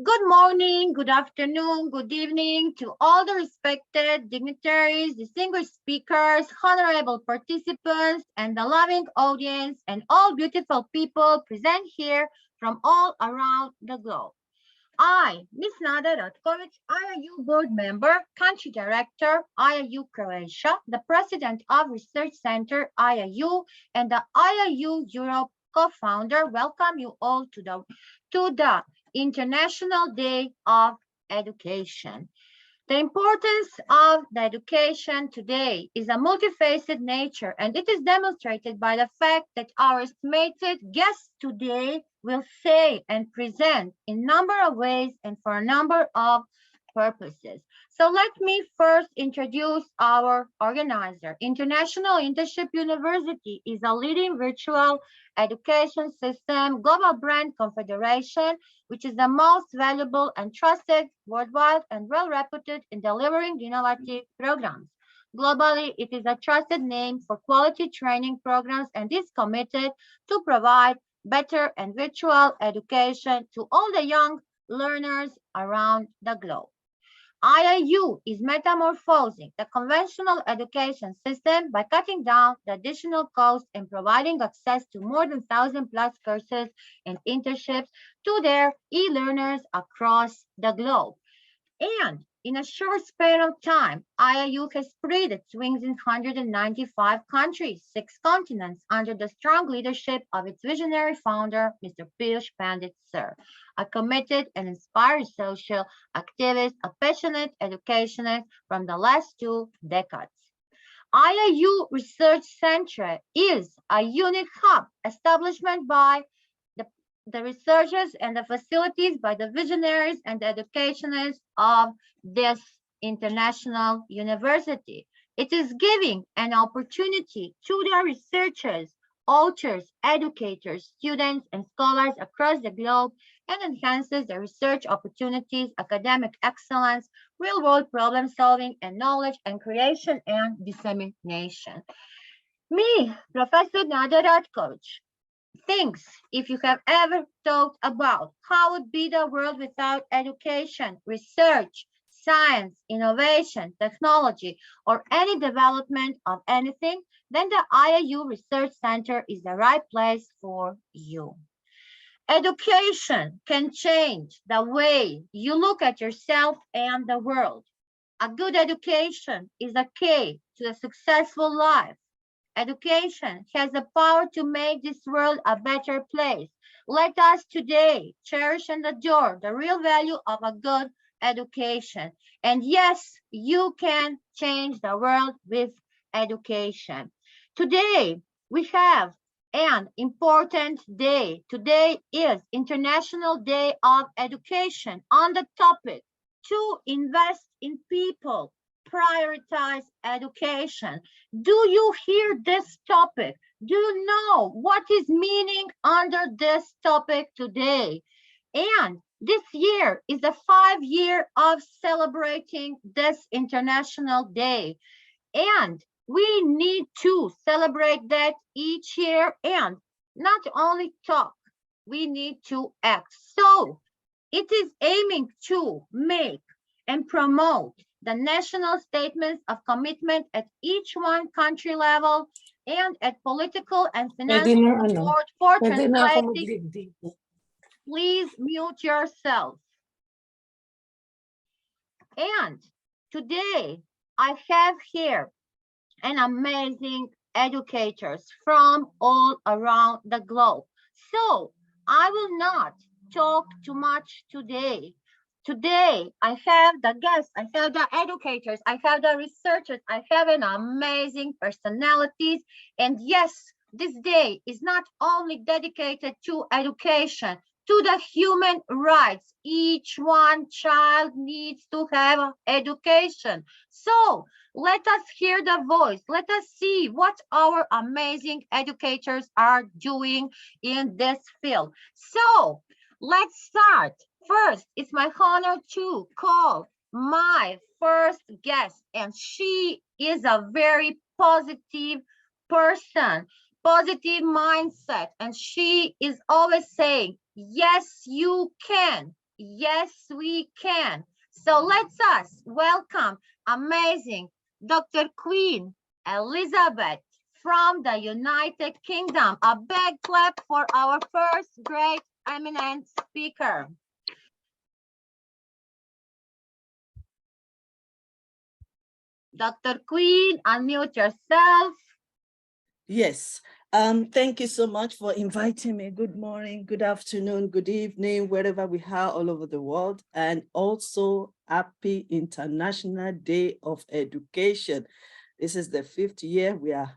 Good morning, good afternoon, good evening to all the respected dignitaries, distinguished speakers, honorable participants, and the loving audience, and all beautiful people present here from all around the globe. I, Ms. Nada Ratkovic, IIU board member, country director, IIU Croatia, the president of Research Center IIU, and the IIU Europe co-founder, welcome you all to the International Day of Education. The importance of the education today is a multifaceted nature, and it is demonstrated by the fact that our estimated guests today will say and present in a number of ways and for a number of purposes. So let me first introduce our organizer. International Internship University is a leading virtual education system, global brand confederation, which is the most valuable and trusted worldwide and well-reputed in delivering innovative programs. Globally, it is a trusted name for quality training programs and is committed to provide better and virtual education to all the young learners around the globe. IIU is metamorphosing the conventional education system by cutting down the additional costs and providing access to more than 1,000 plus courses and internships to their e-learners across the globe. And in a short span of time, IIU has spread its wings in 195 countries, 6 continents, under the strong leadership of its visionary founder, Mr. Piyush Pandit Sir, a committed and inspired social activist, a passionate educationist from the last 2 decades. IIU Research Center is a unique hub establishment by the, the researchers and the facilities by the visionaries and the educationists of this international university. It is giving an opportunity to the researchers, authors, educators, students, and scholars across the globe and enhances the research opportunities, academic excellence, real-world problem solving, and knowledge and creation and dissemination. Me, Professor Nada Ratkovic, thinks if you have ever thought about how would be the world without education, research, science, innovation, technology, or any development of anything, then the IIU Research Center is the right place for you. Education can change the way you look at yourself and the world. A good education is a key to a successful life. Education has the power to make this world a better place. Let us today cherish and adore the real value of a good education. And yes, you can change the world with education. Today, we have an important day. Today is International Day of Education on the topic to invest in people, prioritize education. Do you hear this topic? Do you know what is meaning under this topic today? And this year is the 5 year of celebrating this International Day. And we need to celebrate that each year and not only talk, we need to act. So it is aiming to make and promote the national statements of commitment at each one country level and at political and Pwede financial na support for pwede na ako translating. mag-leave dito. Please mute yourself. And today I have here an amazing educators from all around the globe. So I will not talk too much today. Today, I have the guests, I have the educators, I have the researchers, I have an amazing personalities. And yes, this day is not only dedicated to education, to the human rights. Each one child needs to have education. So let us hear the voice. Let us see what our amazing educators are doing in this field. So let's start. First, it's my honor to call my first guest, and she is a very positive person, positive mindset, and she is always saying, yes, you can. Yes, we can. So let's us welcome amazing Dr. Queen Elizabeth from the United Kingdom. A big clap for our first great eminent speaker. Dr. Queen, unmute yourself. Yes. Thank you so much for inviting me. Good morning, good afternoon, good evening, wherever we are all over the world. And also happy International Day of Education. This is the 5th year we are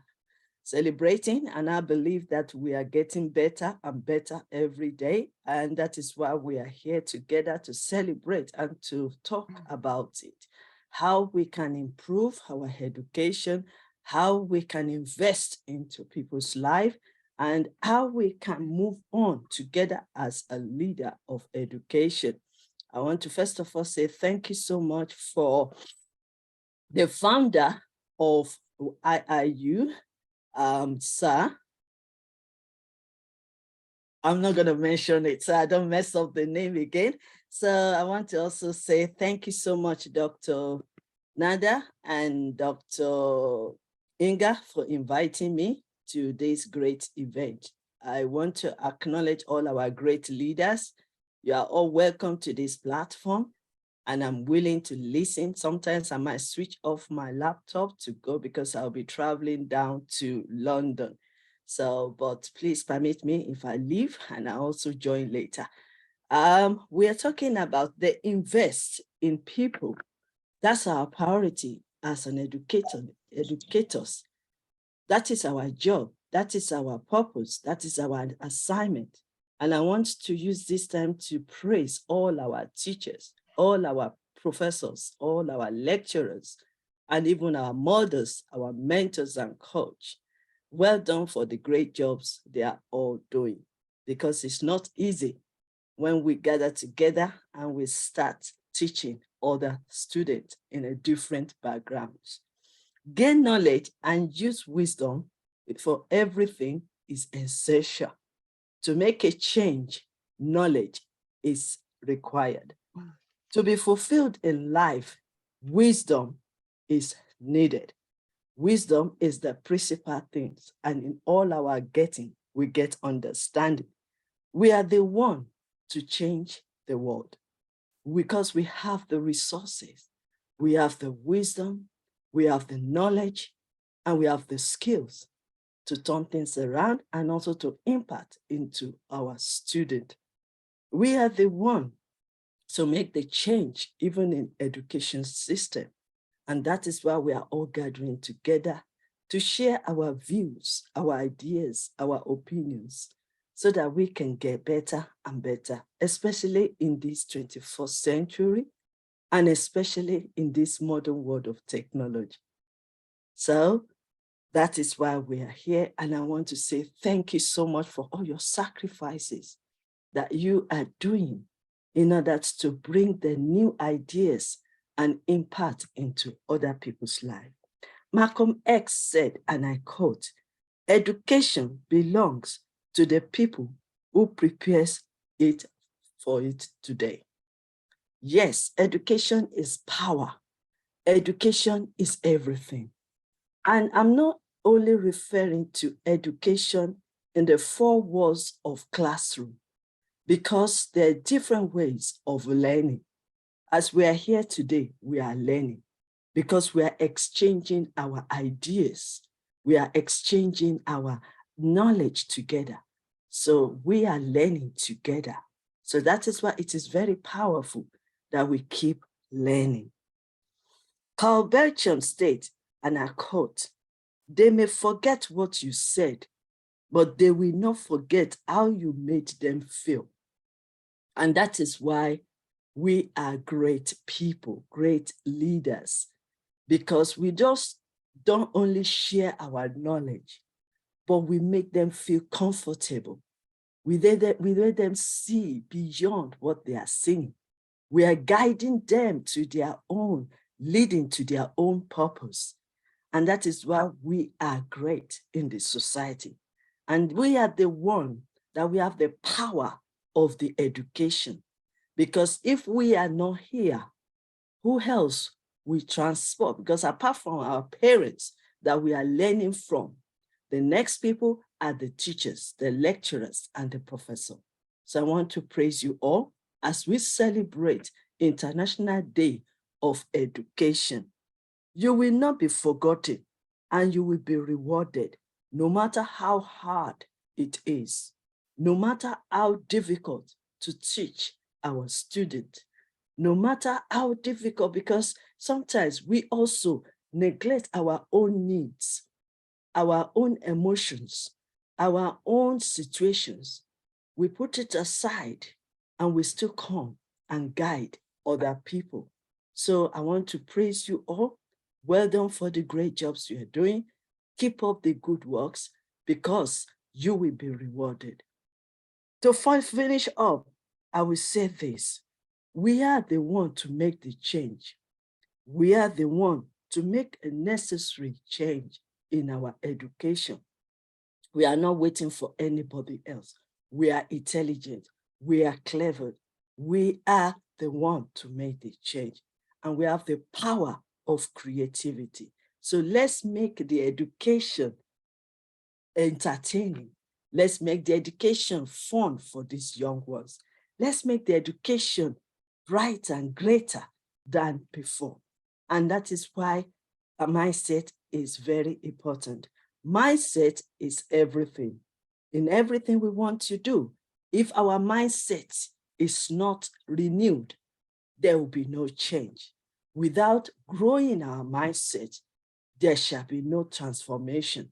celebrating, and I believe that we are getting better and better every day. And that is why we are here together to celebrate and to talk about it, how we can improve our education, how we can invest into people's life, and how we can move on together as a leader of education. I want to first of all say thank you so much for the founder of IIU, sir. I'm not going to mention it so I don't mess up the name again. So I want to also say thank you so much, Dr. Nada and Dr. Inga, for inviting me to this great event. I want to acknowledge all our great leaders. You are all welcome to this platform, and I'm willing to listen. Sometimes I might switch off my laptop to go because I'll be traveling down to London. So, but please permit me if I leave, and I also join later. We are talking about the invest in people. That's our priority as an educators. That is our job. That is our purpose. That is our assignment. And I want to use this time to praise all our teachers, all our professors, all our lecturers, and even our mothers, our mentors and coach. Well done for the great jobs they are all doing, because it's not easy when we gather together and we start teaching other students in a different backgrounds. Gain knowledge and use wisdom for everything is essential. To make a change, knowledge is required. To be fulfilled in life, wisdom is needed. Wisdom is the principal thing, and in all our getting, we get understanding. We are the one to change the world because we have the resources, we have the wisdom, we have the knowledge, and we have the skills to turn things around and also to impact into our student. We are the one to make the change even in education system. And that is why we are all gathering together to share our views, our ideas, our opinions, so that we can get better and better, especially in this 21st century, and especially in this modern world of technology. So that is why we are here. And I want to say thank you so much for all your sacrifices that you are doing in order to bring the new ideas and impact into other people's lives. Malcolm X said, and I quote, "Education belongs to the people who prepares it for it today." Yes, education is power. Education is everything. And I'm not only referring to education in the four walls of classroom, because there are different ways of learning. As we are here today, we are learning because we are exchanging our ideas. We are exchanging our knowledge together. So we are learning together. So that is why it is very powerful that we keep learning. Carl Bertram states, and I quote, "They may forget what you said, but they will not forget how you made them feel." And that is why we are great people, great leaders, because we just don't only share our knowledge, but we make them feel comfortable. We let them see beyond what they are seeing. We are guiding them to their own, leading to their own purpose. And that is why we are great in this society. And we are the one that we have the power of the education, Because if we are not here, who else will transport? Because apart from our parents that we are learning from, the next people are the teachers, the lecturers, and the professor. So I want to praise you all as we celebrate International Day of Education. You will not be forgotten and you will be rewarded no matter how hard it is, no matter how difficult to teach our students, no matter how difficult, because sometimes we also neglect our own needs, our own emotions, our own situations. We put it aside and we still come and guide other people. So I want to praise you all. Well done for the great jobs you are doing. Keep up the good works because you will be rewarded. To finish up, I will say this. We are the one to make the change. We are the one to make a necessary change in our education. We are not waiting for anybody else. We are intelligent. We are clever. We are the one to make the change. And we have the power of creativity. So let's make the education entertaining. Let's make the education fun for these young ones. Let's make the education brighter and greater than before. And that is why a mindset is very important. Mindset is everything. In everything we want to do, if our mindset is not renewed, there will be no change. Without growing our mindset, there shall be no transformation.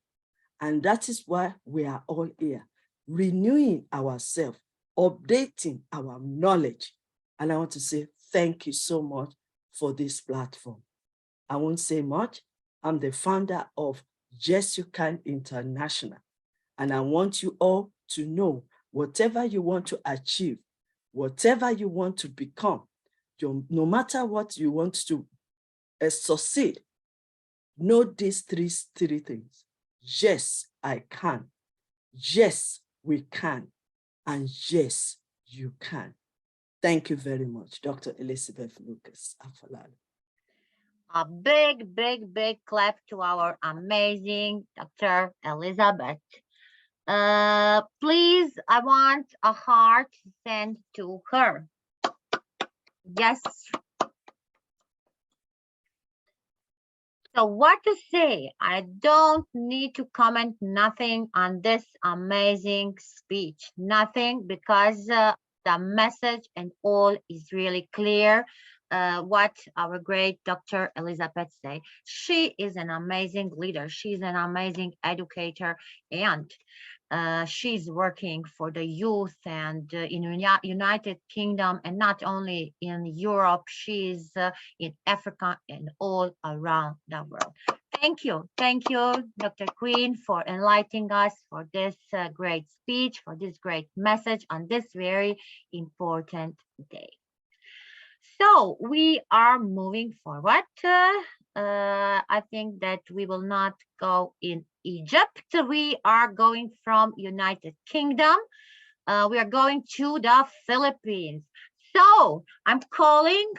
And that is why we are all here, renewing ourselves, updating our knowledge. And I want to say thank you so much for this platform. I won't say much. I'm the founder of Jesucan International. And I want you all to know whatever you want to achieve, whatever you want to become, no matter what you want to succeed, know these three things. Yes, I can. Yes, we can. And yes, you can. Thank you very much, Dr. Elizabeth Lucas Afalalo. A big, big, big clap to our amazing Dr. Elizabeth. Please, I want a heart sent to her. Yes. So what to say? I don't need to comment nothing on this amazing speech. Nothing, because the message and all is really clear. What our great Dr. Elizabeth say. She is an amazing leader. She's an amazing educator, and she's working for the youth and in United Kingdom, and not only in Europe. She's in Africa and all around the world. Thank you, Dr. Queen, for enlightening us for this great speech, for this great message on this very important day. So we are moving forward. I think that we will not go in Egypt. We are going from United Kingdom. We are going to the Philippines. So I'm calling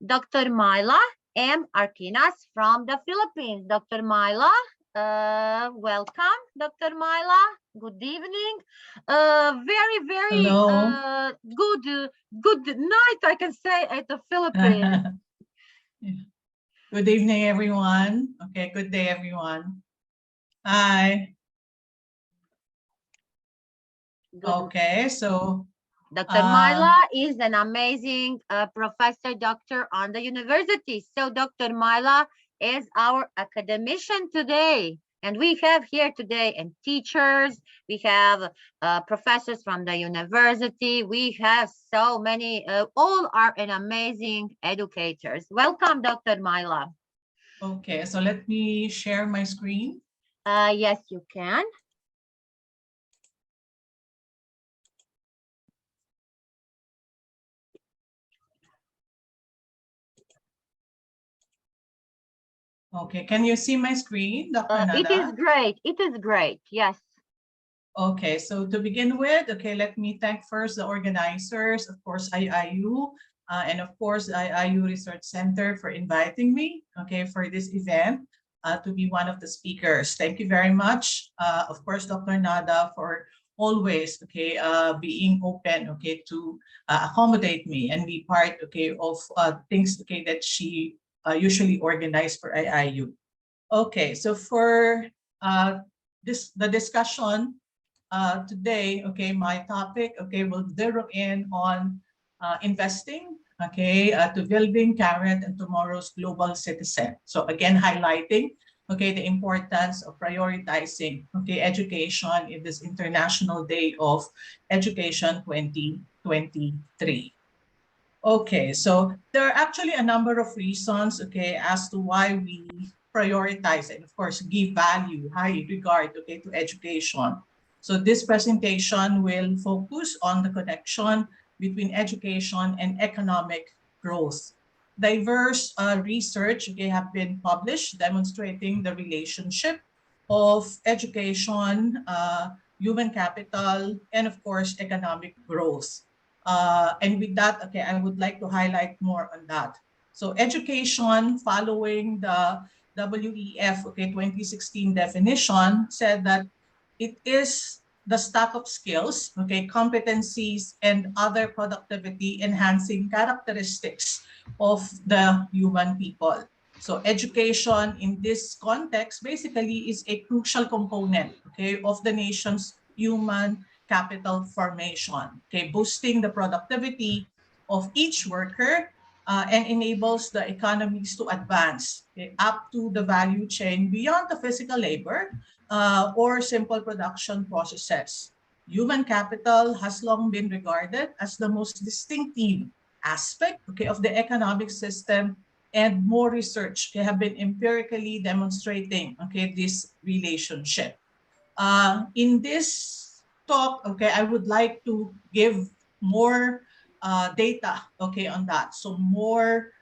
Dr. Myla M. Arquinas from the Philippines. Dr. Myla, welcome, Dr. Myla. Good evening. Very good night, I can say, at the Philippines. Good evening, everyone. Okay, good day, everyone. Hi. Okay, so Dr. Myla is an amazing professor, doctor on the university. So Dr. Myla is our academician today. And we have here today and teachers, we have professors from the university, we have so many, all are an amazing educators. Welcome, Dr. Myla. Okay, so let me share my screen. Yes, you can. Okay, can you see my screen, Dr. Nada? It is great. It is great. Yes. Okay, so to begin with, okay, let me thank first the organizers, of course, IIU, and of course, the IIU Research Center for inviting me, okay, for this event to be one of the speakers. Thank you very much. Of course, Dr. Nada for always, okay, being open, okay, to accommodate me and be part, okay, of things, okay, that she usually organize for IIU. Okay, so for the discussion today, okay, my topic, okay, will zero in on investing, okay, to building current and tomorrow's global citizen. So again, highlighting, okay, the importance of prioritizing, okay, education in this International Day of Education 2023. Okay, so there are actually a number of reasons, okay, as to why we prioritize and of course give value, high regard, okay, to education. So this presentation will focus on the connection between education and economic growth. Diverse research, okay, have been published demonstrating the relationship of education, human capital, and of course economic growth. And with that, okay, I would like to highlight more on that. So education, following the WEF, okay, 2016 definition, said that it is the stack of skills, okay, competencies, and other productivity enhancing characteristics of the human people. So education in this context basically is a crucial component, okay, of the nation's human capital formation, okay, boosting the productivity of each worker and enables the economies to advance, okay, up to the value chain beyond the physical labor or simple production processes. Human capital has long been regarded as the most distinctive aspect, okay, of the economic system, and more research, okay, have been empirically demonstrating, okay, this relationship. In this talk, okay, I would like to give more data, okay, on that. So more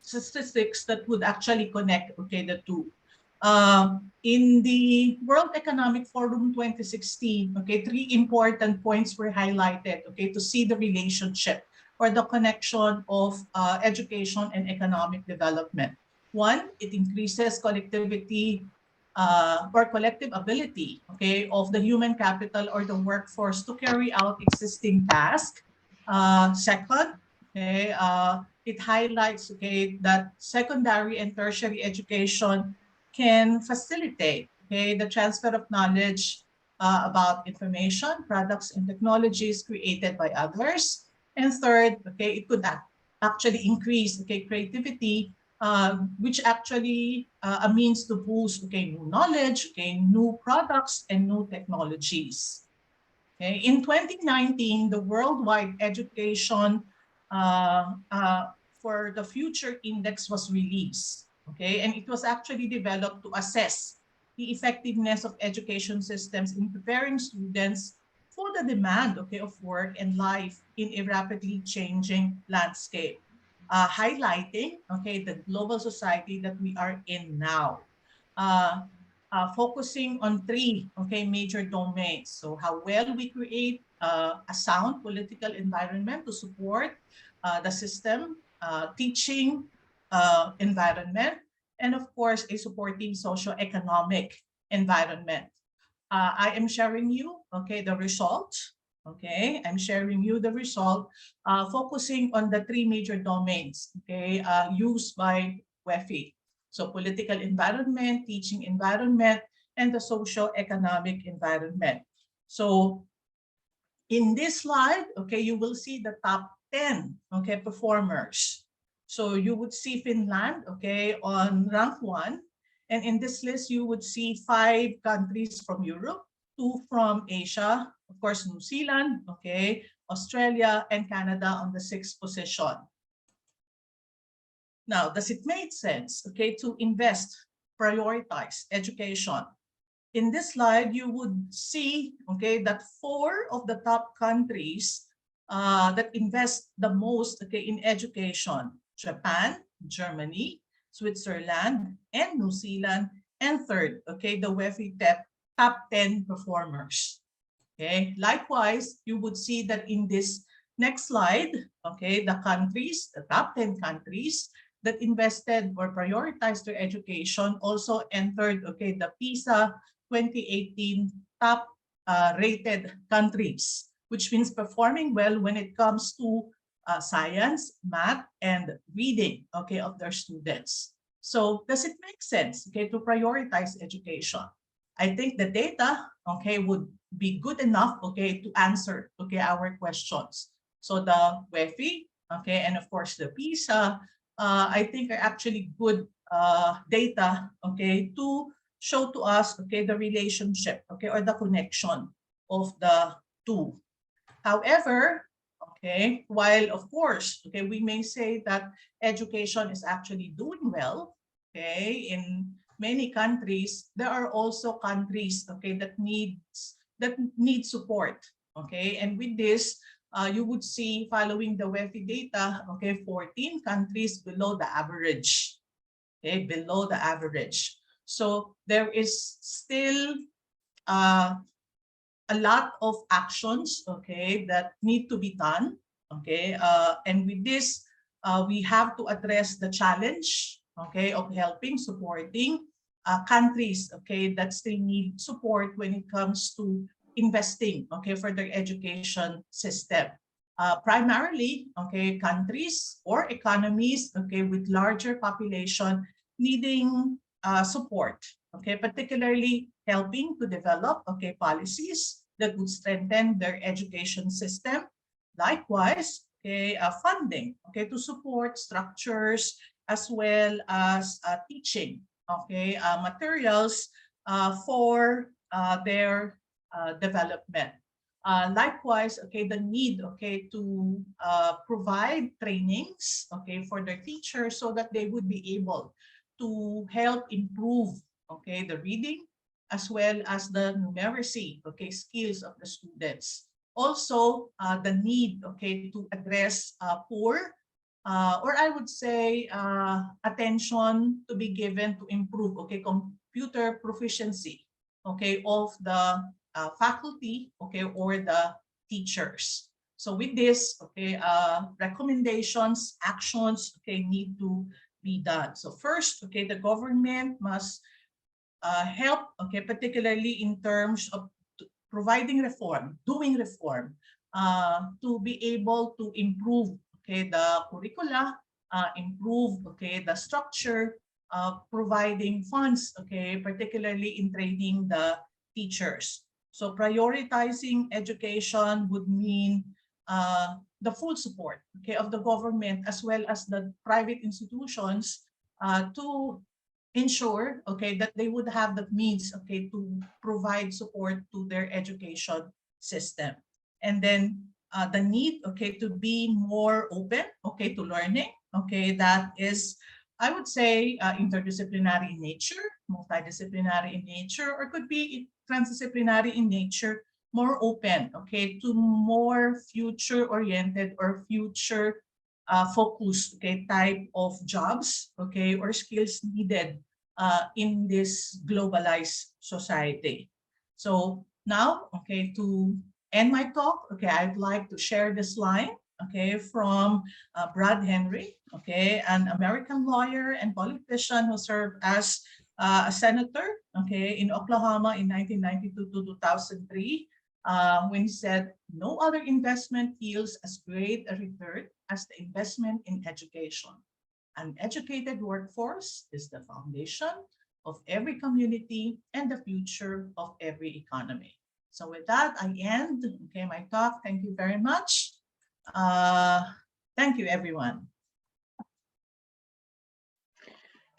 statistics that would actually connect, okay, the two. In the World Economic Forum 2016, okay, three important points were highlighted, okay, to see the relationship or the connection of education and economic development. One, it increases collectivity or collective ability, okay, of the human capital or the workforce to carry out existing tasks. Second, okay, it highlights, okay, that secondary and tertiary education can facilitate, okay, the transfer of knowledge about information, products, and technologies created by others. And third, okay, it could actually increase, okay, creativity, which actually a means to boost, okay, new knowledge, okay, new products, and new technologies. Okay. In 2019, the Worldwide Education for the Future Index was released. Okay, and it was actually developed to assess the effectiveness of education systems in preparing students for the demand, okay, of work and life in a rapidly changing landscape, highlighting, okay, the global society that we are in now. Uh, Focusing on three, okay, major domains. So how well we create a sound political environment to support the system, teaching environment, and of course, a supporting socio-economic environment. I am sharing you, okay, the result. Okay, I'm sharing you the result, focusing on the three major domains, okay, used by WEFI. So political environment, teaching environment, and the social-economic environment. So in this slide, okay, you will see the top 10, okay, performers. So you would see Finland, okay, on rank 1. And in this list, you would see 5 countries from Europe, 2 from Asia, of course, New Zealand, okay, Australia, and Canada on the 6th position. Now, does it make sense, okay, to invest, prioritize education? In this slide, you would see, okay, that 4 of the top countries that invest the most, okay, in education: Japan, Germany, Switzerland, and New Zealand. And third, okay, the WEFI top 10 performers. Okay, likewise, you would see that in this next slide, okay, the countries, the top 10 countries that invested or prioritized their education also entered, okay, the PISA 2018 top rated countries, which means performing well when it comes to science, math, and reading, okay, of their students. So does it make sense, okay, to prioritize education? I think the data, okay, would be good enough, okay, to answer, okay, our questions. So the WEFI, okay, and of course the PISA, I think are actually good data, okay, to show to us, okay, the relationship, okay, or the connection of the two. However, okay, while of course, okay, we may say that education is actually doing well, okay, in many countries, there are also countries, okay, that need support, okay, and with this, you would see following the WEFI data, okay, 14 countries below the average, okay, below the average. So there is still a lot of actions, okay, that need to be done, okay, and with this, we have to address the challenge, okay, of helping, supporting countries, okay, that still need support when it comes to investing, okay, for their education system. Primarily, okay, countries or economies, okay, with larger population needing support, okay, particularly helping to develop, okay, policies that would strengthen their education system. Likewise, okay, funding, okay, to support structures as well as teaching, okay, materials for their development. Likewise, okay, the need, okay, to provide trainings, okay, for their teachers so that they would be able to help improve, okay, the reading as well as the numeracy, okay, skills of the students. Also, the need, okay, to address poor, or I would say attention to be given to improve, okay, computer proficiency, okay, of the faculty, okay, or the teachers. So with this, okay, recommendations, actions, okay, need to be done. So first, okay, the government must help, okay, particularly in terms of providing reform, doing reform, to be able to improve, okay, the curricula, improve, okay, the structure, providing funds, okay, particularly in training the teachers. So prioritizing education would mean the full support, okay, of the government as well as the private institutions to ensure, okay, that they would have the means, okay, to provide support to their education system. And then the need, okay, to be more open, okay, to learning, okay, that is, I would say, interdisciplinary in nature, multidisciplinary in nature, or could be transdisciplinary in nature, more open, okay, to more future-oriented or future focused, okay, type of jobs, okay, or skills needed in this globalized society. So now, okay, to end my talk, okay, I'd like to share this line, okay, from Brad Henry, okay, an American lawyer and politician who served as a senator, okay, in Oklahoma in 1992 to 2003, when he said, no other investment yields as great a return as the investment in education. An educated workforce is the foundation of every community and the future of every economy. So with that, I end, okay, my talk. Thank you very much. Thank you, everyone.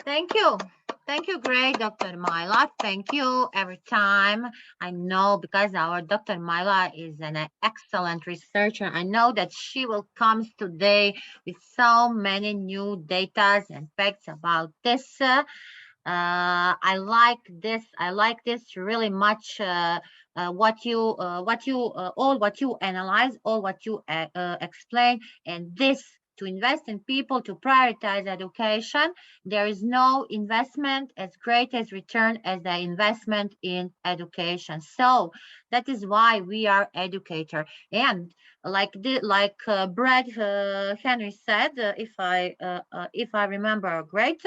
Thank you. Thank you, great Dr. Myla. Thank you every time. I know because our Dr. Myla is an excellent researcher. I know that she will come today with so many new data and facts about this. I like this. I like this really much. What you analyze, all what you explain, and this to invest in people, to prioritize education, there is no investment as great as return as the investment in education. So that is why we are educator. And like Brad Henry said, if I remember great,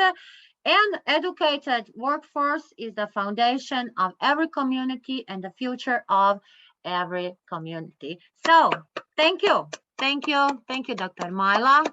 an educated workforce is the foundation of every community and the future of every community. So thank you. Thank you. Thank you, Dr. Myla,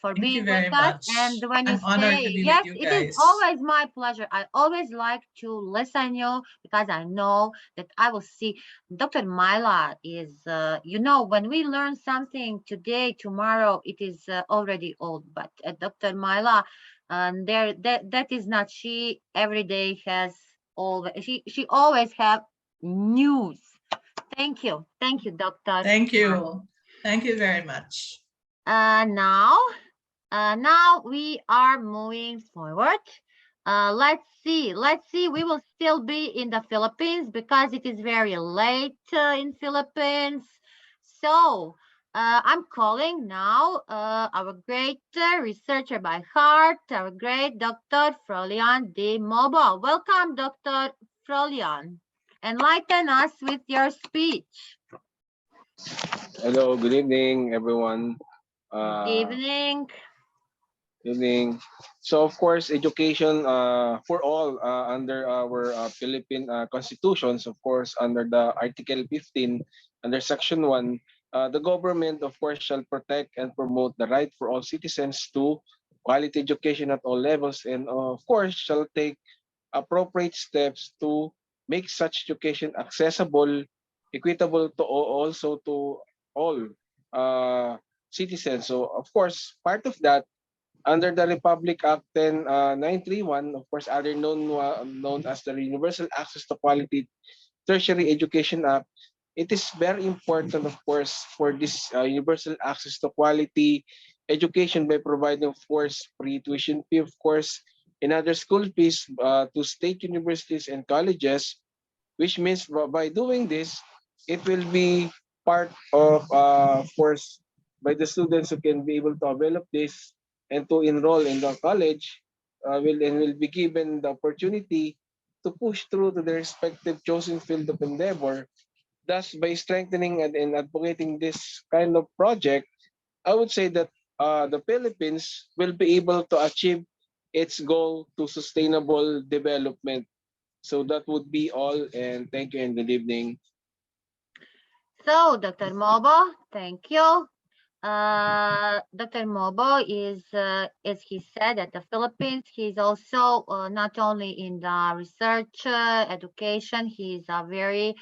for Thank you being with very us. much. And when you I'm honored to say, be with yes, you it is guys. always my pleasure. I always like to listen you because I know that I will see Dr. Myla is, when we learn something today, tomorrow, it is already old. But Dr. Myla, that is not she every day has always, she always have news. Thank you. Thank you, Dr. Thank Myla. you. Thank you very much. Uh, now, now we are moving forward. Let's see. Let's see. We will still be in the Philippines because it is very late in Philippines. So I'm calling now our great researcher by heart, our great Dr. Frolian de Mobo. Welcome, Dr. Frolian. Enlighten us with your speech. Hello, good evening, everyone. Good Uh, evening. Evening. So, of course, education for all under our Philippine constitutions, of course, under the Article 15, under Section 1, the government, of course, shall protect and promote the right for all citizens to quality education at all levels, and of course, shall take appropriate steps to make such education accessible, equitable to also to all uh, citizens. So, of course, part of that under the Republic Act 931, of course, other known as the Universal Access to Quality Tertiary Education Act, it is very important, of course, for this universal access to quality education by providing, of course, free tuition fee, of course, and other school fees to state universities and colleges, which means by doing this, it will be part of course, by the students who can be able to avail of this and to enroll in the college will be given the opportunity to push through to their respective chosen field of endeavor. Thus, by strengthening and advocating this kind of project, I would say that the Philippines will be able to achieve its goal to sustainable development. So that would be all, and thank you and good evening. So, Dr. Mobo, thank you. Dr. Mobo is, as he said, at the Philippines. He's also not only in the research, education, he's a very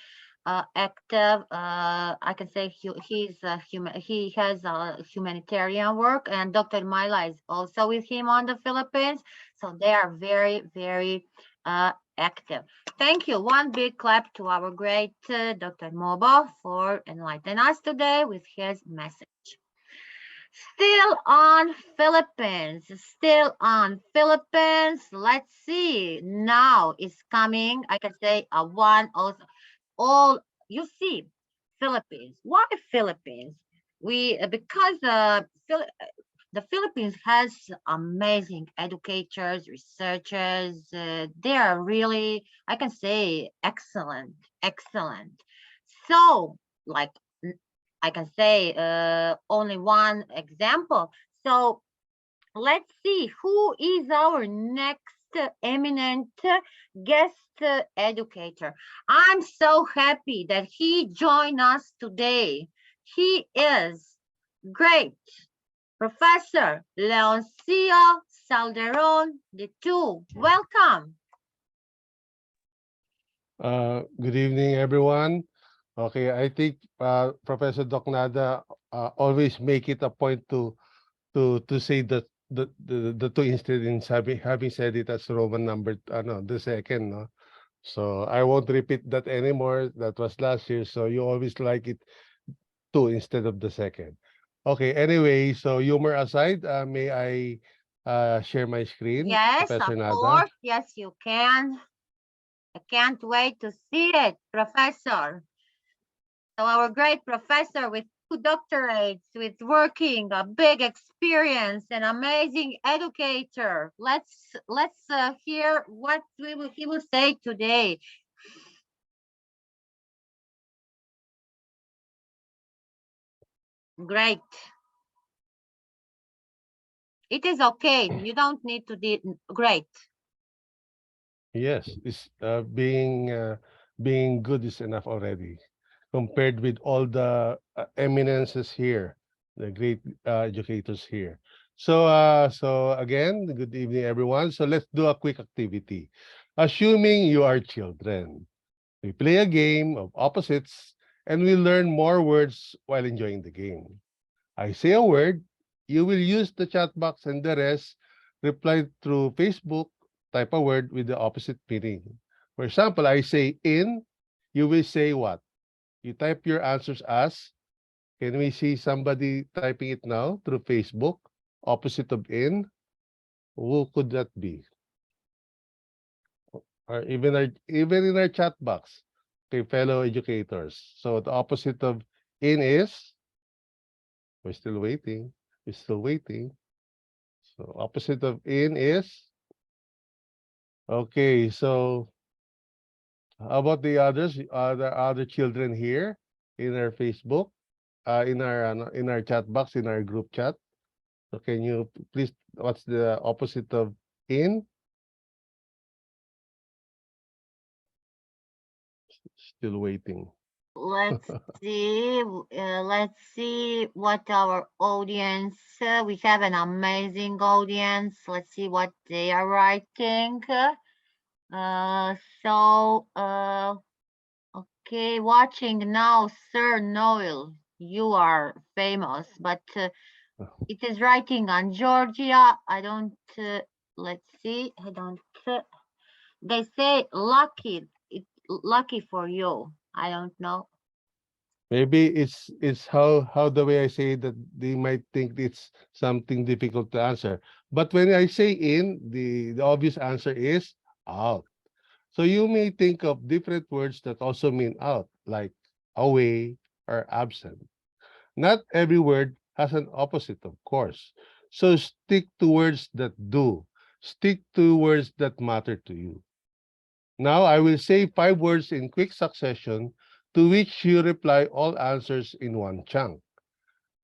active. I can say he has a humanitarian work, and Dr. Myla is also with him on the Philippines. So they are very, very active. Thank you. One big clap to our great Dr. Mobo for enlightening us today with his message. Still on Philippines, still on Philippines. Let's see. Now is coming. I can say a one also. All you see, Philippines. Why Philippines? We because the Philippines has amazing educators, researchers. They are really, I can say, excellent, excellent. So, like I can say only one example. So let's see who is our next eminent guest educator. I'm so happy that he joined us today. He is great Professor Leoncio Salderon de Tu. Welcome. Good evening, everyone. Okay, I think Professor Doc Nada always make it a point to say that the two incidents having said it as Roman number no the second no. So I won't repeat that anymore. That was last year. So you always like it two instead of the second. Okay. Anyway, so humor aside, may I share my screen, Yes, Professor of Nada? course. Yes, you can. I can't wait to see it, Professor. So our great professor with doctorates with working, a big experience, an amazing educator. Let's hear what he will say today. Great. It is okay. You don't need to do great. Yes, it's being good is enough already, compared with all the eminences here, the great educators here. So again, good evening, everyone. So let's do a quick activity. Assuming you are children, we play a game of opposites, and we learn more words while enjoying the game. I say a word, you will use the chat box, and the rest reply through Facebook, type a word with the opposite meaning. For example, I say in, you will say what? You type your answers as, can we see somebody typing it now through Facebook? Opposite of in, who could that be? Or even in our chat box, okay, fellow educators. So the opposite of in is, we're still waiting, we're still waiting. So opposite of in is, okay, so how about the others? Are there other children here in our Facebook, in our chat box, in our group chat? So can you please, what's the opposite of in? Still waiting. Let's see. Let's see what our audience. We have an amazing audience. Let's see what they are writing. So, okay, watching now, Sir Noel. You are famous, but it is writing on Georgia. I don't. Let's see. I don't. They say lucky. It's lucky for you. I don't know. Maybe it's how the way I say that they might think it's something difficult to answer. But when I say in, the obvious answer is out. So you may think of different words that also mean out, like away or absent. Not every word has an opposite, of course. So stick to words that do. Stick to words that matter to you. Now I will say 5 words in quick succession, to which you reply all answers in one chunk.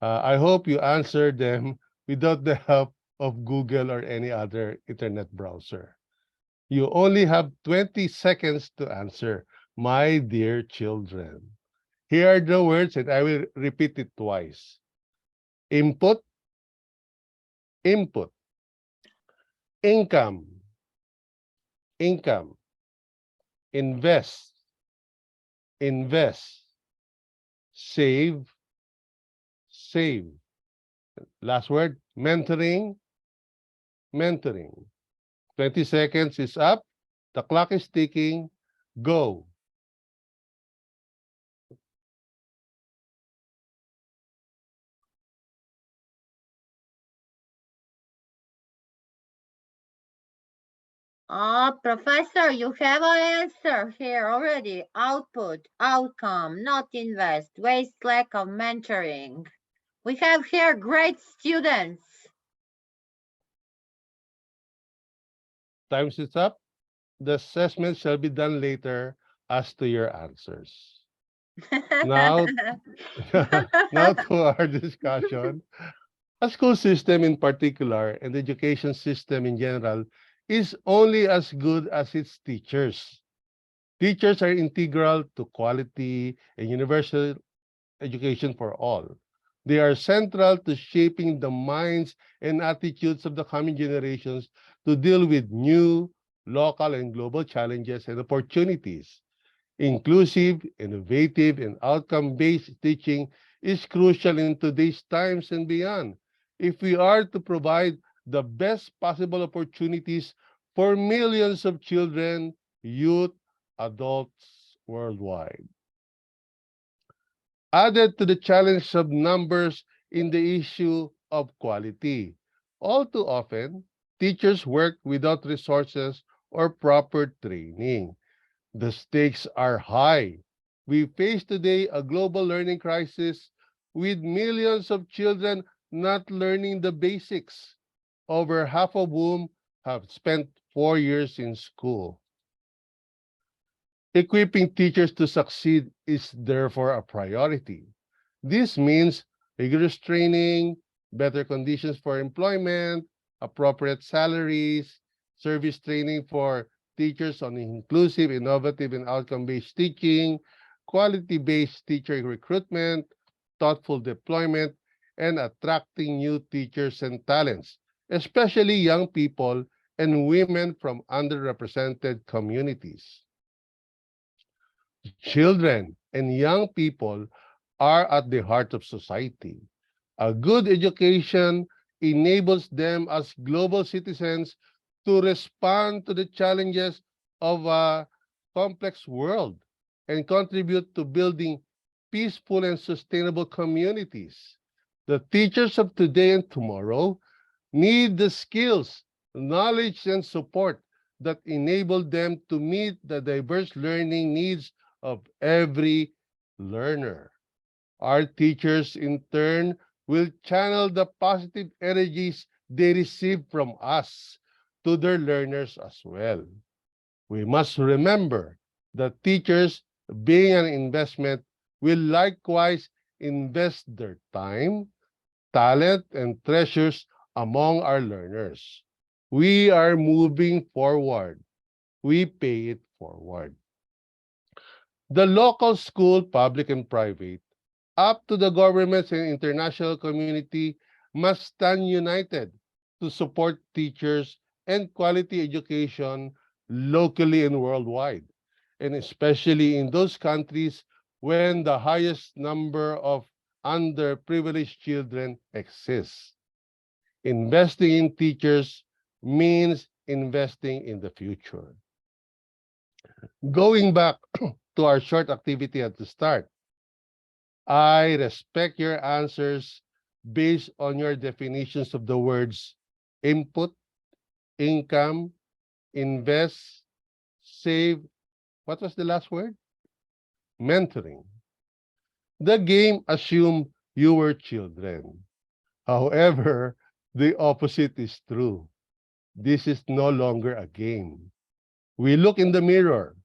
I hope you answer them without the help of Google or any other internet browser. You only have 20 seconds to answer, my dear children. Here are the words, and I will repeat it twice. Input, input. Income, income. Invest, invest. Save, save. Last word, mentoring, mentoring. 20 seconds is up. The clock is ticking. Go. Professor, you have an answer here already. Output, outcome, not invest, waste, lack of mentoring. We have here great students. Time is up. The assessment shall be done later as to your answers. Now, now to our discussion. A school system in particular, and the education system in general, is only as good as its teachers. Teachers are integral to quality and universal education for all. They are central to shaping the minds and attitudes of the coming generations to deal with new, local, and global challenges and opportunities. Inclusive, innovative, and outcome-based teaching is crucial in today's times and beyond if we are to provide the best possible opportunities for millions of children, youth, adults worldwide. Added to the challenge of numbers in the issue of quality. All too often, teachers work without resources or proper training. The stakes are high. We face today a global learning crisis with millions of children not learning the basics, over half of whom have spent 4 years in school. Equipping teachers to succeed is therefore a priority. This means rigorous training, better conditions for employment, appropriate salaries, service training for teachers on inclusive, innovative, and outcome-based teaching, quality-based teacher recruitment, thoughtful deployment, and attracting new teachers and talents, especially young people and women from underrepresented communities. Children and young people are at the heart of society. A good education enables them as global citizens to respond to the challenges of a complex world and contribute to building peaceful and sustainable communities. The teachers of today and tomorrow need the skills, knowledge, and support that enable them to meet the diverse learning needs of every learner. Our teachers, in turn, will channel the positive energies they receive from us to their learners as well. We must remember that teachers, being an investment, will likewise invest their time, talent, and treasures among our learners. We are moving forward. We pay it forward. The local school, public and private, up to the governments and international community, must stand united to support teachers and quality education locally and worldwide, and especially in those countries when the highest number of underprivileged children exists. Investing in teachers means investing in the future. Going back to our short activity at the start, I respect your answers based on your definitions of the words input, income, invest, save. What was the last word? Mentoring. The game assumed you were children. However, the opposite is true. This is no longer a game. We look in the mirror.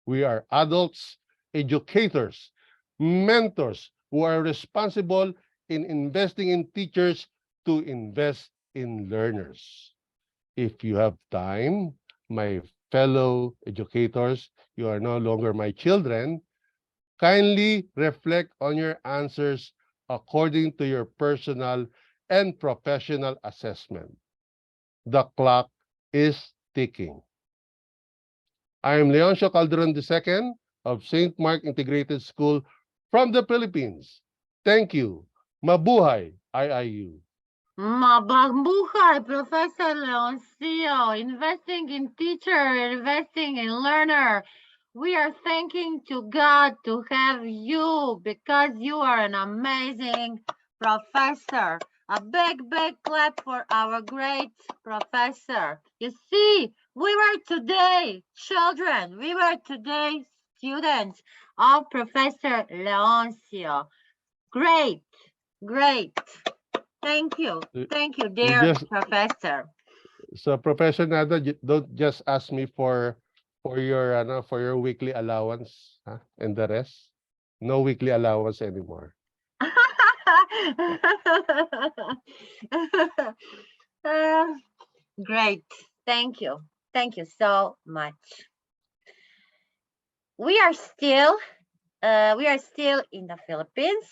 We are adults, educators, mentors who are responsible in investing in teachers to invest in learners. If you have time, my fellow educators, you are no longer my children, kindly reflect on your answers according to your personal and professional assessment. The clock is ticking. I am Leoncio Calderon II of St. Mark Integrated School from the Philippines. Thank you. Mabuhay, IIU. Mabuhay, Professor Leoncio, investing in teacher, investing in learner. We are thanking to God to have you because you are an amazing professor. A big, big clap for our great professor. You see, we were today children. We were today students of Professor Leoncio. Great, great. Thank you. Thank you, dear professor. So Professor Nada, don't just ask me for your weekly allowance, huh? And the rest. No weekly allowance anymore. Great. Thank you. Thank you so much. We are still in the Philippines.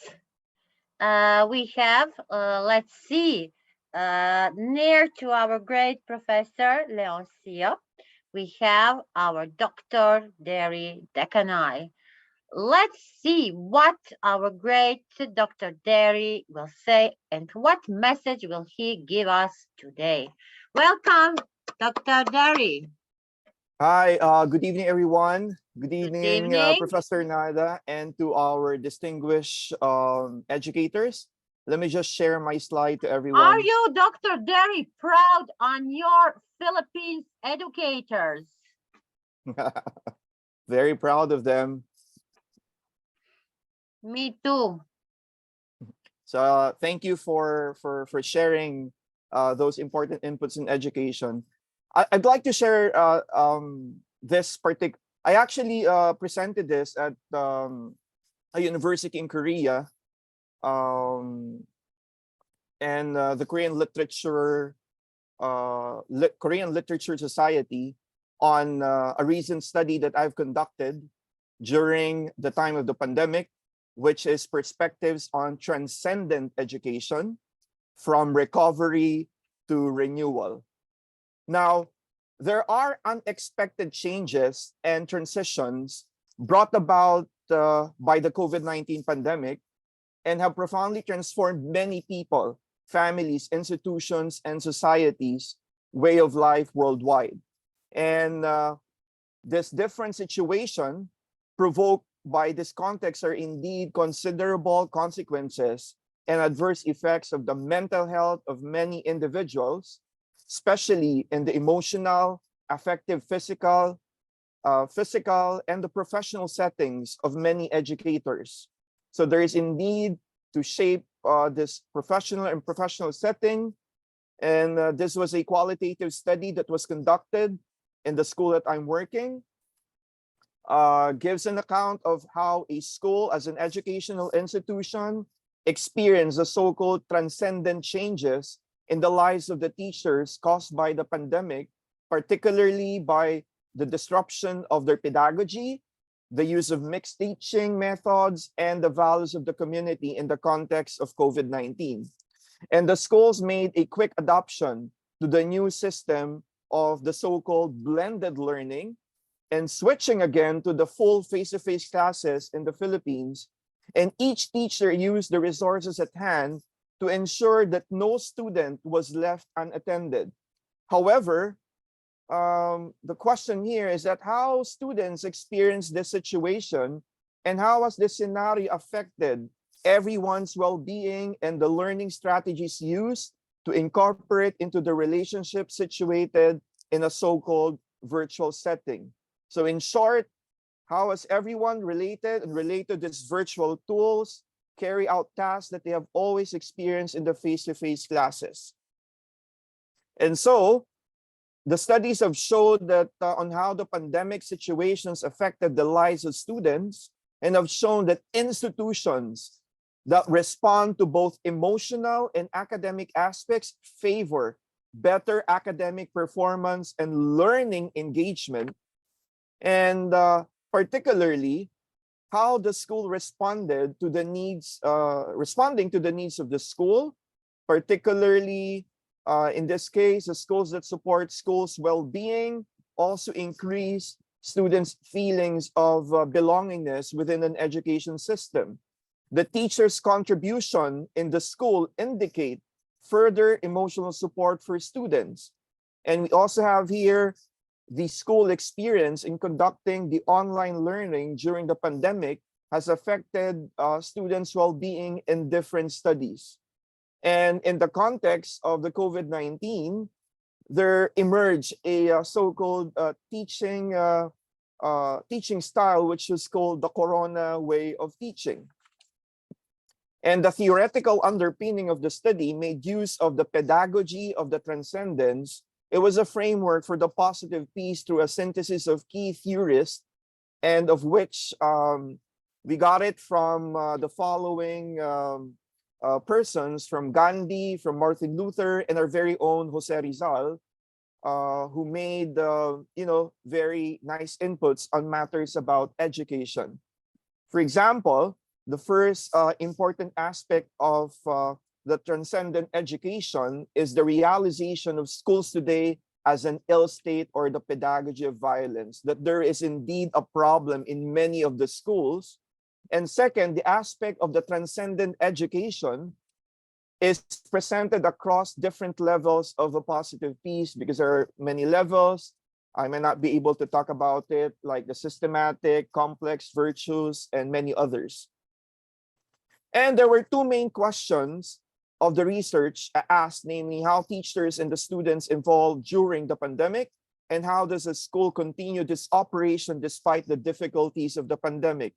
We have, let's see, near to our great professor, Leoncio, we have our Dr. Derry Decanai. Let's see what our great Dr. Derry will say and what message will he give us today. Welcome, Dr. Derry. Hi, good evening, everyone. Good evening, evening. Professor Nada, and to our distinguished educators. Let me just share my slide to everyone. Are you, Dr. Derry, proud on your Philippines educators? Very proud of them. Me too. So thank you for sharing those important inputs in education. I'd like to share this particular. I actually presented this at a university in Korea, um, and the Korean Literature Society on a recent study that I've conducted during the time of the pandemic, which is perspectives on transcendent education from recovery to renewal. Now, there are unexpected changes and transitions brought about by the COVID-19 pandemic and have profoundly transformed many people, families, institutions, and societies' way of life worldwide. And this different situation provoked by this context are indeed considerable consequences and adverse effects of the mental health of many individuals, especially in the emotional, affective, physical, and the professional settings of many educators. So there is indeed to shape this professional setting. And this was a qualitative study that was conducted in the school that I'm working. Gives an account of how a school as an educational institution experienced the so-called transcendent changes in the lives of the teachers caused by the pandemic, particularly by the disruption of their pedagogy, the use of mixed teaching methods, and the values of the community in the context of COVID-19. And the schools made a quick adoption to the new system of the so-called blended learning and switching again to the full face-to-face classes in the Philippines. And each teacher used the resources at hand to ensure that no student was left unattended. However, the question here is that how students experience this situation and how has this scenario affected everyone's well-being and the learning strategies used to incorporate into the relationship situated in a so-called virtual setting. So in short, how has everyone related these virtual tools carry out tasks that they have always experienced in the face-to-face classes? And so the studies have showed that on how the pandemic situations affected the lives of students and have shown that institutions that respond to both emotional and academic aspects favor better academic performance and learning engagement. And particularly how the school responding to the needs of the school, particularly in this case, the schools that support schools' well-being also increase students' feelings of belongingness within an education system. The teacher's contribution in the school indicate further emotional support for students. And we also have here the school experience in conducting the online learning during the pandemic has affected students' well-being in different studies. And in the context of the COVID-19, there emerged a so-called teaching style, which is called the Corona way of teaching. And the theoretical underpinning of the study made use of the pedagogy of the transcendence. It was a framework for the positive peace through a synthesis of key theorists, and of which we got it from the following persons, from Gandhi, from Martin Luther, and our very own Jose Rizal, who made very nice inputs on matters about education. For example, the first important aspect of the transcendent education is the realization of schools today as an ill state or the pedagogy of violence, that there is indeed a problem in many of the schools. And second, the aspect of the transcendent education is presented across different levels of a positive peace, because there are many levels. I may not be able to talk about it, like the systematic, complex virtues, and many others. And there were two main questions of the research asked, namely how teachers and the students involved during the pandemic, and how does a school continue this operation despite the difficulties of the pandemic,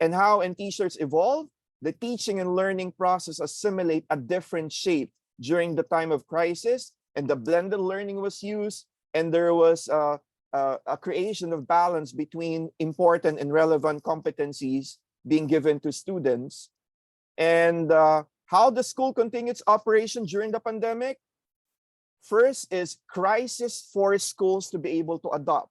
and how teachers evolve. the teaching and learning process assimilate a different shape during the time of crisis, and the blended learning was used, and there was a creation of balance between important and relevant competencies being given to students. And how the school continued its operation during the pandemic? First is crisis forced schools to be able to adopt.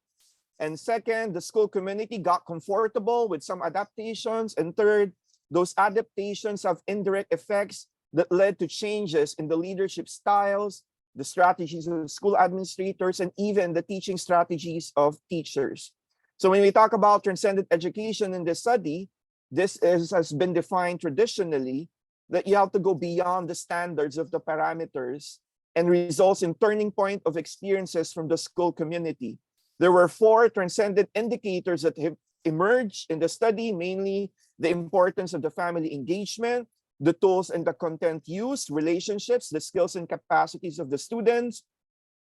And second, the school community got comfortable with some adaptations. And third, those adaptations have indirect effects that led to changes in the leadership styles, the strategies of school administrators, and even the teaching strategies of teachers. So when we talk about transcendent education in this study, has been defined traditionally that you have to go beyond the standards of the parameters and results in turning point of experiences from the school community. There were 4 transcendent indicators that have emerged in the study, mainly the importance of the family engagement, the tools and the content used, relationships, the skills and capacities of the students,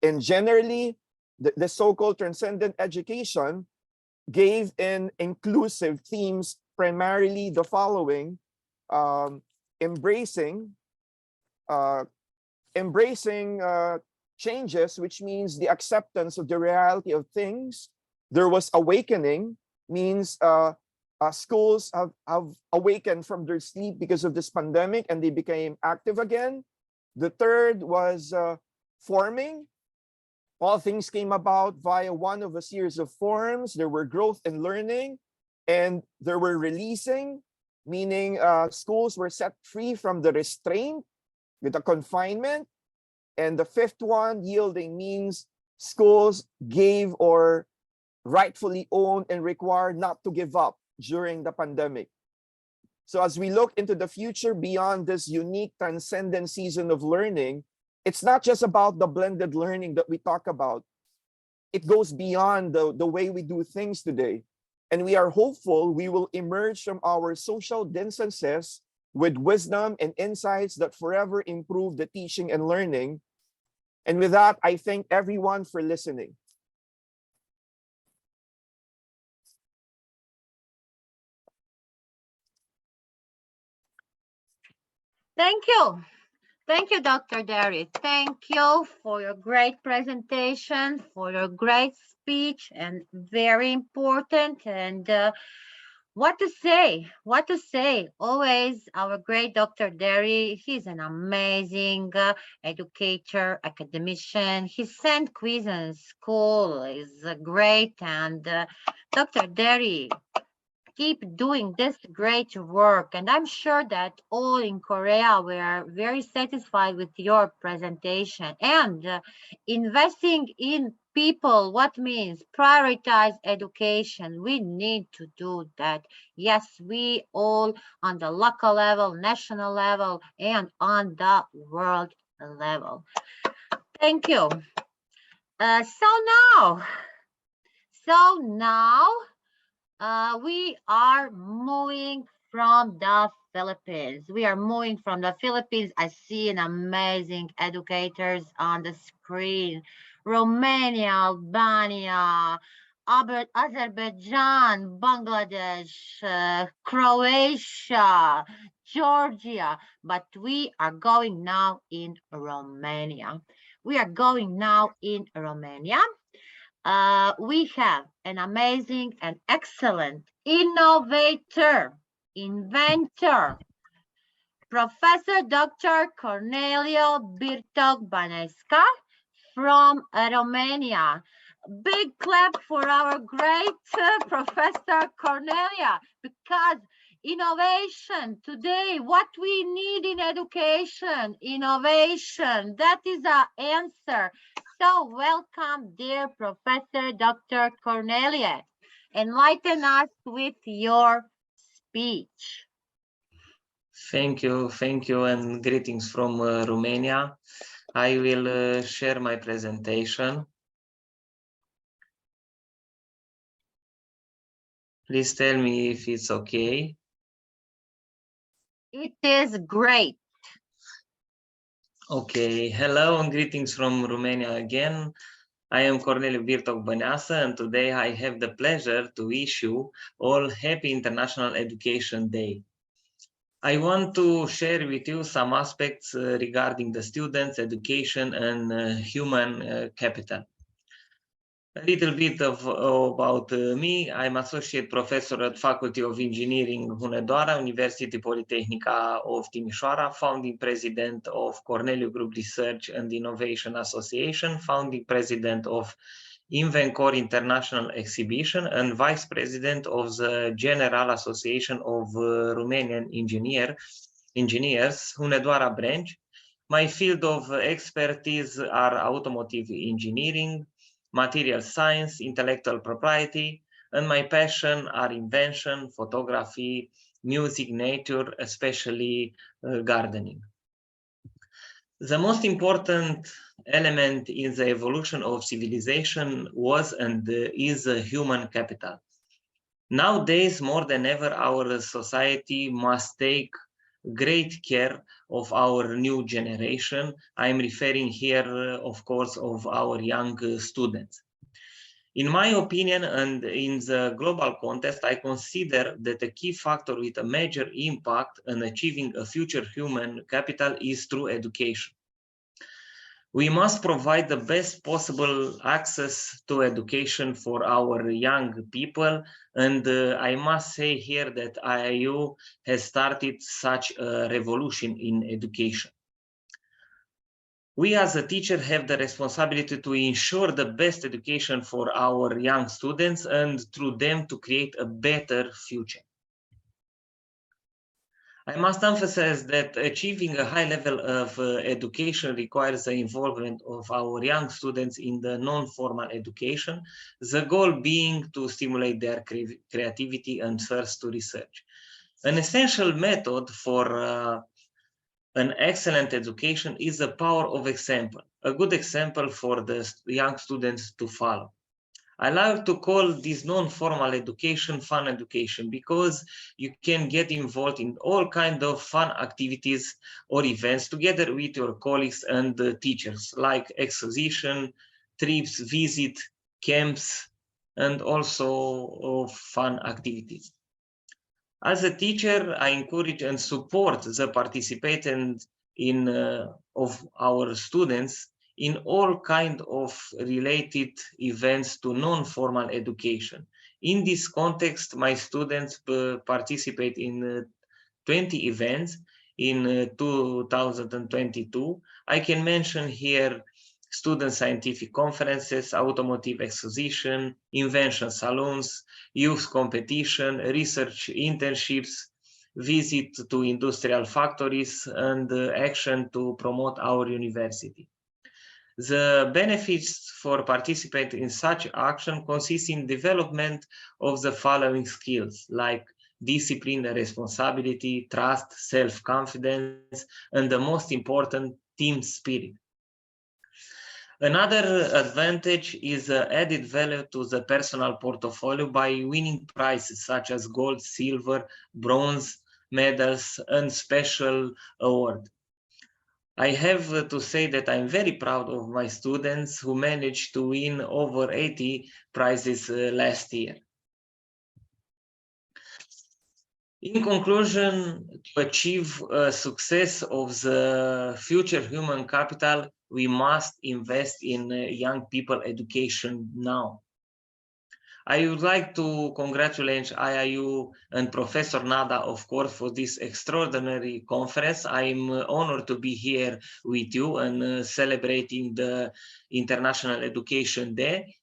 and generally, the so-called transcendent education gave in inclusive themes, primarily the following: embracing changes, which means the acceptance of the reality of things. There was awakening, means schools have awakened from their sleep because of this pandemic and they became active again. The third was forming. All things came about via one of a series of forms. There were growth and learning, and there were releasing, meaning schools were set free from the restraint with the confinement. And the fifth one, yielding, means schools gave or rightfully owned and required not to give up during the pandemic. So as we look into the future beyond this unique transcendent season of learning, it's not just about the blended learning that we talk about. It goes beyond the way we do things today. And we are hopeful we will emerge from our social distances with wisdom and insights that forever improve the teaching and learning. And with that, I thank everyone for listening. Thank you. Thank you, Dr. Derry. Thank you for your great presentation, for your great speech, and very important. And what to say? What to say? Always our great Dr. Derry. He's an amazing educator, academician. He sent quiz in school. Is great. And Dr. Derry, keep doing this great work. And I'm sure that all in Korea were very satisfied with your presentation. And investing in people, what means prioritize education. We need to do that. Yes, we all on the local level, national level, and on the world level. Thank you. So now, we are moving from the Philippines. We are moving from the Philippines. I see an amazing educators on the screen. Romania, Albania, Azerbaijan, Bangladesh, Croatia, Georgia. But we are going now in Romania. We are going now in Romania. We have an amazing and excellent inventor, Professor Dr. Cornelio Birtoc Banesca from Romania. Big clap for our great Professor Cornelia, because innovation today, what we need in education, innovation, that is our answer. So welcome, dear Professor Dr. Cornelia. Enlighten us with your speech. Thank you, and greetings from Romania. I will share my presentation. Please tell me if it's okay. It is great. Okay, hello and greetings from Romania again. I am Corneliu Birtoc Băneasa, and today I have the pleasure to wish you all Happy International Education Day. I want to share with you some aspects regarding the students, education, and human capital. A little bit about me. I'm associate professor at Faculty of Engineering Hunedoara, University Politehnica of Timișoara, founding president of Corneliu Group Research and Innovation Association, founding president of Invencor International Exhibition, and vice president of the General Association of Romanian Engineers, Hunedoara branch. My field of expertise are automotive engineering, material science, intellectual property, and my passion are invention, photography, music, nature, especially gardening. The most important element in the evolution of civilization was and is human capital. Nowadays, more than ever, our society must take great care of our new generation. I'm referring here, of course, of our young students. In my opinion, and in the global context, I consider that a key factor with a major impact on achieving a future human capital is through education. We must provide the best possible access to education for our young people. And I must say here that IIU has started such a revolution in education. We as a teacher have the responsibility to ensure the best education for our young students and through them to create a better future. I must emphasize that achieving a high level of education requires the involvement of our young students in the non-formal education, the goal being to stimulate their creativity and thirst to research. An essential method for an excellent education is the power of example, a good example for the young students to follow. I like to call this non-formal education fun education because you can get involved in all kinds of fun activities or events together with your colleagues and teachers, like exposition, trips, visit, camps, and also fun activities. As a teacher, I encourage and support the participation of our students in all kinds of related events to non-formal education. In this context, my students participate in 20 events in 2022. I can mention here student scientific conferences, automotive exposition, invention salons, youth competition, research internships, visit to industrial factories, and action to promote our university. The benefits for participating in such action consist in development of the following skills, like discipline, responsibility, trust, self-confidence, and the most important, team spirit. Another advantage is added value to the personal portfolio by winning prizes such as gold, silver, bronze medals, and special award. I have to say that I'm very proud of my students who managed to win over 80 prizes last year. In conclusion, to achieve success of the future human capital, we must invest in young people education now. I would like to congratulate IIU and Professor Nada, of course, for this extraordinary conference. I'm honored to be here with you and celebrating the International Education Day.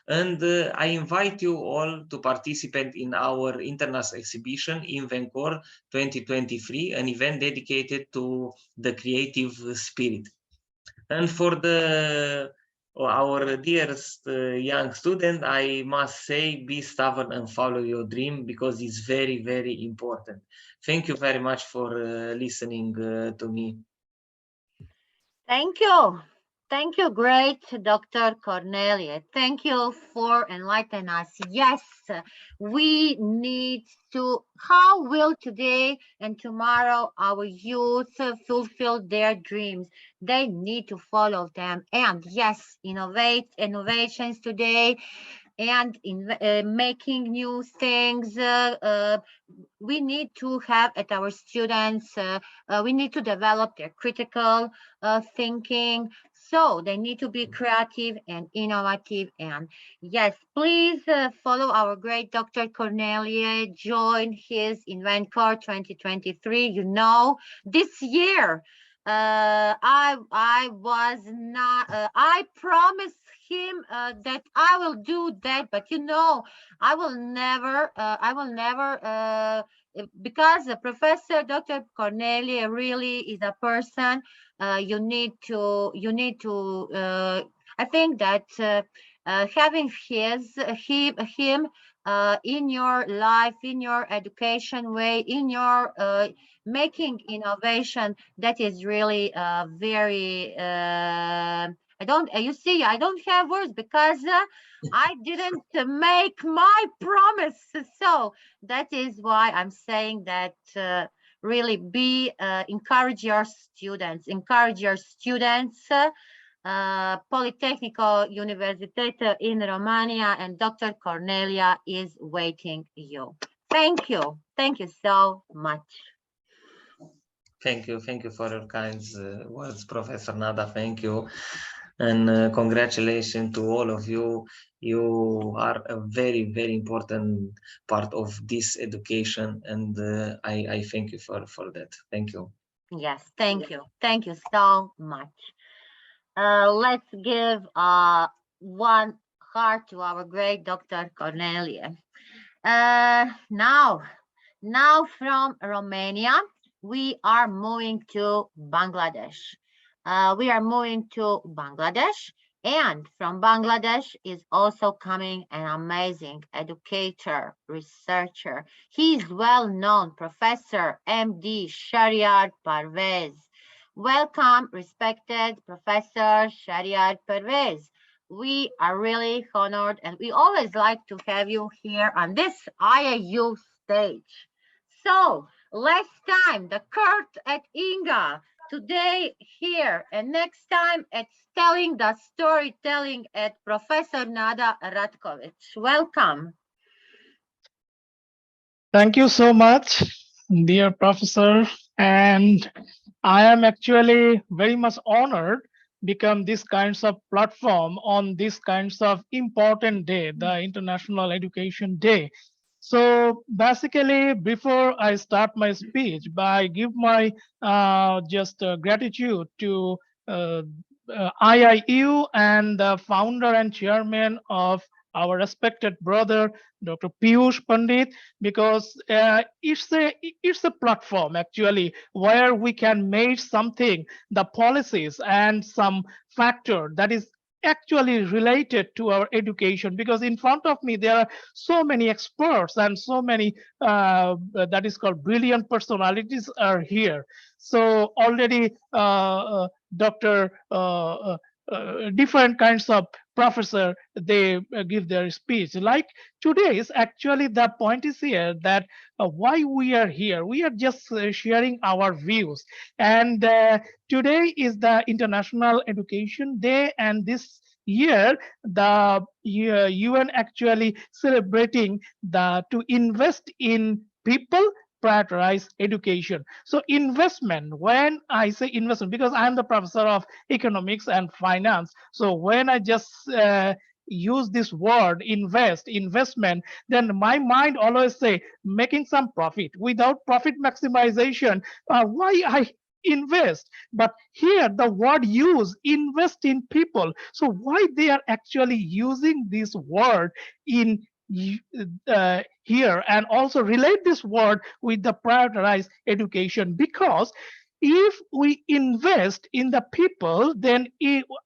And I invite you all to participate in our international exhibition Invencor 2023, an event dedicated to the creative spirit. And for our dearest young student, I must say, be stubborn and follow your dream because it's very, very important. Thank you very much for listening to me. Thank you. Thank you, great Dr. Cornelia. Thank you for enlightening us. Yes, we need to, how will today and tomorrow our youth fulfill their dreams? They need to follow them. And yes, innovations today and in making new things. We need to have at our students, we need to develop their critical thinking. So they need to be creative and innovative. And yes, please follow our great Dr. Cornelia. Join his InventCore 2023. You know, this year, I was not, I promised him that I will do that, but you know, I will never, because Professor Dr. Cornelia really is a person. You need to. I think that having him in your life, in your education way, in your making innovation, that is really very. I don't. You see, I don't have words because I didn't make my promise. So that is why I'm saying that really be encourage your students. Encourage your students. Politecnico Universitate in Romania and Dr. Cornelia is waiting you. Thank you. Thank you so much. Thank you for your kind words, Professor Nada. Thank you, and congratulations to all of you. You are a very important part of this education, and I thank you for that. Thank you. Yes, thank you. Thank you so much. Let's give one heart to our great Dr. Cornelia. Now from Romania, we are moving to Bangladesh. And from Bangladesh is also coming an amazing educator, researcher. He is well-known Professor MD Shariar Parvez. Welcome, respected Professor Shariar Parvez. We are really honored and we always like to have you here on this IIU stage. So last time the Kurt at Inga, today here, and next time it's telling the storytelling at Professor Nada Ratkovic. Welcome. Thank you so much, dear professor. And I am actually very much honored become this kinds of platform on this kinds of important day, the International Education Day. So basically, before I start my speech, I give my just gratitude to uh, IIU and the founder and chairman of our respected brother, Dr. Piyush Pandit, because it's a platform actually where we can make something, the policies and some factor that is actually related to our education, because in front of me there are so many experts and so many that is called brilliant personalities are here. So already Dr. Different kinds of professor, they give their speech. Like today is actually the point is here that why we are here. We are just sharing our views. And today is the International Education Day, and this year the UN actually celebrating the to invest in people, prioritize education. So investment, when I say investment, because I'm the professor of economics and finance, so when I just use this word investment, then my mind always say making some profit. Without profit maximization, why I invest? But here the word use invest in people. So why they are actually using this word in here, and also relate this word with the prioritized education, because if we invest in the people, then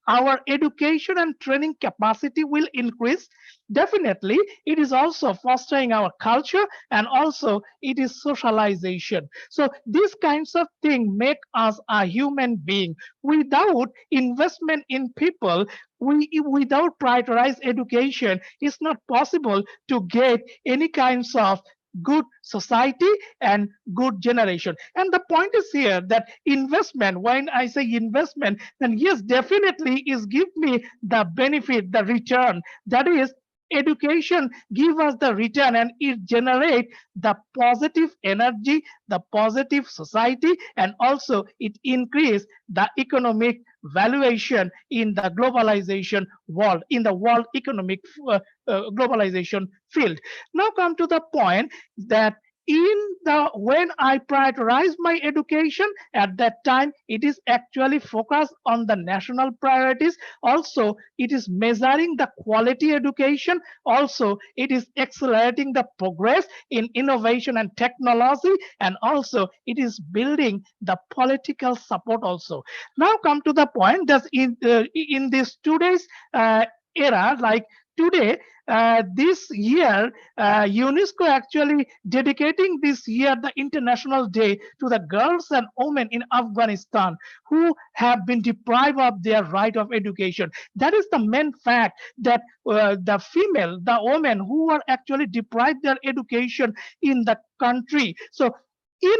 our education and training capacity will increase. Definitely it is also fostering our culture, and also it is socialization. So these kinds of things make us a human being. Without investment in people, without prioritized education, it's not possible to get any kinds of good society and good generation. And the point is here that investment, when I say investment, then yes, definitely is give me the benefit, the return. That is education give us the return, and it generate the positive energy, the positive society, and also it increase the economic valuation in the globalization world, in the world economic globalization field. Now come to the point that in the when I prioritize my education at that time, it is actually focused on the national priorities. Also, it is measuring the quality education. Also, it is accelerating the progress in innovation and technology, and also it is building the political support also. Now come to the point that in this today's era, like today, this year, UNESCO actually dedicating this year the International Day to the girls and women in Afghanistan who have been deprived of their right of education. That is the main fact, that the women who are actually deprived their education in the country. So in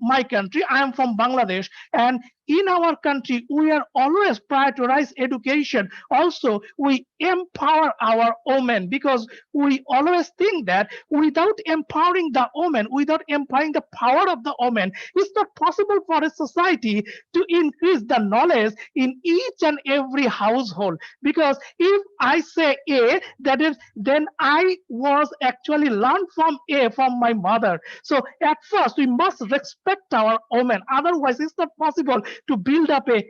my country, I am from Bangladesh, and in our country, we are always prioritize education. Also, we empower our women, because we always think that without empowering the woman, without empowering the power of the woman, it's not possible for a society to increase the knowledge in each and every household. Because if I say A, that is, then I was actually learned from A, from my mother. So at first, we must respect our women. Otherwise, it's not possible to build up a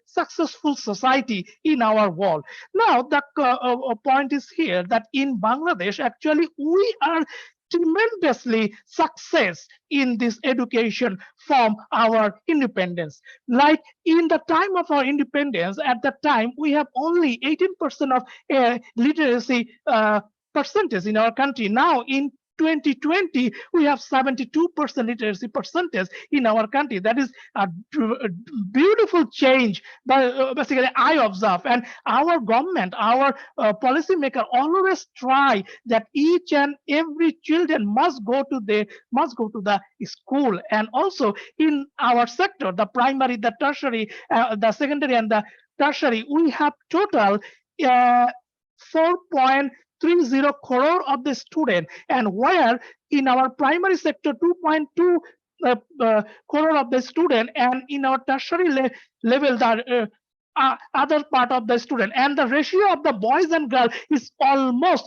successful society in our world. Now the point is here that in Bangladesh, actually we are tremendously success in this education from our independence. Like in the time of our independence, at that time we have only 18% of literacy percentage in our country. Now in 2020, we have 72% literacy percentage in our country. That is a beautiful change, but basically I observe. And our government, our policymaker always try that each and every children must go to the school. And also in our sector, the primary, the tertiary, the secondary, and the tertiary, we have total 4.30 crore of the student, and where in our primary sector 2.2 crore of the student, and in our tertiary level the other part of the student, and the ratio of the boys and girls is almost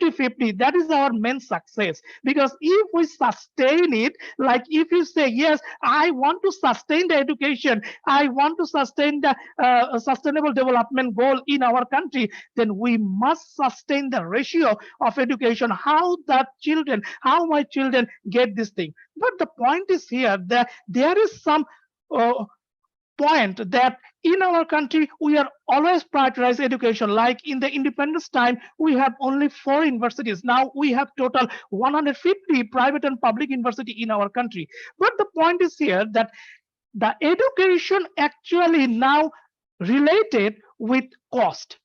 50-50. That is our main success, because if we sustain it, like if you say yes, I want to sustain the education, I want to sustain the sustainable development goal in our country, then we must sustain the ratio of education, how my children get this thing. But the point is here that there is some point that in our country we are always prioritize education. Like in the independence time, we have only 4 universities. Now we have total 150 private and public university in our country. But the point is here that the education actually now related with cost.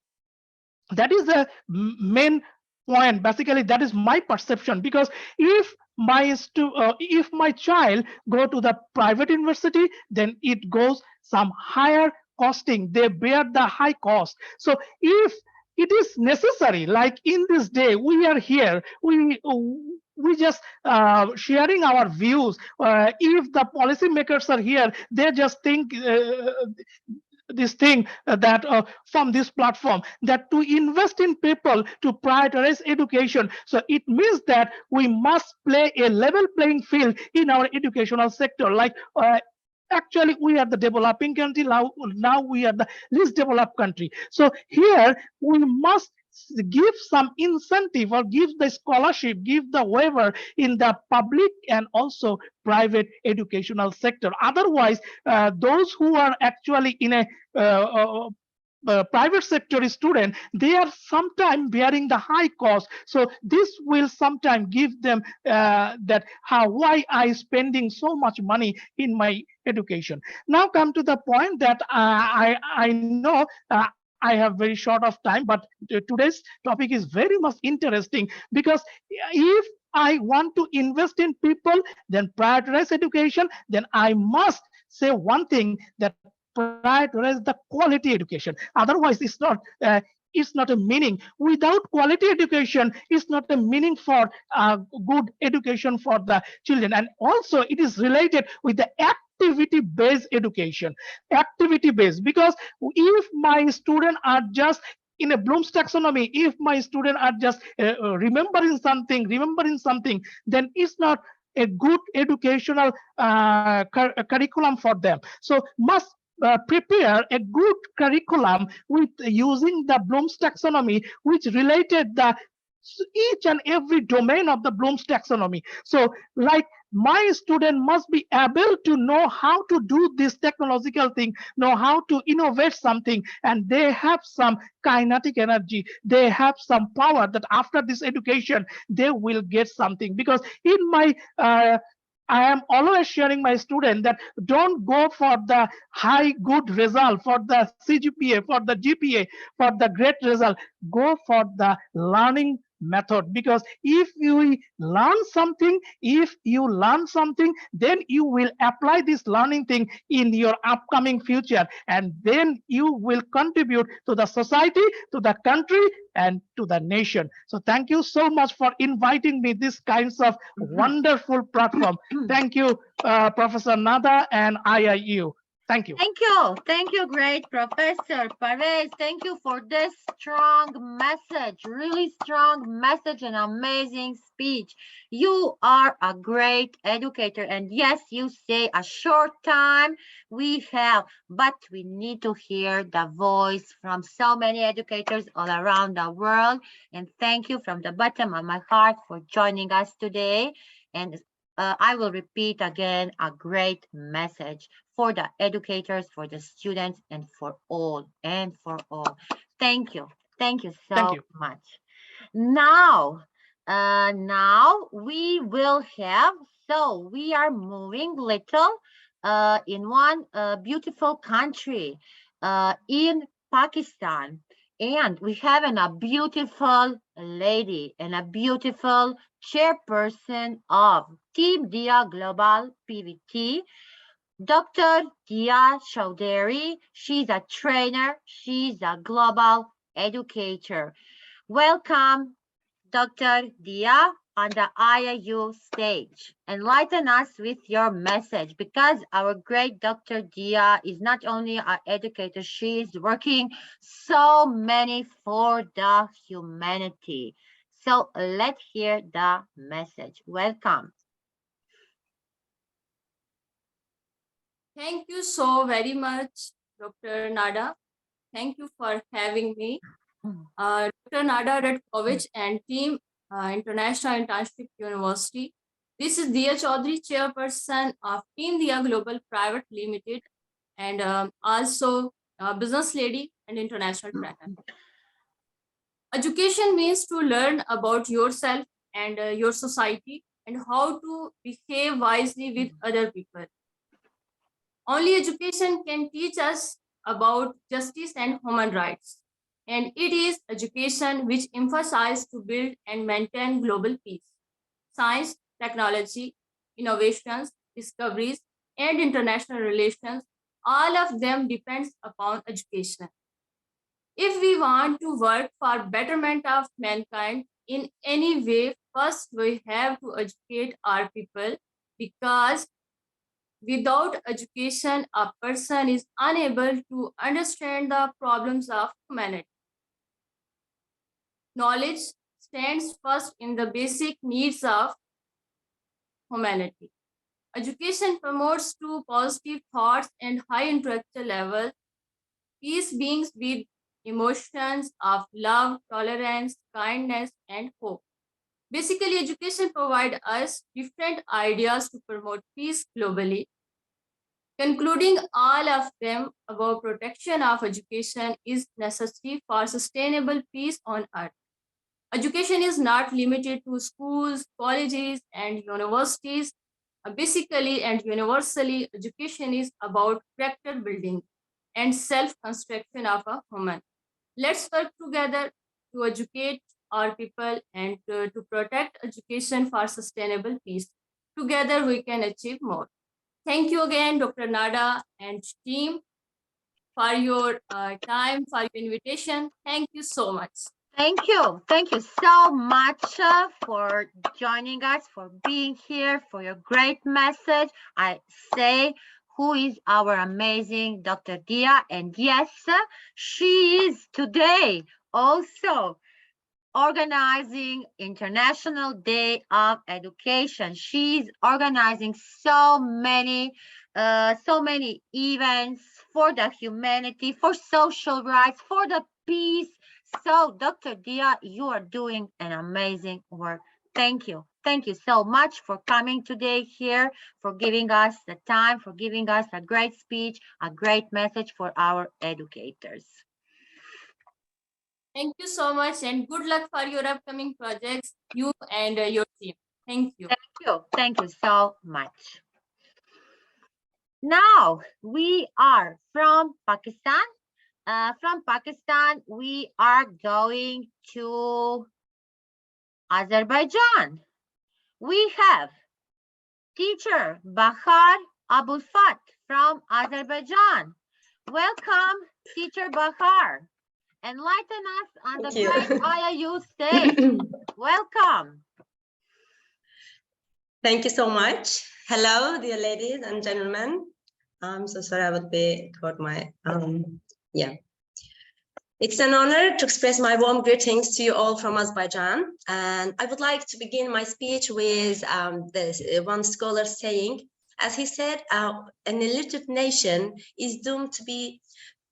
That is the main point. Basically, that is my perception, because if my child go to the private university, then it goes some higher costing. They bear the high cost. So if it is necessary, like in this day we are here, we just sharing our views. If the policymakers are here, they just think this thing that from this platform, that to invest in people, to prioritize education. So it means that we must play a level playing field in our educational sector. Like actually we are the developing country, now we are the least developed country. So here we must give some incentive, or give the scholarship, give the waiver in the public and also private educational sector. Otherwise, those who are actually in a private sector student, they are sometimes bearing the high cost. So this will sometimes give them that why I spending so much money in my education. Now come to the point that I know I have very short of time, but today's topic is very much interesting, because if I want to invest in people, then prioritize education, then I must say one thing, that prioritize the quality education. Otherwise, it's not is not a meaning. Without quality education, is not a meaning for good education for the children. And also, it is related with the activity-based education. Activity-based, because if my students are just in a Bloom's taxonomy, if my students are just remembering something, then it's not a good educational curriculum for them. So must prepare a good curriculum with using the Bloom's taxonomy, which related the each and every domain of the Bloom's taxonomy. So, like, my student must be able to know how to do this technological thing, know how to innovate something, and they have some kinetic energy, they have some power that after this education they will get something. Because in my I am always sharing my student that don't go for the high good result, for the CGPA, for the GPA, for the great result. Go for the learning method, because if you learn something, then you will apply this learning thing in your upcoming future, and then you will contribute to the society, to the country, and to the nation. So thank you so much for inviting me this kinds of wonderful platform. Thank you, Professor Nada and IIU. Thank you. Thank you, great Professor Perez. Thank you for this strong message, really strong message and amazing speech. You are a great educator, and yes, you say a short time we have, but we need to hear the voice from so many educators all around the world. And thank you from the bottom of my heart for joining us today. And I will repeat again, a great message for the educators, for the students, and for all, Thank you. Thank you so much. Now, we will have, so we are moving little in one beautiful country in Pakistan. And we have a beautiful lady and a beautiful chairperson of Team Dia Global PVT, Dr. Dia Chowdhury. She's a trainer, she's a global educator. Welcome, Dr. Dia, on the IIU stage. Enlighten us with your message, because our great Dr. Dia is not only an educator, she is working so many for the humanity. So let's hear the message. Welcome. Thank you so very much, Dr. Nada. Thank you for having me. Dr. Nada Radkovich and team, International Internship University. This is Dia Chaudhary, chairperson of Team Dia Global Private Limited, and also a business lady and international trainer. Education means to learn about yourself and your society and how to behave wisely with other people. Only education can teach us about justice and human rights. And it is education which emphasizes to build and maintain global peace. Science, technology, innovations, discoveries, and international relations, all of them depends upon education. If we want to work for betterment of mankind in any way, first we have to educate our people, because without education, a person is unable to understand the problems of humanity. Knowledge stands first in the basic needs of humanity. Education promotes to positive thoughts and high intellectual level, peace beings with emotions of love, tolerance, kindness, and hope. Basically, education provides us different ideas to promote peace globally. Concluding all of them about protection of education is necessary for sustainable peace on earth. Education is not limited to schools, colleges, and universities. Basically and universally, education is about character building and self-construction of a human. Let's work together to educate our people and to protect education for sustainable peace. Together, we can achieve more. Thank you again, Dr. Nada and team. for your time, for your invitation. Thank you so much. Thank you. Thank you so much for joining us, for being here, for your great message. I say, who is our amazing Dr. Dia? And yes, she is today also organizing International Day of Education. She's organizing so many events for the humanity, for social rights, for the peace. So, Dr. Dia, you are doing an amazing work. Thank you. Thank you so much for coming today here, for giving us the time, for giving us a great speech, a great message for our educators. Thank you so much and good luck for your upcoming projects, you and your team. Thank you. Thank you. Thank you so much. Now we are from Pakistan. From Pakistan, we are going to Azerbaijan. We have teacher Bahar Abulfat from Azerbaijan. Welcome, teacher Bahar. Enlighten us on the great IIU stage. Welcome. Thank you so much. Hello, dear ladies and gentlemen. I'm so sorry I would be got my yeah. It's an honor to express my warm greetings to you all from Azerbaijan. And I would like to begin my speech with one scholar saying, as he said, an illiterate nation is doomed to be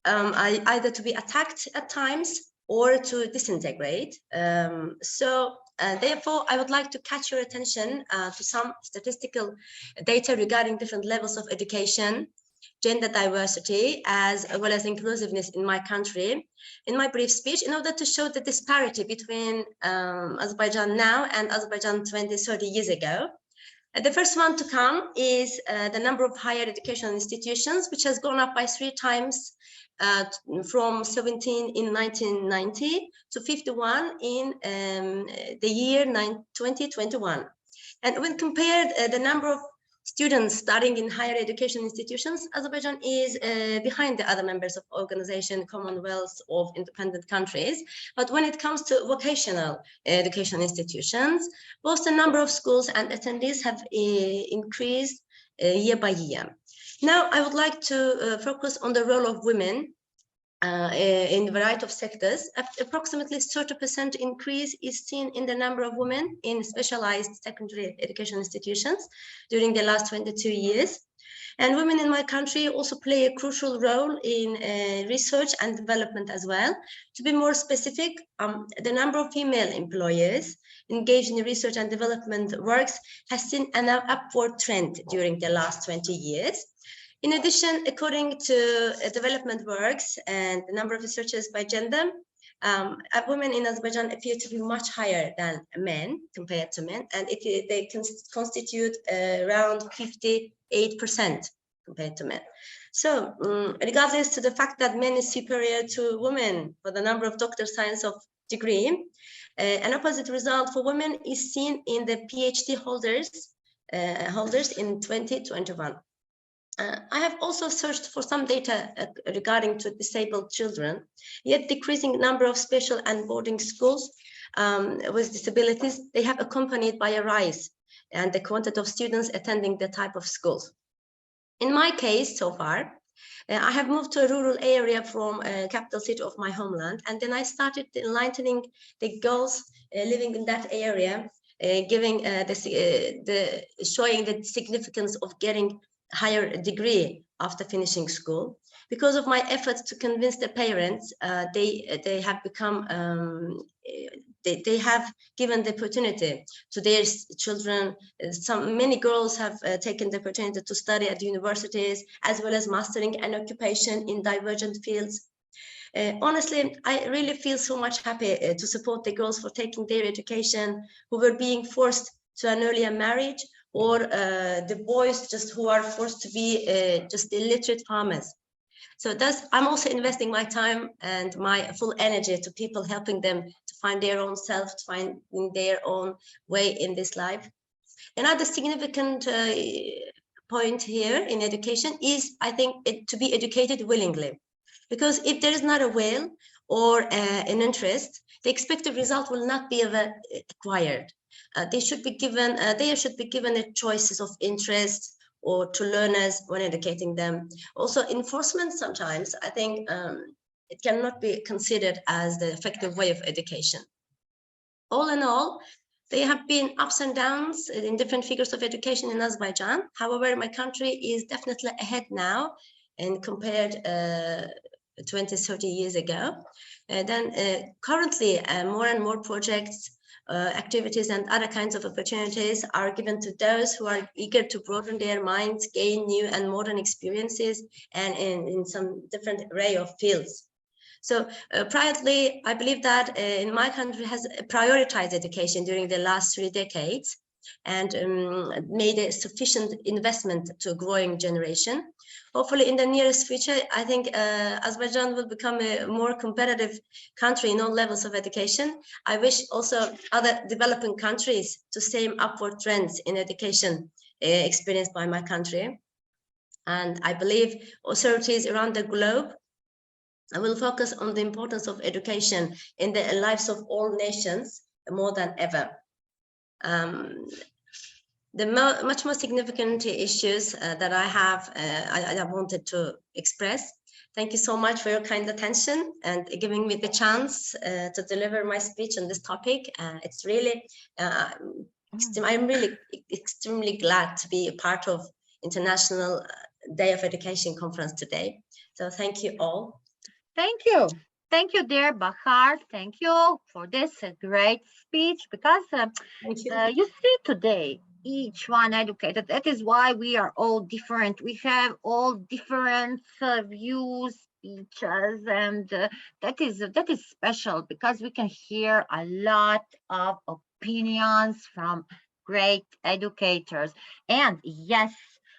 either to be attacked at times or to disintegrate. Therefore, I would like to catch your attention to some statistical data regarding different levels of education, gender diversity, as well as inclusiveness in my country, in my brief speech, in order to show the disparity between Azerbaijan now and Azerbaijan 20, 30 years ago. The first one to come is the number of higher education institutions, which has gone up by 3 times from 17 in 1990 to 51 in the year 2021. And when compared the number of students studying in higher education institutions, Azerbaijan is behind the other members of organization Commonwealth of Independent Countries. But when it comes to vocational education institutions, both the number of schools and attendees have increased year by year. Now, I would like to focus on the role of women in a variety of sectors. Approximately 30% increase is seen in the number of women in specialized secondary education institutions during the last 22 years. And women in my country also play a crucial role in research and development as well. To be more specific, the number of female employers engaged in research and development works has seen an upward trend during the last 20 years. In addition, according to development works and the number of researchers by gender, women in Azerbaijan appear to be much higher than men compared to men, and they constitute around 58% compared to men. So regardless to the fact that men is superior to women for the number of doctor science of degree, an opposite result for women is seen in the PhD holders in 2021. I have also searched for some data regarding to disabled children, yet decreasing number of special and boarding schools with disabilities, they have accompanied by a rise in the quantity of students attending the type of schools. In my case, so far, I have moved to a rural area from capital city of my homeland, and then I started enlightening the girls living in that area, giving showing the significance of getting higher degree after finishing school. Because of my efforts to convince the parents, they have become they have given the opportunity to their children. Many girls have taken the opportunity to study at universities, as well as mastering an occupation in divergent fields. Honestly, I really feel so much happy to support the girls for taking their education who were being forced to an earlier marriage, or the boys just who are forced to be just illiterate farmers. So thus, I'm also investing my time and my full energy to people, helping them to find their own self, to find their own way in this life. Another significant point here in education is, I think, to be educated willingly. Because if there is not a will or an interest, the expected result will not be acquired. They should be given a choices of interest or to learners when educating them. Also, enforcement sometimes, I think, it cannot be considered as the effective way of education. All in all, there have been ups and downs in different figures of education in Azerbaijan. However, my country is definitely ahead now and compared 20, 30 years ago. Currently, more and more projects, activities and other kinds of opportunities are given to those who are eager to broaden their minds, gain new and modern experiences, and in some different array of fields. So privately, I believe that in my country has prioritized education during the last 3 decades and made a sufficient investment to a growing generation. Hopefully in the nearest future, I think Azerbaijan will become a more competitive country in all levels of education. I wish also other developing countries to same upward trends in education experienced by my country. And I believe authorities around the globe will focus on the importance of education in the lives of all nations more than ever. The much more significant issues that I have, I wanted to express. Thank you so much for your kind attention and giving me the chance to deliver my speech on this topic. It's really, I'm really extremely glad to be a part of International Day of Education Conference today. So thank you all. Thank you. Thank you, dear Bahar. Thank you for this great speech because you see today, each one educated. That is why we are all different. We have all different views, speeches, and that is special because we can hear a lot of opinions from great educators. And yes,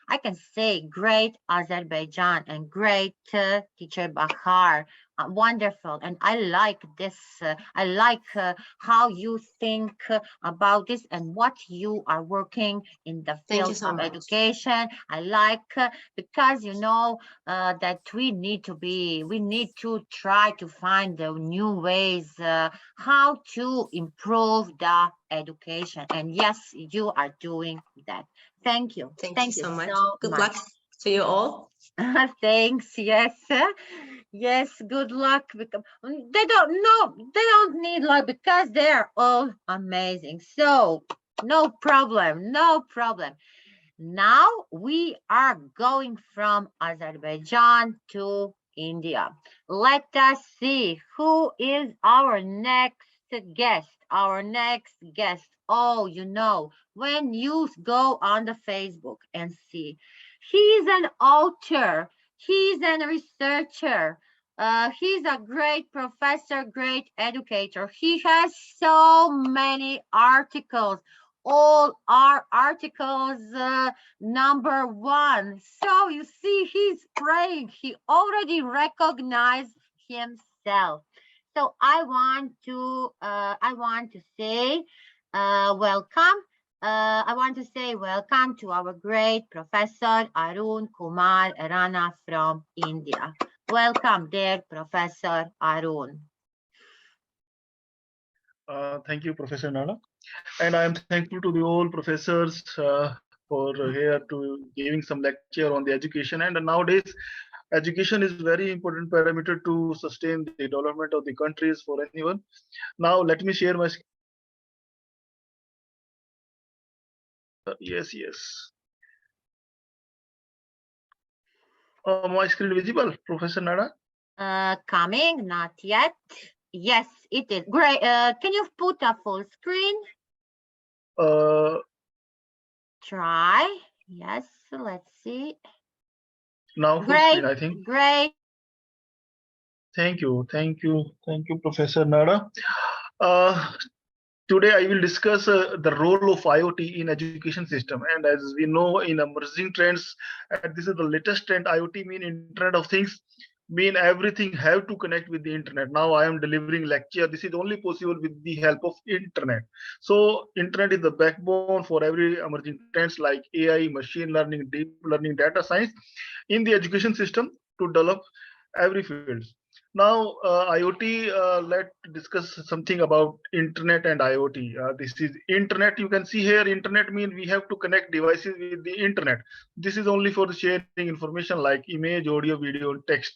I can say great Azerbaijan and great teacher Bahar. Wonderful. And I like this. I like how you think about this and what you are working in the field so of much. education. I like because you know that we need to try to find the new ways how to improve the education. And yes, you are doing that. Thank you. Thank you so much. Good much. luck to you all. Thanks. Yes. Yes. Good luck. Because they don't need luck because they're all amazing. So no problem. No problem. Now we are going from Azerbaijan to India. Let us see who is our next guest. Our next guest. Oh, you know, when you go on the Facebook and see, he's an author, he's a researcher, he's a great professor, great educator. He has so many articles. All our articles #1. So you see, he's praying. He already recognized himself. So I want to say welcome. I want to say welcome to our great Professor Arun Kumar Rana from India. Welcome, dear Professor Arun. Thank you, Professor Nana. And I am thankful to the all professors for here to giving some lecture on the education. And nowadays, education is very important parameter to sustain the development of the countries for anyone. Now, let me share my screen. Yes. My screen visible, Professor Nana? Coming, not yet. Yes, it is. Great. Can you put a full screen? Try. Yes, let's see. Now full screen, I think. Great. Thank you, Professor Nada. Today I will discuss the role of IoT in education system. And as we know, in emerging trends, and this is the latest trend, IoT mean Internet of Things, mean everything have to connect with the internet. Now I am delivering lecture. This is only possible with the help of internet. So internet is the backbone for every emerging trends like AI, machine learning, deep learning, data science in the education system to develop every field. Now, IoT, let's discuss something about internet and IoT. This is internet. You can see here, internet means we have to connect devices with the internet. This is only for the sharing information like image, audio, video, and text.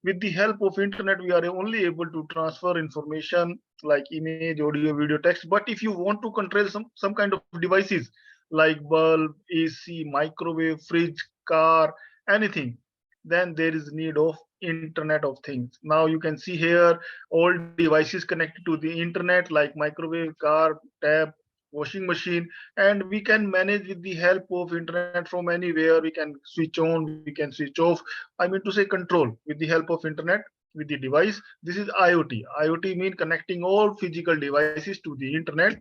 With the help of internet, we are only able to transfer information like image, audio, video, text. But if you want to control some kind of devices like bulb, AC, microwave, fridge, car, anything, then there is need of internet of things. Now you can see here all devices connected to the internet like microwave, car, tab, washing machine, and we can manage with the help of internet from anywhere. We can switch on, we can switch off. I mean to say control with the help of internet with the device. This is IoT. IoT mean connecting all physical devices to the internet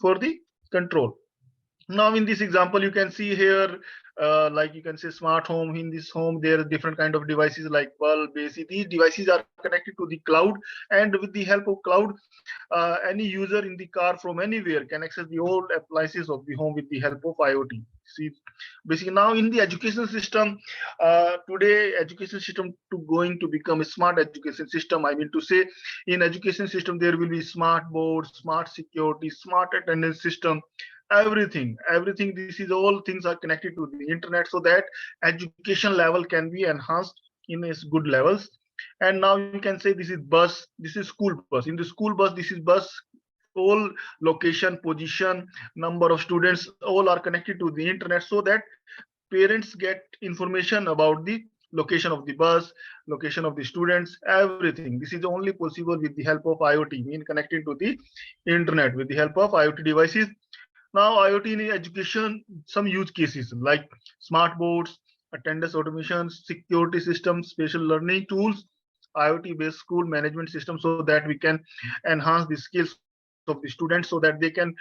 for the control. Now in this example you can see here like you can say smart home. In this home there are different kind of devices like bulb, AC. These devices are connected to the cloud, and with the help of cloud any user in the car from anywhere can access the old appliances of the home with the help of IoT. See, basically now in the education system, today education system to going to become a smart education system. I mean to say in education system there will be smart boards, smart security, smart attendance system, everything. This is all things are connected to the internet so that education level can be enhanced in its good levels. And now you can say this is bus, this is school bus. In the school bus, this is bus, all location, position, number of students, all are connected to the internet so that parents get information about the location of the bus, location of the students, everything. This is only possible with the help of IoT, mean connecting to the internet with the help of IoT devices. Now, IoT in education, some use cases like smart boards, attendance automation, security systems, spatial learning tools, IoT-based school management system, so that we can enhance the skills of the students, so that they can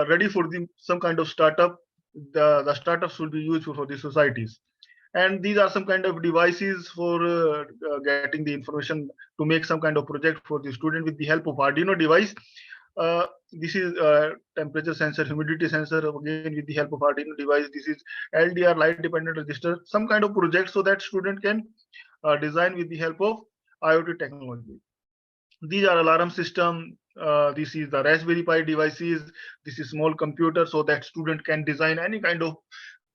ready for some kind of startup. The startups will be useful for the societies. And these are some kind of devices for getting the information to make some kind of project for the student with the help of Arduino device. This is temperature sensor, humidity sensor, again with the help of Arduino device. This is LDR, light dependent register, some kind of project so that student can design with the help of IoT technology. These are alarm system. This is the Raspberry Pi devices. This is small computer so that student can design any kind of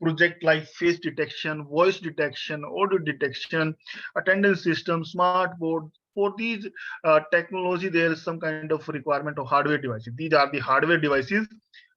project like face detection, voice detection, audio detection, attendance system, smart board. For these technology, there is some kind of requirement of hardware devices. These are the hardware devices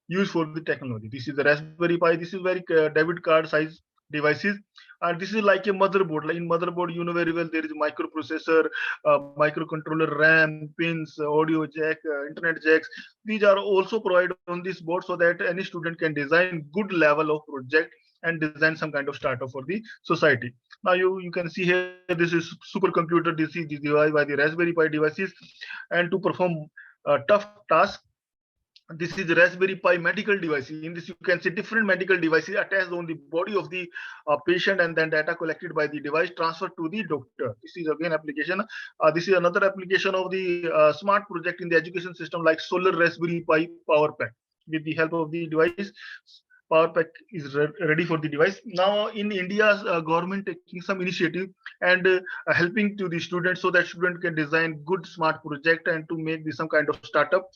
used for the technology. This is the Raspberry Pi. This is very debit card size devices. And this is like a motherboard. Like in motherboard, you know very well there is microprocessor, microcontroller, RAM, pins, audio jack, internet jacks. These are also provided on this board so that any student can design good level of project and design some kind of startup for the society. Now you can see here this is supercomputer. This is devised by the Raspberry Pi devices, and to perform tough tasks. This is Raspberry Pi medical device. In this, you can see different medical devices attached on the body of the patient, and then data collected by the device transferred to the doctor. This is again application. This is another application of the smart project in the education system, like solar Raspberry Pi power pack. With the help of the device, power pack is ready for the device. Now, in India's government taking some initiative and helping to the students so that student can design good smart project and to make this some kind of startup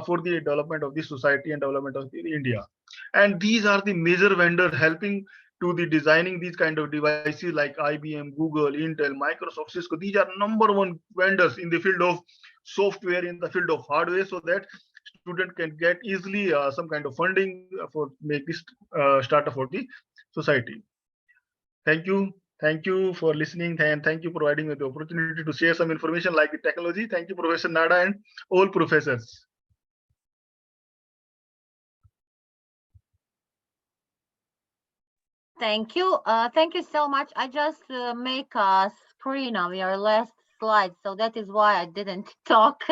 for the development of the society and development of India. And these are the major vendors helping to the designing these kind of devices like IBM, Google, Intel, Microsoft, Cisco. These are number one vendors in the field of software, in the field of hardware, so that student can get easily some kind of funding for make this startup for the society. Thank you. Thank you for listening, and thank you for providing me the opportunity to share some information like the technology. Thank you, Professor Nada, and all professors. Thank you. Thank you so much. I just make a screen of your last slide, so that is why I didn't talk.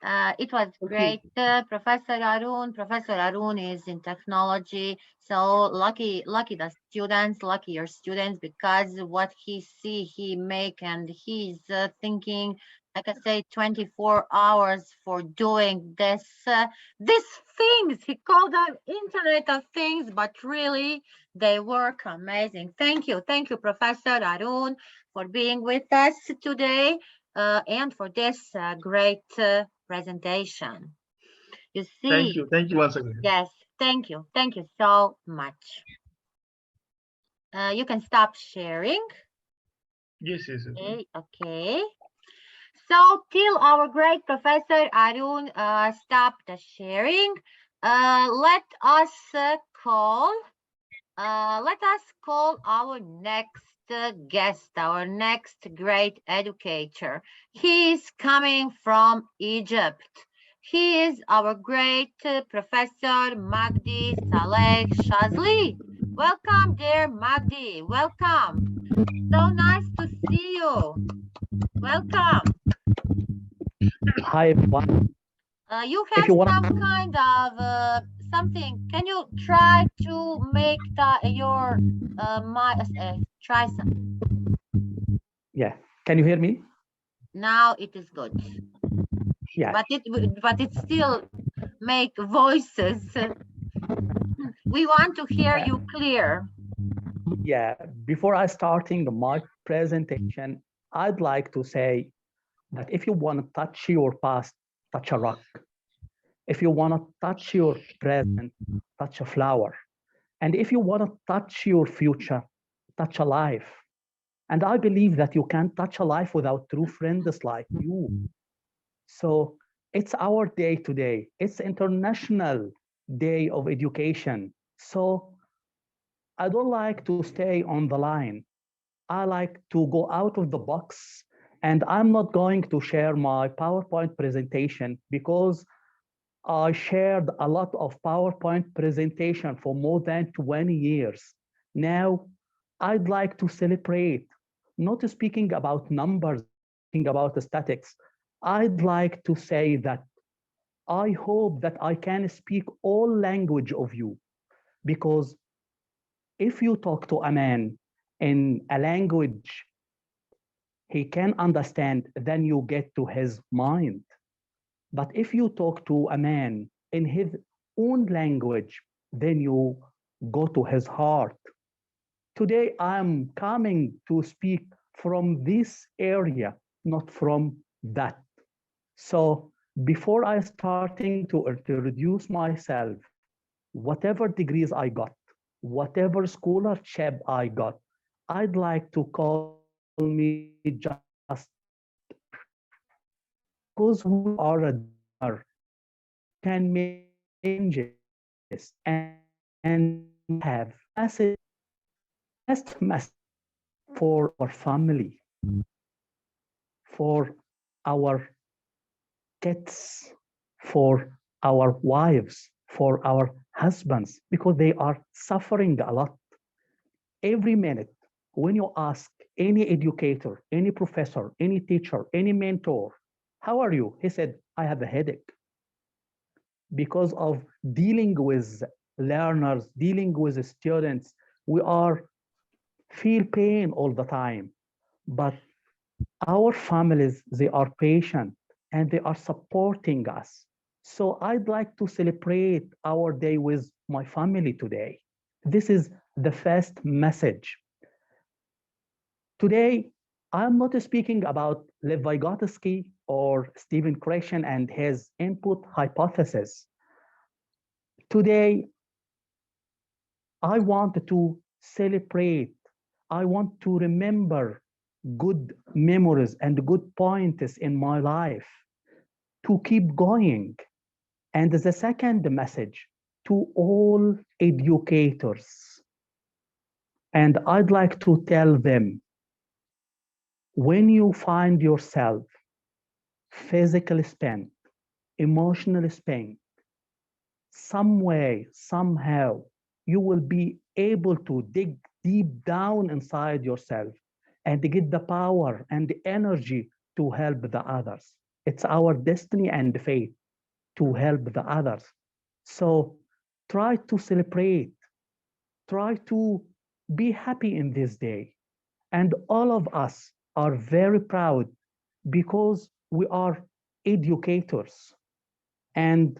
It was great. Professor Arun. Professor Arun is in technology. So lucky the students, lucky your students, because what he see, he make, and he's thinking like I say, 24 hours for doing these things. He called them Internet of Things, but really they work amazing. Thank you, Professor Arun, for being with us today and for this great presentation. You see, Thank you once again. yes, thank you so much. You can stop sharing. Yes, yes, yes. Okay. So till our great Professor Arun stop the sharing, let us call our next guest, our next great educator. He is coming from Egypt. He is our great Professor Magdi Saleh Shazli. Welcome, dear Magdi. Welcome. So nice to see you. Welcome. Hi everyone. You If have you want some kind of something. Can you try to make your try some? yeah, can you hear me? Now it is good, Yeah, but it still make voices. We want to hear yeah, you clear. yeah. Before I starting my presentation, I'd like to say that if you want to touch your past, touch a rock. If you want to touch your present, touch a flower. And if you want to touch your future, touch a life. And I believe that you can't touch a life without true friends like you. So it's our day today. It's International Day of Education. So I don't like to stay on the line. I like to go out of the box. And I'm not going to share my PowerPoint presentation because I shared a lot of PowerPoint presentation for more than 20 years. Now, I'd like to celebrate, not speaking about numbers, speaking about statistics. I'd like to say that I hope that I can speak all language of you because if you talk to a man in a language he can understand, then you get to his mind. But if you talk to a man in his own language, then you go to his heart. Today, I'm coming to speak from this area, not from that. So before I starting to introduce myself, whatever degrees I got, whatever scholarship I got, I'd like to call me just because we are a dreamer, we can make changes and we have message, the best message for our family, for our kids, for our wives, for our husbands, because they are suffering a lot. Every minute, when you ask any educator, any professor, any teacher, any mentor, how are you? He said, I have a headache because of dealing with learners, dealing with students. We are feel pain all the time, but our families, they are patient and they are supporting us. So I'd like to celebrate our day with my family today. This is the first message. Today, I'm not speaking about Lev Vygotsky or Stephen Krashen and his input hypothesis. Today, I want to celebrate, I want to remember good memories and good points in my life to keep going. And the second message to all educators, and I'd like to tell them when you find yourself physically spent, emotionally spent, some way, somehow, you will be able to dig deep down inside yourself and get the power and the energy to help the others. It's our destiny and fate to help the others. So try to celebrate, try to be happy in this day. And all of us are very proud because we are educators. And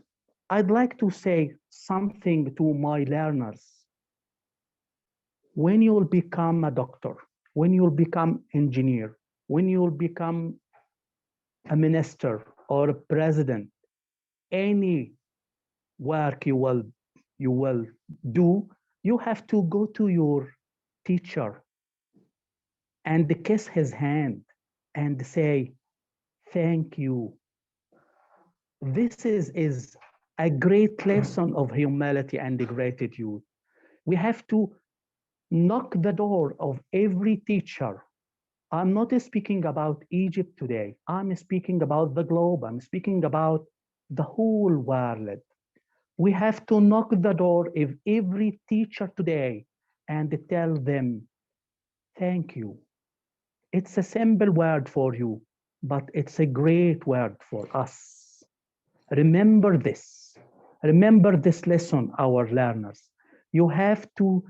I'd like to say something to my learners. When you will become a doctor, when you will become engineer, when you will become a minister or a president, any work you will do, you have to go to your teacher and kiss his hand and say, thank you. This is a great lesson of humility and gratitude. We have to knock the door of every teacher. I'm not speaking about Egypt today. I'm speaking about the globe. I'm speaking about the whole world. We have to knock the door of every teacher today and tell them, thank you. It's a simple word for you, but it's a great word for us. Remember this. Remember this lesson, our learners. You have to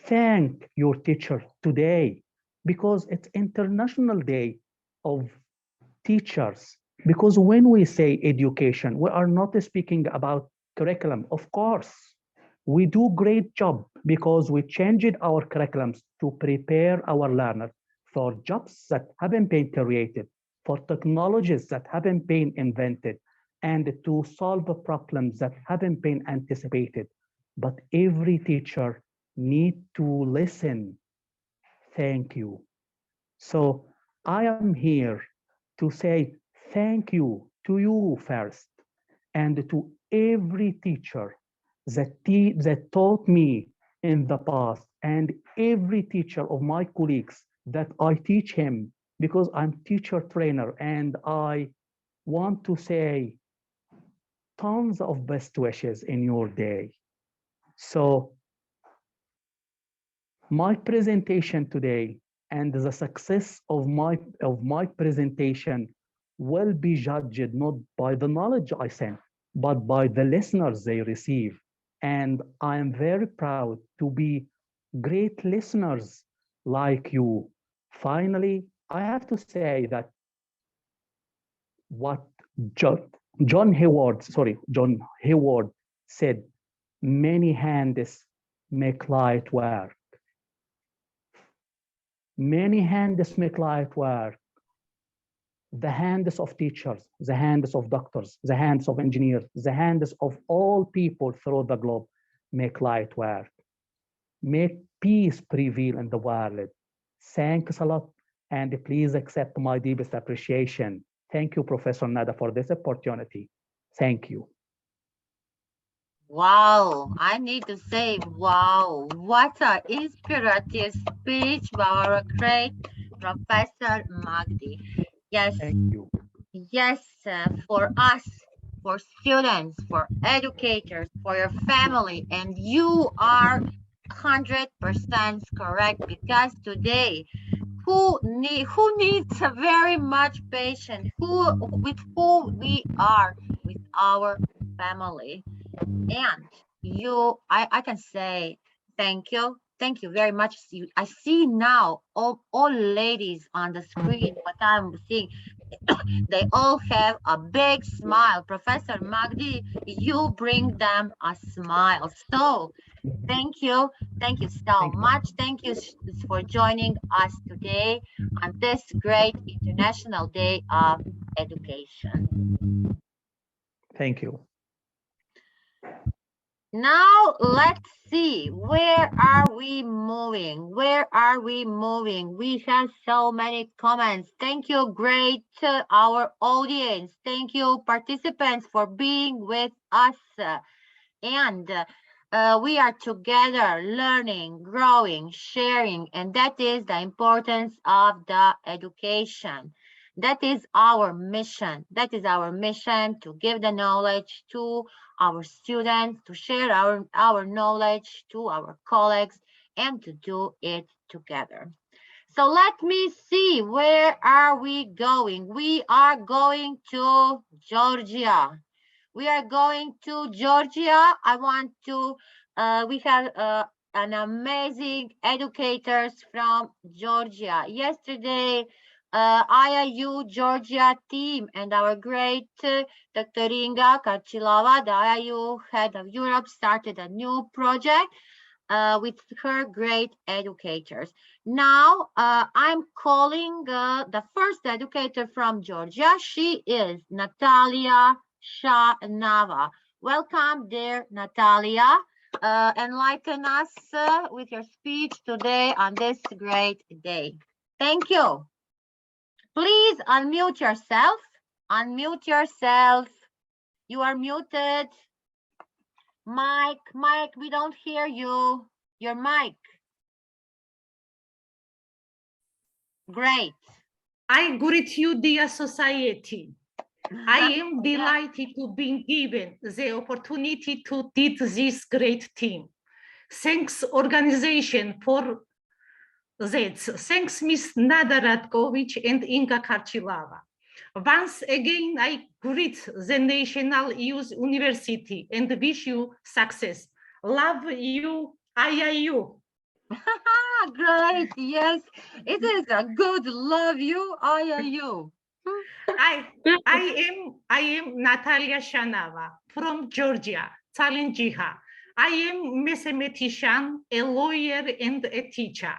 thank your teacher today because it's International Day of Teachers. Because when we say education, we are not speaking about curriculum. Of course, we do great job because we changed our curriculums to prepare our learners for jobs that haven't been created, for technologies that haven't been invented, and to solve problems that haven't been anticipated. But every teacher need to listen. Thank you. So I am here to say thank you to you first and to every teacher that taught me in the past and every teacher of my colleagues that I teach him because I'm teacher trainer and I want to say tons of best wishes in your day. So my presentation today and the success of my presentation will be judged not by the knowledge I sent, but by the listeners they receive. And I am very proud to be great listeners like you. Finally, I have to say that what John Hayward said, many hands make light work. Many hands make light work. The hands of teachers, the hands of doctors, the hands of engineers, the hands of all people through the globe make light work. Make peace prevail in the world. Thanks a lot, and please accept my deepest appreciation. Thank you, Professor Nada, for this opportunity. Thank you. Wow, I need to say, wow, what an inspirative speech by our great Professor Magdi. Yes, Thank you. yes, for us, for students, for educators, for your family, and you are 100% correct because today who needs a very much patience with who we are with our family and I can say thank you very much. I see now all ladies on the screen what I'm seeing. They all have a big smile. Professor Magdi, you bring them a smile. So thank you so much. Thank you for joining us today on this great International Day of Education. Thank you. Now let's see, where are we moving? Where are we moving? We have so many comments. Thank you, great our audience. Thank you, participants, for being with us. And we are together learning, growing, sharing, and that is the importance of the education. That is our mission. That is our mission to give the knowledge to our students, to share our knowledge to our colleagues, and to do it together. So let me see, where are we going? We are going to Georgia. We are going to Georgia. I want to, we have an amazing educators from Georgia. Yesterday, IIU Georgia team and our great Dr. Inga Karchilova, the IIU head of Europe, started a new project with her great educators. Now I'm calling the first educator from Georgia. She is Natalia Shanava. Welcome, dear Natalia. Enlighten us with your speech today on this great day. Thank you. Please unmute yourself. Unmute yourself. You are muted. Mike, we don't hear you. Your mic. Great. I greet you, dear society. I am delighted to be given the opportunity to lead this great team. Thanks, organization, for that. Thanks, Ms. Nada Radkovic and Inga Karchilova. Once again, I greet the National Youth University and wish you success. Love you, IIU. Great, yes, it is a good love you, IIU. I am Natalia Shanava from Georgia, Talenjiha. I am mathematician, a lawyer, and a teacher.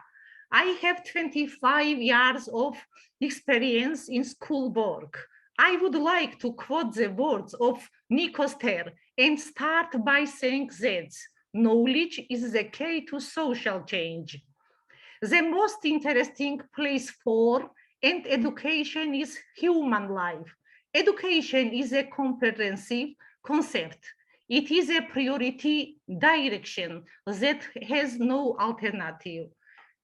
I have 25 years of experience in school work. I would like to quote the words of Nikos Ter and start by saying that knowledge is the key to social change. The most interesting place for and education is human life. Education is a comprehensive concept. It is a priority direction that has no alternative.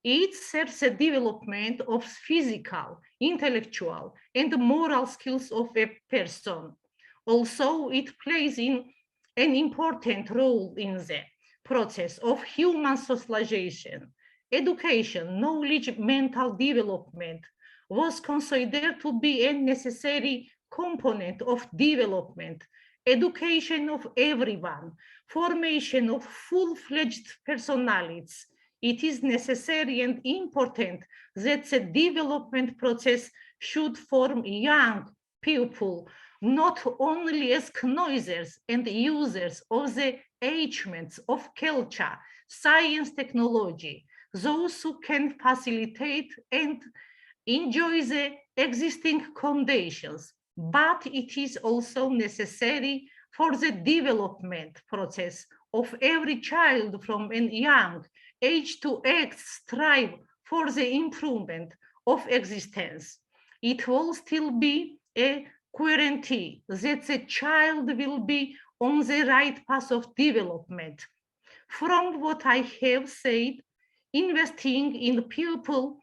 It serves the development of physical, intellectual, and moral skills of a person. Also, it plays an important role in the process of human socialization. Education, knowledge, mental development was considered to be a necessary component of development. Education of everyone, formation of full-fledged personalities. It is necessary and important that the development process should form young people, not only as connoisseurs and users of the achievements of culture, science, technology, those who can facilitate and enjoy the existing conditions, but it is also necessary for the development process of every child from a young age to strive for the improvement of existence. It will still be a guarantee that the child will be on the right path of development. From what I have said, investing in people,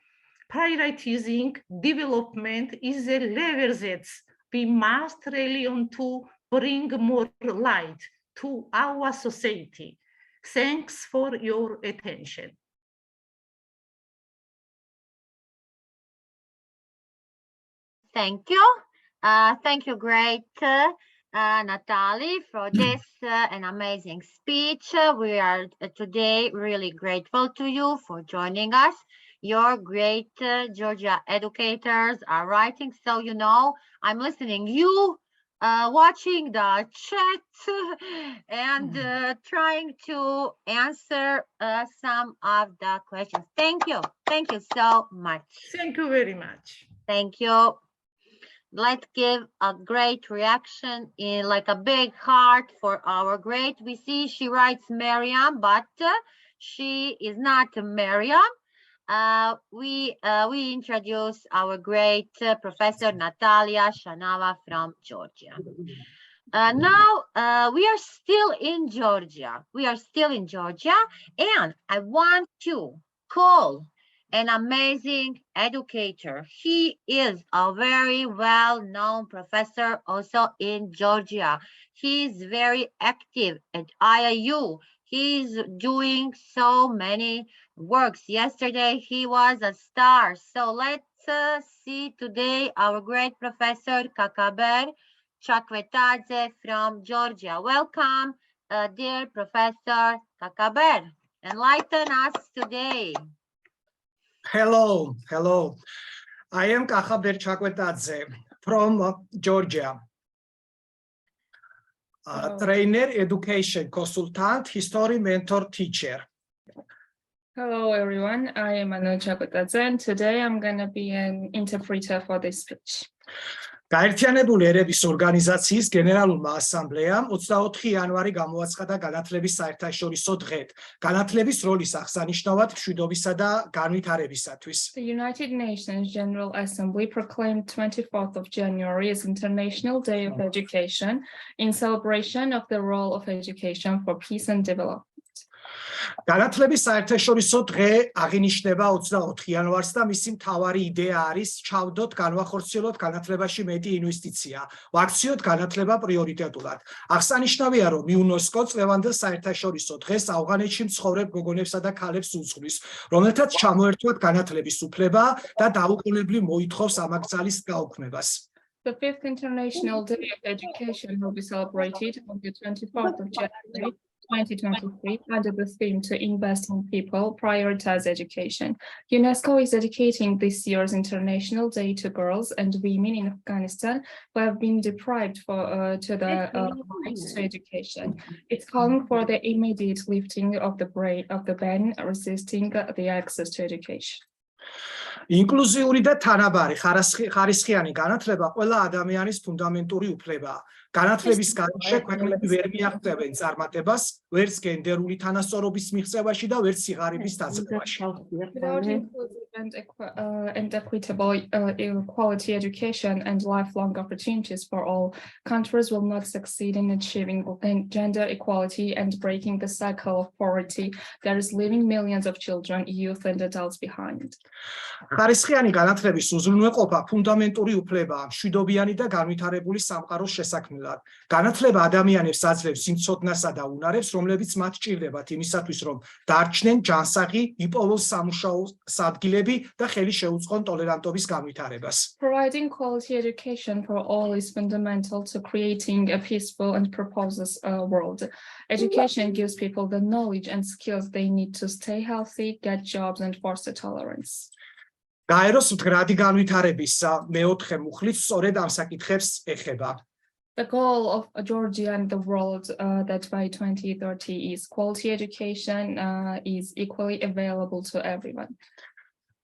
prioritizing development is a lever that we must rely on to bring more light to our society. Thanks for your attention. Thank you. Thank you, great Natalie, for this an amazing speech. We are today really grateful to you for joining us. Your great Georgia educators are writing, so you know I'm listening. You watching the chat and trying to answer some of the questions. Thank you. Thank you so much. Thank you very much. Thank you. Let's give a great reaction in like a big heart for our great. We see she writes Miriam, but she is not Miriam. We introduce our great Professor Natalia Shanava from Georgia. Now we are still in Georgia. We are still in Georgia, and I want to call an amazing educator. He is a very well-known professor also in Georgia. He's very active at IIU. He's doing so many works. Yesterday he was a star. So let's see today our great Professor Kakaber Chakvetadze from Georgia. Welcome, dear Professor Kakaber. Enlighten us today. Hello, hello. I am Kakhaber Chakwetadze from Georgia. Trainer, education consultant, history mentor, teacher. Hello, everyone. I am Anu Chakwetadze, and today I'm going to be an interpreter for this speech. გაერთიანებული ერების ორგანიზაციის გენერალურმა ასამბლეამ 24 იანვარი გამოაცხადა განათლების საერთაშორისო დღედ. განათლების როლის აღსანიშნავად მშვიდობისა და განვითარებისათვის. The United Nations General Assembly proclaimed 24th of January as International Day of Education in celebration of the role of education for peace and development. განათლების საერთაშორისო დღე აღინიშნება 24 იანვარს და მისი მთავარი იდეა არის ჩავდოთ განვახორციელოთ განათლებაში მეტი ინვესტიცია, ვაქციოთ განათლება პრიორიტეტულად. აღსანიშნავია, რომ იუნესკო წლევანდელ საერთაშორისო დღეს ავღანეთში მცხოვრებ გოგონებსა და ქალებს უძღვნის, რომელთაც ჩამოერთვათ განათლების უფლება და დაუყოვნებლივ მოითხოვს ამაგზალის გაუქმებას. The 5th International Day of Education will be celebrated on the 24th of January 2023 under the theme to invest in people, prioritize education. UNESCO is dedicating this year's International Day to girls and women in Afghanistan who have been deprived to the right to education. It's calling for the immediate lifting of the ban resisting the access to education. ინკლუზიური და თანაბარი ხარისხიანი განათლება ყველა ადამიანის ფუნდამენტური უფლებაა. განათლების გარეშე ქვეყნები ვერ მიაღწევენ წარმატებას, ვერც გენდერული თანასწორობის მიღწევაში და ვერც სიღარიბის დაწყებაში. Without inclusive and equitable quality education and lifelong opportunities for all, countries will not succeed in achieving gender equality and breaking the cycle of poverty that is leaving millions of children, youth, and adults behind. ხარისხიანი განათლების უზრუნველყოფა ფუნდამენტური უფლებაა მშვიდობიანი და განვითარებული სამყაროს შესაქმნელად. განათლება ადამიანებს აძლევს იმ ცოდნასა და უნარებს, რომლებიც მათ ჭირდებათ იმისათვის, რომ დარჩნენ ჯანსაღი, იპოვონ სამუშაო ადგილები და ხელი შეუწყონ ტოლერანტობის განვითარებას. Providing quality education for all is fundamental to creating a peaceful and purposeless world. Education gives people the knowledge and skills they need to stay healthy, get jobs, and foster tolerance. გაეროს მდგრადი განვითარების მეოთხე მუხლით სწორედ ამ საკითხებს ეხება. The goal of Georgia and the world that by 2030 is quality education is equally available to everyone.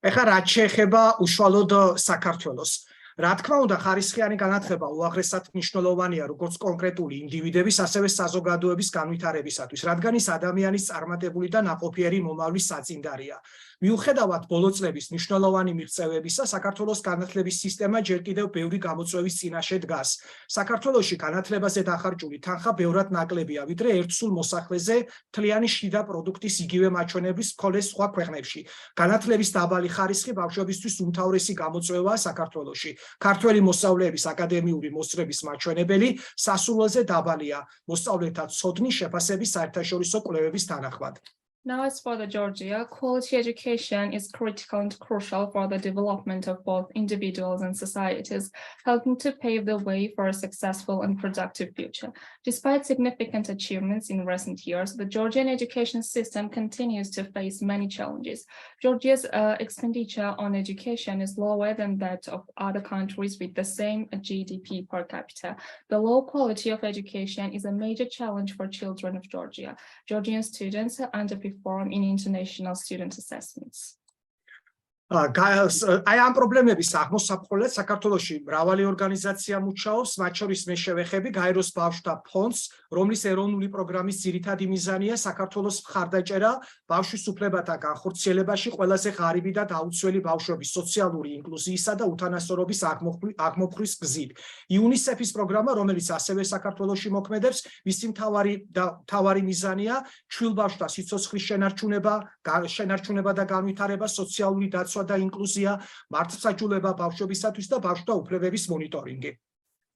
ეხლა რაც შეეხება უშუალოდ საქართველოს. რა თქმა უნდა, ხარისხიანი განათლება უაღრესად მნიშვნელოვანია როგორც კონკრეტული ინდივიდების, ასევე საზოგადოების განვითარებისათვის, რადგან ის ადამიანის წარმატებული და ნაყოფიერი მომავლის საწინდარია. მიუხედავად ბოლო წლების მნიშვნელოვანი მიღწევებისა, საქართველოს განათლების სისტემა ჯერ კიდევ ბევრი გამოწვევის წინაშე დგას. საქართველოში განათლებაზე დახარჯული თანხა ბევრად ნაკლებია, ვიდრე ერთსულ მოსახლეზე მთლიანი შიდა პროდუქტის იგივე მაჩვენებლის მქონე სხვა ქვეყნებში. განათლების დაბალი ხარისხი ბავშვებისთვის უმთავრესი გამოწვევაა საქართველოში. ქართველი მოსწავლეების აკადემიური მოსწრების მაჩვენებელი სასურველზე დაბალია, მოსწავლეთა ცოდნის შეფასების საერთაშორისო კვლევების თანახმად. Now, as for the Georgia, quality education is critical and crucial for the development of both individuals and societies, helping to pave the way for a successful and productive future. Despite significant achievements in recent years, the Georgian education system continues to face many challenges. Georgia's expenditure on education is lower than that of other countries with the same GDP per capita. The low quality of education is a major challenge for children of Georgia. Georgian students underperform in international student assessments. აი ამ პრობლემების აღმოსაყრელად საქართველოში მრავალი ორგანიზაცია მუშაობს, მათ შორის მე შევეხები გაეროს ბავშვთა ფონდს, რომლის ეროვნული პროგრამის ძირითადი მიზანია საქართველოს მხარდაჭერა ბავშვის უფლებათა განხორციელებაში ყველაზე ღარიბი და დაუცველი ბავშვების სოციალური ინკლუზიისა და უთანასწორობის აღმოფხვის გზით. იუნისეფის პროგრამა, რომელიც ასევე საქართველოში მოქმედებს, მისი მთავარი მიზანია ჩვილ ბავშვთა სიცოცხლის შენარჩუნება და განვითარება, სოციალური დაცვა და ინკლუზია, მართლმსაჯულება ბავშვებისათვის და ბავშვთა უფლებების მონიტორინგი.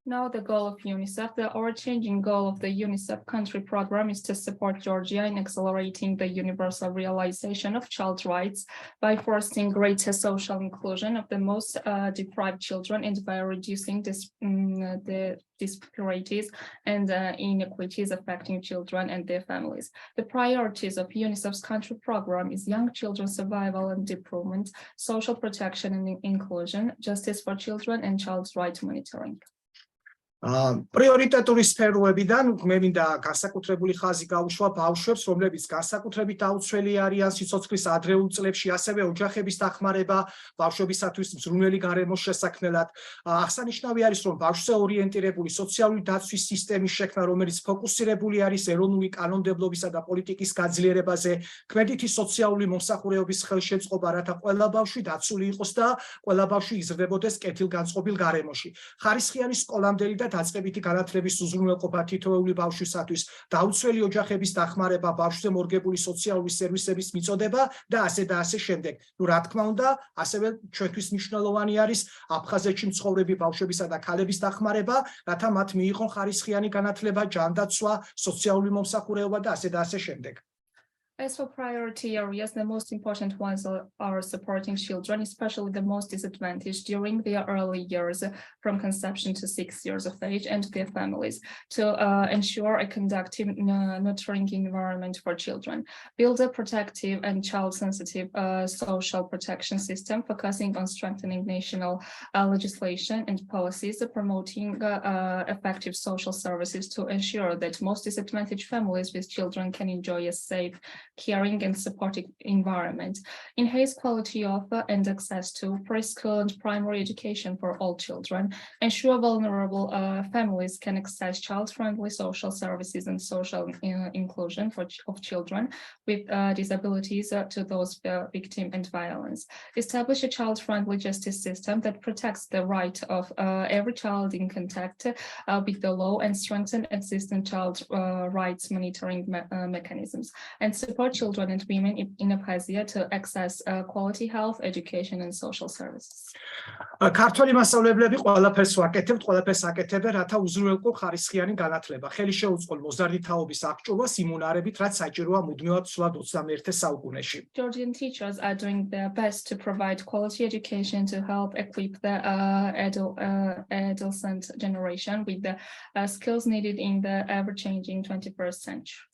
Now the goal of UNICEF, the overarching goal of the UNICEF country program is to support Georgia in accelerating the universal realization of child rights by fostering greater social inclusion of the most deprived children and by reducing the disparities and inequities affecting children and their families. The priorities of UNICEF's country program is young children's survival and improvement, social protection and inclusion, justice for children and child's rights monitoring. პრიორიტეტული სფეროებიდან მე მინდა განსაკუთრებული ხაზი გაუშვა ბავშვებს, რომლებიც განსაკუთრებით აუცვლელი არიან სიცოცხლის ადრეულ წლებში, ასევე ოჯახების დახმარება ბავშვებისათვის მზრუნველი გარემოს შესაქმნელად. აღსანიშნავი არის, რომ ბავშვზე ორიენტირებული სოციალური დაცვის სისტემის შექმნა, რომელიც ფოკუსირებული არის ეროვნული კანონმდებლობისა და პოლიტიკის გაძლიერებაზე, ქმედითი სოციალური მომსახურეობის ხელშეწყობა, რათა ყველა ბავშვი დაცული იყოს და ყველა ბავშვი იზრდებოდეს კეთილგანწყობილ გარემოში. ხარისხიანი სკოლამდელი და დაწყებითი განათლების უზრუნველყოფა თითოეული ბავშვისათვის, დაუცველი ოჯახების დახმარება, ბავშვზე მორგებული სოციალური სერვისების მიწოდება და ასე შემდეგ. ნუ რა თქმა უნდა, ასევე ჩვენთვის მნიშვნელოვანი არის აფხაზეთში მცხოვრები ბავშვებისა და ქალების დახმარება, რათა მათ მიიღონ ხარისხიანი განათლება, ჯანდაცვა, სოციალური მომსახურეობა და ასე შემდეგ. As for priority areas, the most important ones are supporting children, especially the most disadvantaged during their early years from conception to 6 years of age, and their families, to ensure a conducive nurturing environment for children, build a protective and child-sensitive social protection system, focusing on strengthening national legislation and policies, promoting effective social services to ensure that most disadvantaged families with children can enjoy a safe, caring and supportive environment, enhance quality of and access to preschool and primary education for all children, ensure vulnerable families can access child-friendly social services and social inclusion of children with disabilities to those victims and violence, establish a child-friendly justice system that protects the right of every child in contact with the law and strengthen existing child rights monitoring mechanisms, and support children and women in Abkhazia to access quality health, education, and social services. ქართველი მასწავლებლები ყველაფერს ვაკეთებთ, ყველაფერს აკეთებენ, რათა უზრუნველყო ხარისხიანი განათლება. ხელი შეუწყო მოზარდი თაობის აღჭურვას იმუნარებით, რაც საჭიროა მუდმივად სვლად 21 საუკუნეში. Georgian teachers are doing their best to provide quality education to help equip the adolescent generation with the skills needed in the ever-changing 21st century.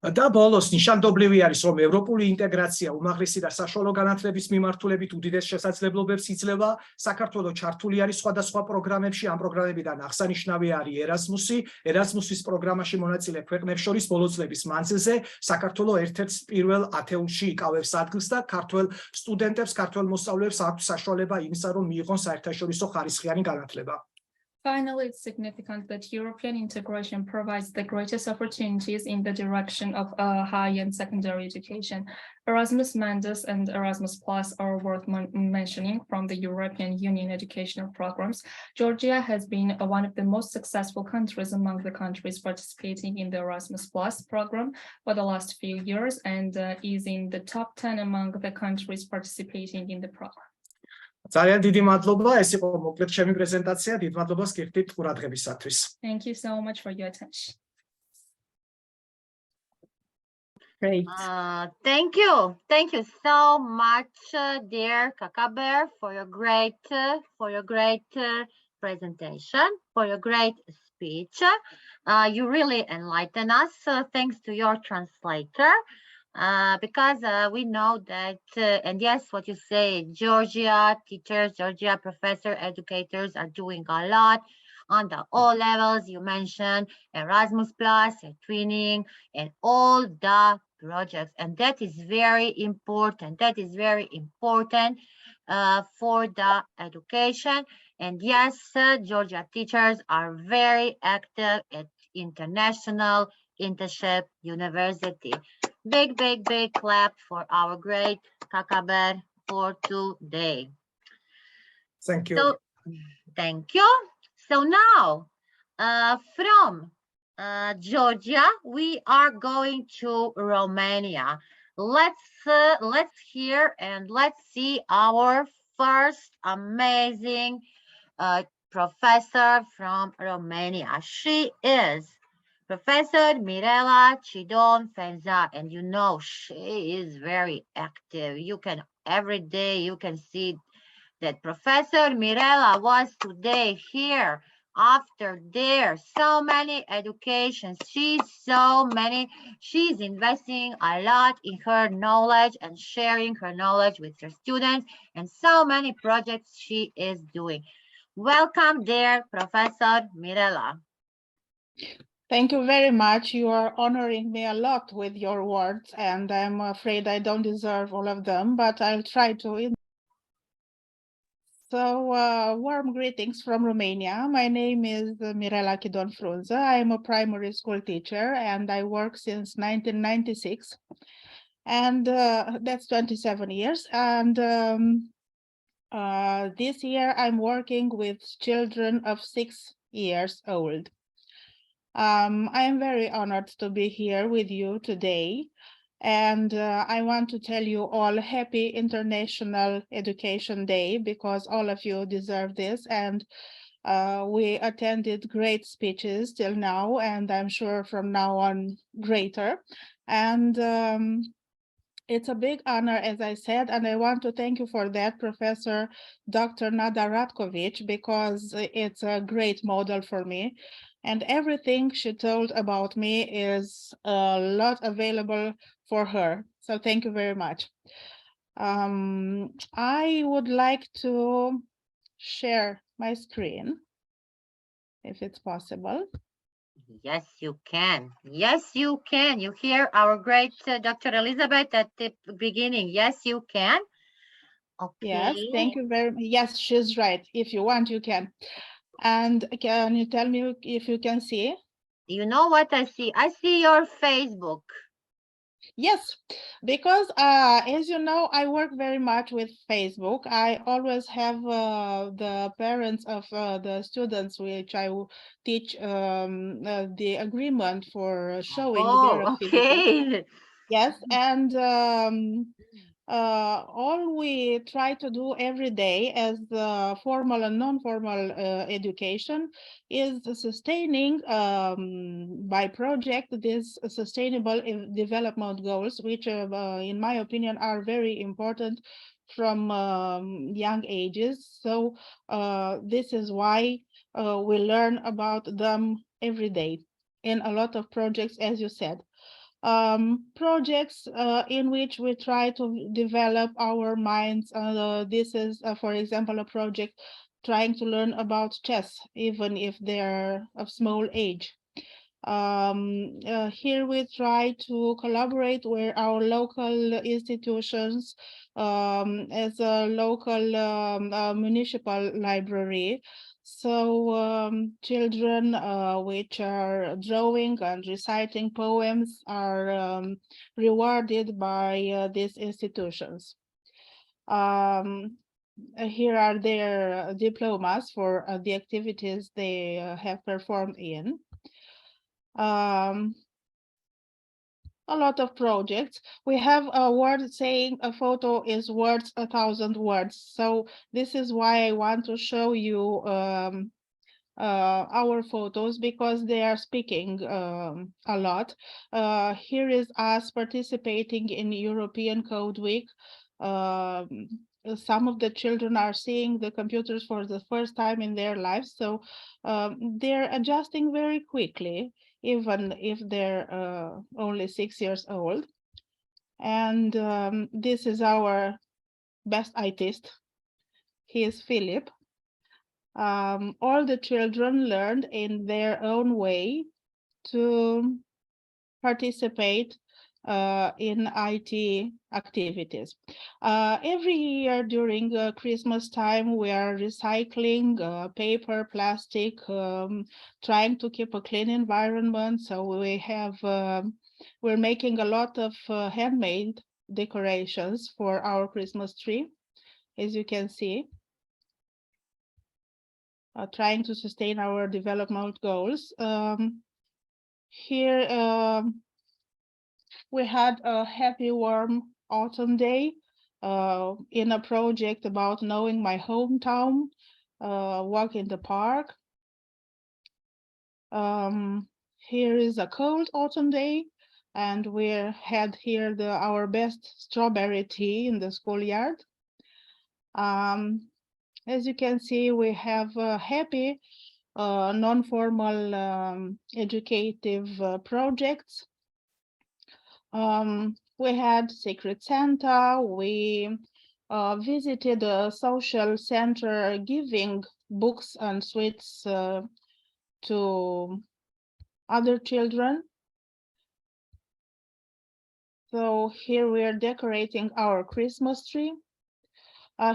და ბოლოს ნიშანდობლივი არის, რომ ევროპული ინტეგრაცია უმაღლესი და საშუალო განათლების მიმართულებით უდიდეს შესაძლებლობებს იძლევა. საქართველოს ჩართული არის სხვადასხვა პროგრამებში, ამ პროგრამებიდან აღსანიშნავი არის ერასმუსის პროგრამაში მონაწილე ქვეყნებს შორის ბოლო წლების მანძილზე საქართველოს ერთ-ერთ პირველ ათეულში იკავებს ადგილს და ქართველ სტუდენტებს, ქართველ მოსწავლეებს აქვს საშუალება იმისა, რომ მიიღონ საერთაშორისო ხარისხიანი განათლება. Finally, it's significant that European integration provides the greatest opportunities in the direction of high and secondary education. Erasmus Mundus and Erasmus Plus are worth mentioning from the European Union educational programs. Georgia has been one of the most successful countries among the countries participating in the Erasmus Plus program for the last few years and is in the top 10 among the countries participating in the program. ძალიან დიდი მადლობა, ეს იყო მოკლედ ჩემი პრეზენტაცია. დიდ მადლობას გიხდით ყურადღებისათვის. Thank you so much for your attention. Great. Thank you so much, dear Kakaber, for your great presentation, for your great speech. You really enlighten us. Thanks to your translator. Because we know that, and yes, what you say, Georgia teachers, Georgia professors, educators are doing a lot on the all levels. You mentioned Erasmus Plus, twinning, and all the projects. And that is very important. That is very important for the education. And yes, Georgia teachers are very active at international internship university. Big clap for our great Kakaber for today. Thank you. Thank you. So now, from Georgia, we are going to Romania. Let's hear and let's see our first amazing professor from Romania. She is Professor Mirela Cidon Fenza, and you know she is very active. You can every day you can see that Professor Mirela was today here after there. So many educations. She's investing a lot in her knowledge and sharing her knowledge with her students, and so many projects she is doing. Welcome there, Professor Mirela. Thank you very much. You are honoring me a lot with your words, and I'm afraid I don't deserve all of them, but I'll try to. So, warm greetings from Romania. My name is Mirela Chidon Frunză. I am a primary school teacher, and I work since 1996, and that's 27 years. And this year, I'm working with children of 6 years old. I am very honored to be here with you today, and I want to tell you all happy International Education Day, because all of you deserve this, and we attended great speeches till now, and I'm sure from now on greater. And it's a big honor, as I said, and I want to thank you for that, Professor Dr. Nada Ratkovic, because it's a great model for me. And everything she told about me is a lot available for her. So thank you very much. I would like to share my screen, if it's possible. Yes, you can. Yes, you can. You hear our great Dr. Elizabeth at the beginning. Yes, you can. Okay. Yes, thank you very much. Yes, she's right. If you want, you can. And can you tell me if you can see? You know what I see? I see your Facebook. Yes, because as you know, I work very much with Facebook. I always have the parents of the students which I teach the agreement for showing their activities. Okay. Yes, and all we try to do every day as formal and non-formal education is sustaining by project these sustainable development goals, which in my opinion are very important from young ages. So this is why we learn about them every day in a lot of projects, as you said. Projects in which we try to develop our minds. This is, for example, a project trying to learn about chess, even if they're of small age. Here we try to collaborate with our local institutions as a local municipal library. So children which are drawing and reciting poems are rewarded by these institutions. Here are their diplomas for the activities they have performed in. A lot of projects. We have a word saying a photo is worth 1,000 words. So this is why I want to show you our photos, because they are speaking a lot. Here is us participating in European Code Week. Some of the children are seeing the computers for the first time in their lives, so they're adjusting very quickly, even if they're only 6 years old. And this is our best artist. He is Philip. All the children learned in their own way to participate in IT activities. Every year during Christmas time, we are recycling paper, plastic, trying to keep a clean environment. So we have, we're making a lot of handmade decorations for our Christmas tree, as you can see. Trying to sustain our development goals. Here we had a happy, warm autumn day in a project about knowing my hometown. walk in the park. Here is a cold autumn day, and we had here our best strawberry tea in the schoolyard. As you can see, we have happy non-formal educative projects. We had Secret Santa. We visited a social center giving books and sweets to other children. So here we are decorating our Christmas tree.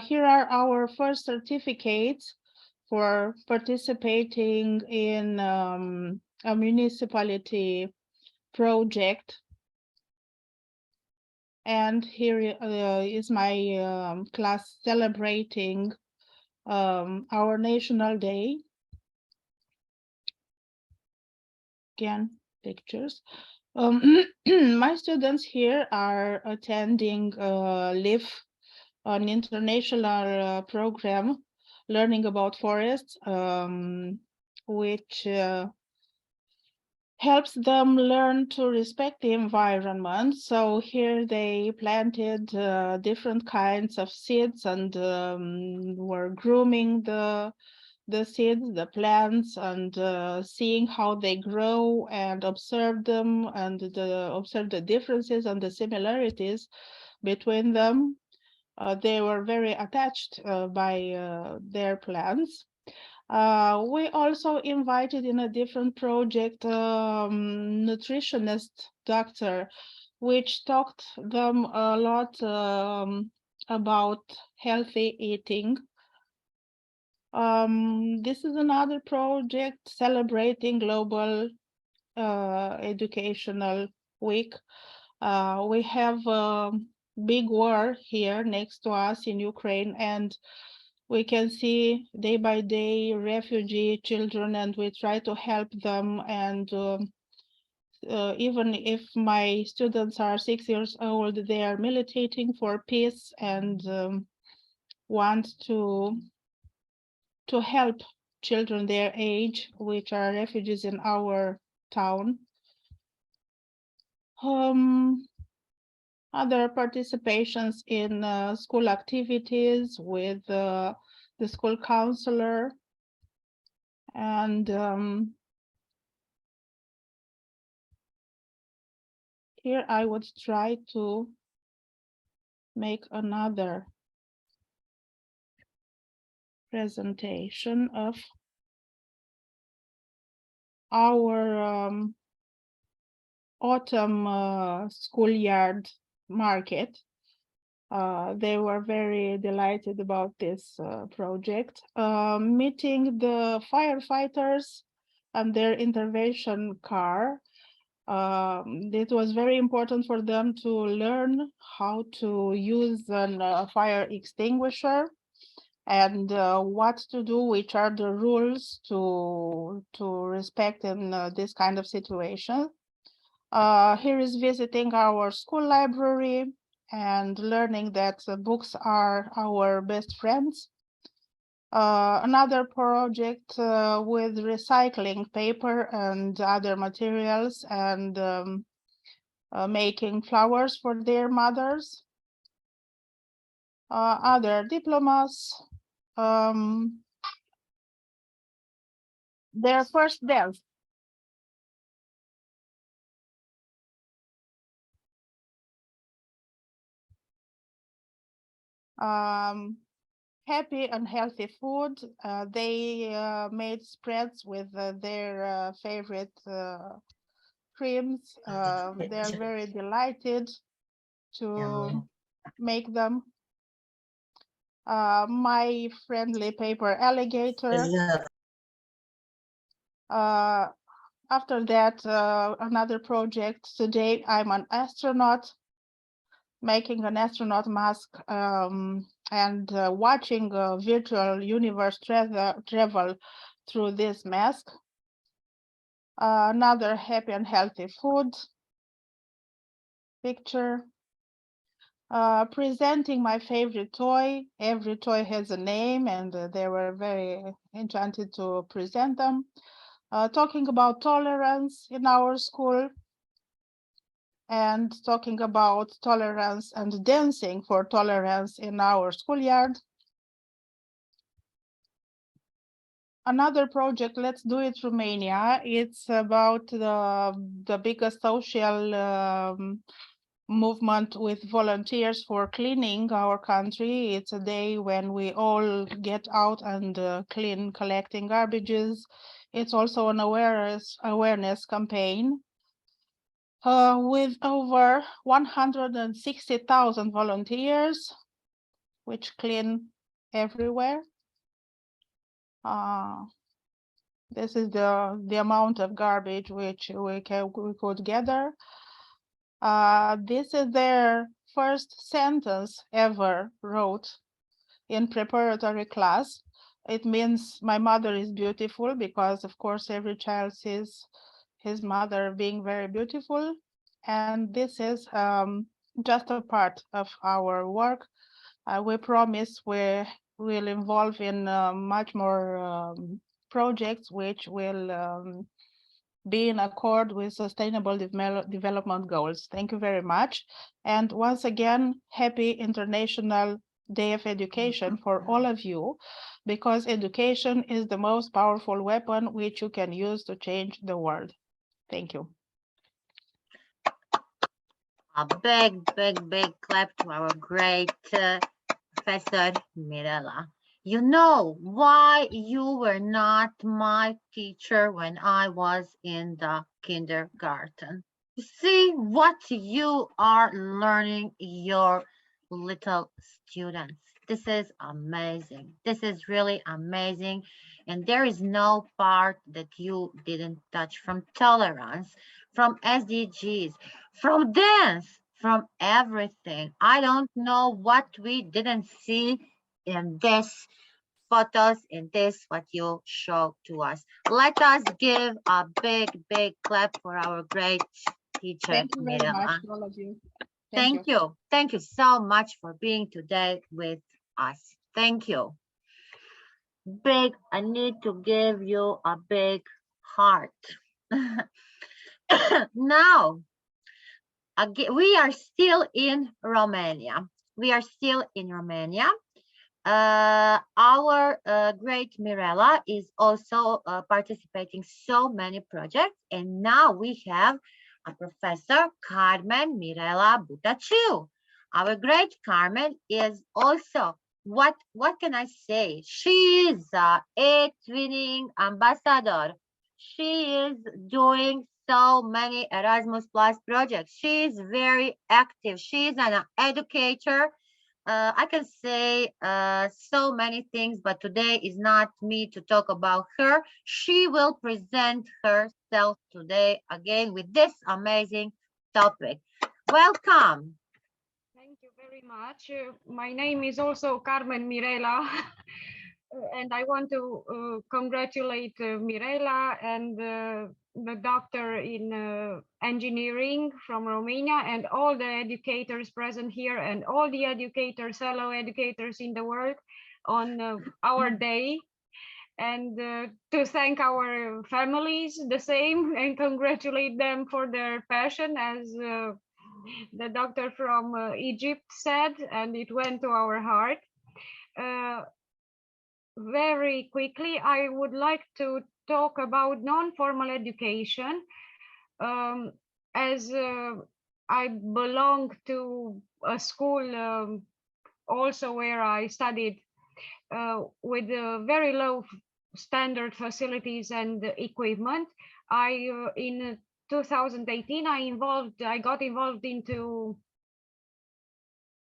Here are our first certificates for participating in a municipality project. And here is my class celebrating our National Day. Again, pictures. My students here are attending LIVE, an international program learning about forests, which helps them learn to respect the environment. So here they planted different kinds of seeds and were grooming the seeds, the plants, and seeing how they grow and observe them and observe the differences and the similarities between them. They were very attached by their plants. We also invited in a different project nutritionist doctor, which talked them a lot about healthy eating. This is another project celebrating Global Educational Week. We have a big war here next to us in Ukraine, and we can see day by day refugee children, and we try to help them. And even if my students are 6 years old, they are militating for peace and want to help children their age, which are refugees in our town. Other participations in school activities with the school counselor. And here I would try to make another presentation of our autumn schoolyard market. They were very delighted about this project. Meeting the firefighters and their intervention car. It was very important for them to learn how to use a fire extinguisher and what to do, which are the rules to respect in this kind of situation. Here is visiting our school library and learning that books are our best friends. Another project with recycling paper and other materials and making flowers for their mothers. Other diplomas. Their first dance. Happy and healthy food. They made spreads with their favorite creams. They're very delighted to make them. My friendly paper alligator. After that, another project. Today, I'm an astronaut, making an astronaut mask and watching a virtual universe travel through this mask. Another happy and healthy food picture. presenting my favorite toy. Every toy has a name, and they were very enchanted to present them. Talking about tolerance in our school, and talking about tolerance and dancing for tolerance in our schoolyard. Another project, Let's Do It Romania. It's about the biggest social movement with volunteers for cleaning our country. It's a day when we all get out and clean, collecting garbages. It's also an awareness campaign with over 160,000 volunteers, which clean everywhere. This is the amount of garbage which we could gather. This is their first sentence ever wrote in preparatory class. It means my mother is beautiful, because of course every child sees his mother being very beautiful. And this is just a part of our work. We promise we will involve in much more projects which will be in accord with sustainable development goals. Thank you very much. And once again, happy International Day of Education for all of you, because education is the most powerful weapon which you can use to change the world. Thank you. A big, big, big clap to our great Professor Mirela. You know why you were not my teacher when I was in the kindergarten. You see what you are learning, your little students. This is amazing. This is really amazing. And there is no part that you didn't touch, from tolerance, from SDGs, from dance, from everything. I don't know what we didn't see in this photos, in this what you show to us. Let us give a big, big clap for our great teacher, Thank you very much, Mirela. all of you. Thank you. Thank you so much for being today with us. Thank you. Big, I need to give you a big heart. Now, again, we are still in Romania. We are still in Romania. Our great Mirela is also participating so many projects, and now we have a Professor Carmen Mirela Butaciu. Our great Carmen is also, what can I say? She is a twinning ambassador. She is doing so many Erasmus Plus projects. She is very active. She is an educator. I can say so many things, but today is not me to talk about her. She will present herself today again with this amazing topic. Welcome. Thank you very much. My name is also Carmen Mirela, and I want to congratulate Mirela and the doctor in engineering from Romania, and all the educators present here, and all the educators, fellow educators in the world, on our day, and to thank our families the same, and congratulate them for their passion, as the doctor from Egypt said, and it went to our heart. Very quickly, I would like to talk about non-formal education, as I belong to a school also where I studied with very low standard facilities and equipment. In 2018, I got involved into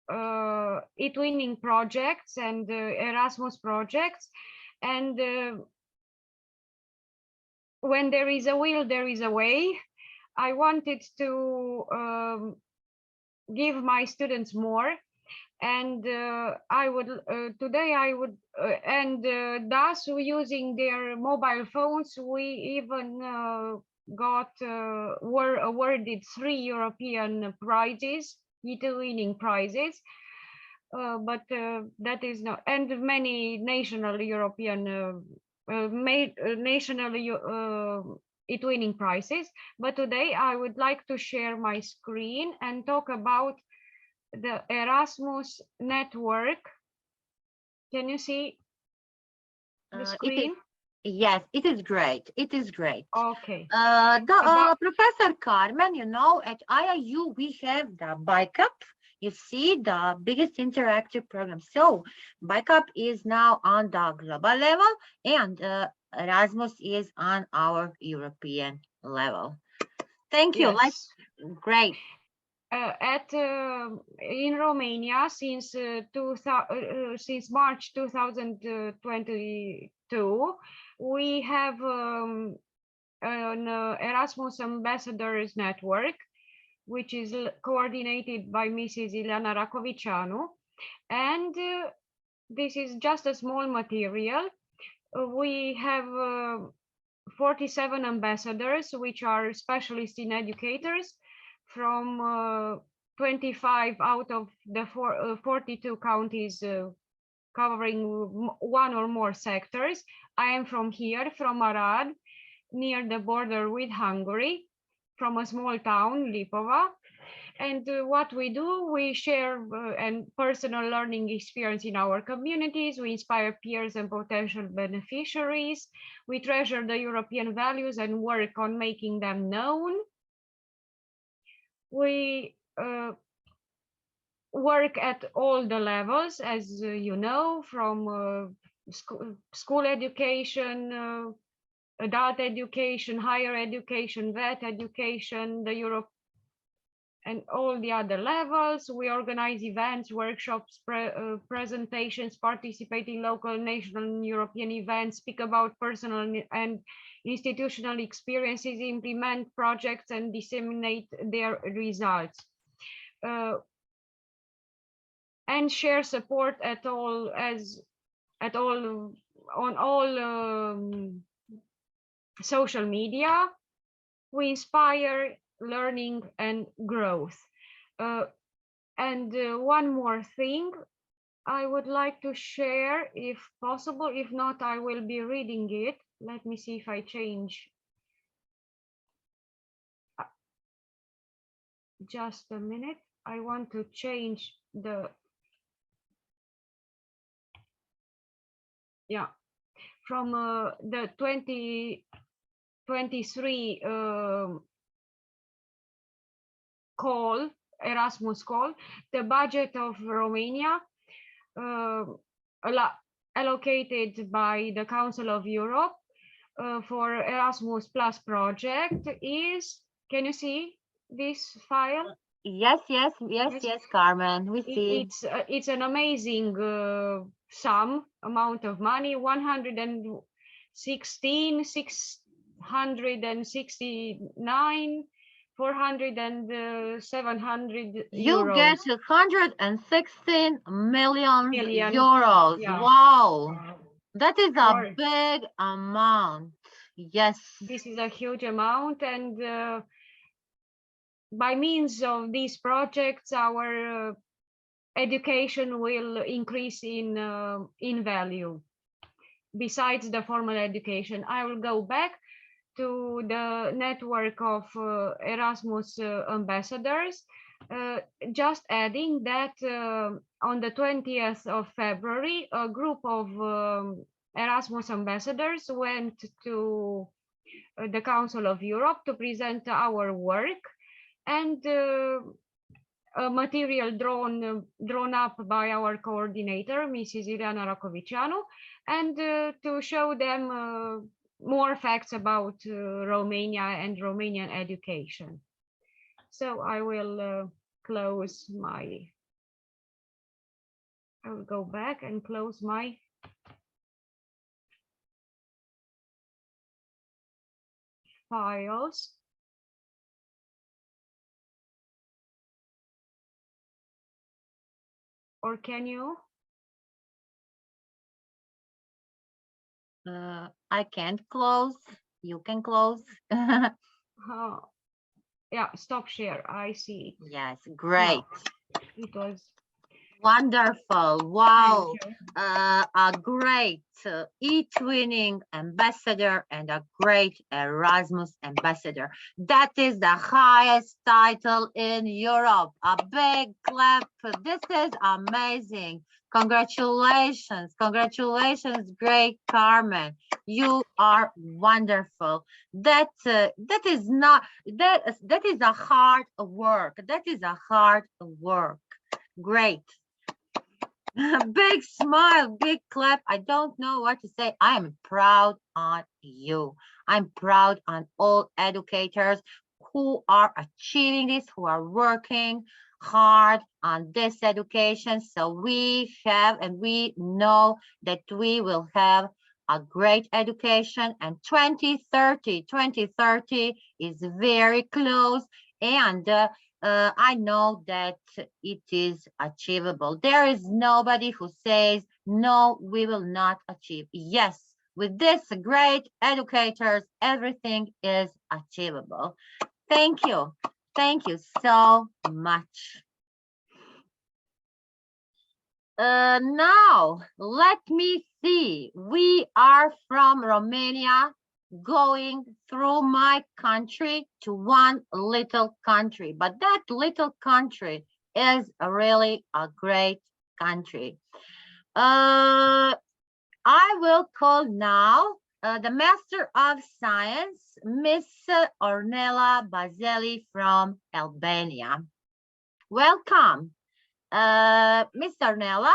e-twinning projects and Erasmus projects, and when there is a will, there is a way. I wanted to give my students more, and I would today I would and thus using their mobile phones, we even were awarded 3 European prizes winning prizes. But that is not, and many national European it winning prizes. But today I would like to share my screen and talk about the Erasmus network. Can you see the screen? Yes, it is great. It is great. Okay. Professor Carmen, you know, at IIU we have the BICAP. You see, the biggest interactive program. So BICAP is now on the global level, and Erasmus is on our European level. Thank you. Yes. Great. In Romania since March 2022, we have an Erasmus Ambassadors Network, which is coordinated by Mrs. Ileana Racovicianu, and this is just a small material. We have 47 ambassadors, which are specialists in educators from 25 out of the 42 counties covering one or more sectors. I am from here, from Arad, near the border with Hungary, from a small town, Lipova. And what we do, we share and personal learning experience in our communities. We inspire peers and potential beneficiaries. We treasure the European values and work on making them known. We work at all the levels, as you know, from school education, adult education, higher education, vet education, the Europe, and all the other levels. We organize events, workshops, presentations, participate in local, national, and European events, speak about personal and institutional experiences, implement projects, and disseminate their results. And share support on all social media. We inspire learning and growth. And one more thing I would like to share, if possible. If not, I will be reading it. Let me see if I change. Just a minute. I want to change the, yeah, from the 2023 call, Erasmus call, the budget of Romania allocated by the Council of Europe for Erasmus Plus project is, can you see this file? Yes, Carmen, we see. It's an amazing amount of money, 669, 400 and 700 You euros. get 116 million Million. euros. Yeah. Wow. That is a big amount. Yes. This is a huge amount, and by means of these projects, our education will increase in value. Besides the formal education, I will go back to the network of Erasmus ambassadors, just adding that on the 20th of February, a group of Erasmus ambassadors went to the Council of Europe to present our work, and a material drawn up by our coordinator, Mrs. Ileana Racovicianu, and to show them more facts about Romania and Romanian education. So I will I will go back and close my files. Or can you? I can't close. You can close. Yeah, stop share. I see. Yes, great. It was Wonderful. Wow. thank you. A great e-twinning ambassador and a great Erasmus ambassador. That is the highest title in Europe. A big clap. This is amazing. Congratulations. Congratulations, great Carmen. You are wonderful. That is not that is a hard work. That is a hard work. Great. Big smile, big clap. I don't know what to say. I am proud on you. I'm proud on all educators who are achieving this, who are working hard on this education. So we have and we know that we will have a great education, and 2030 is very close, and I know that it is achievable. There is nobody who says, no, we will not achieve. Yes, with this great educators, everything is achievable. Thank you. Thank you so much. Now, let me see. We are from Romania, going through my country to one little country, but that little country is really a great country. I will call now the Master of Science, Miss Ornella Bazeli from Albania. Welcome, Miss Ornella.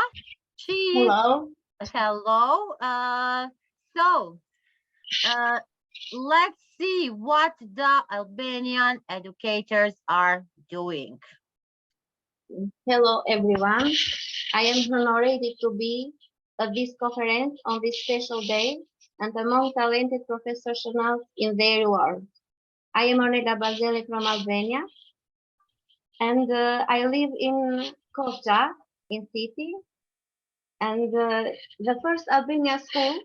Hello. Hello. Let's see what the Albanian educators are doing. Hello, everyone. I am honored to be at this conference on this special day and among talented professionals in their world. I am Ornella Bazeli from Albania, and I live in Kocha, in city, and the first Albania school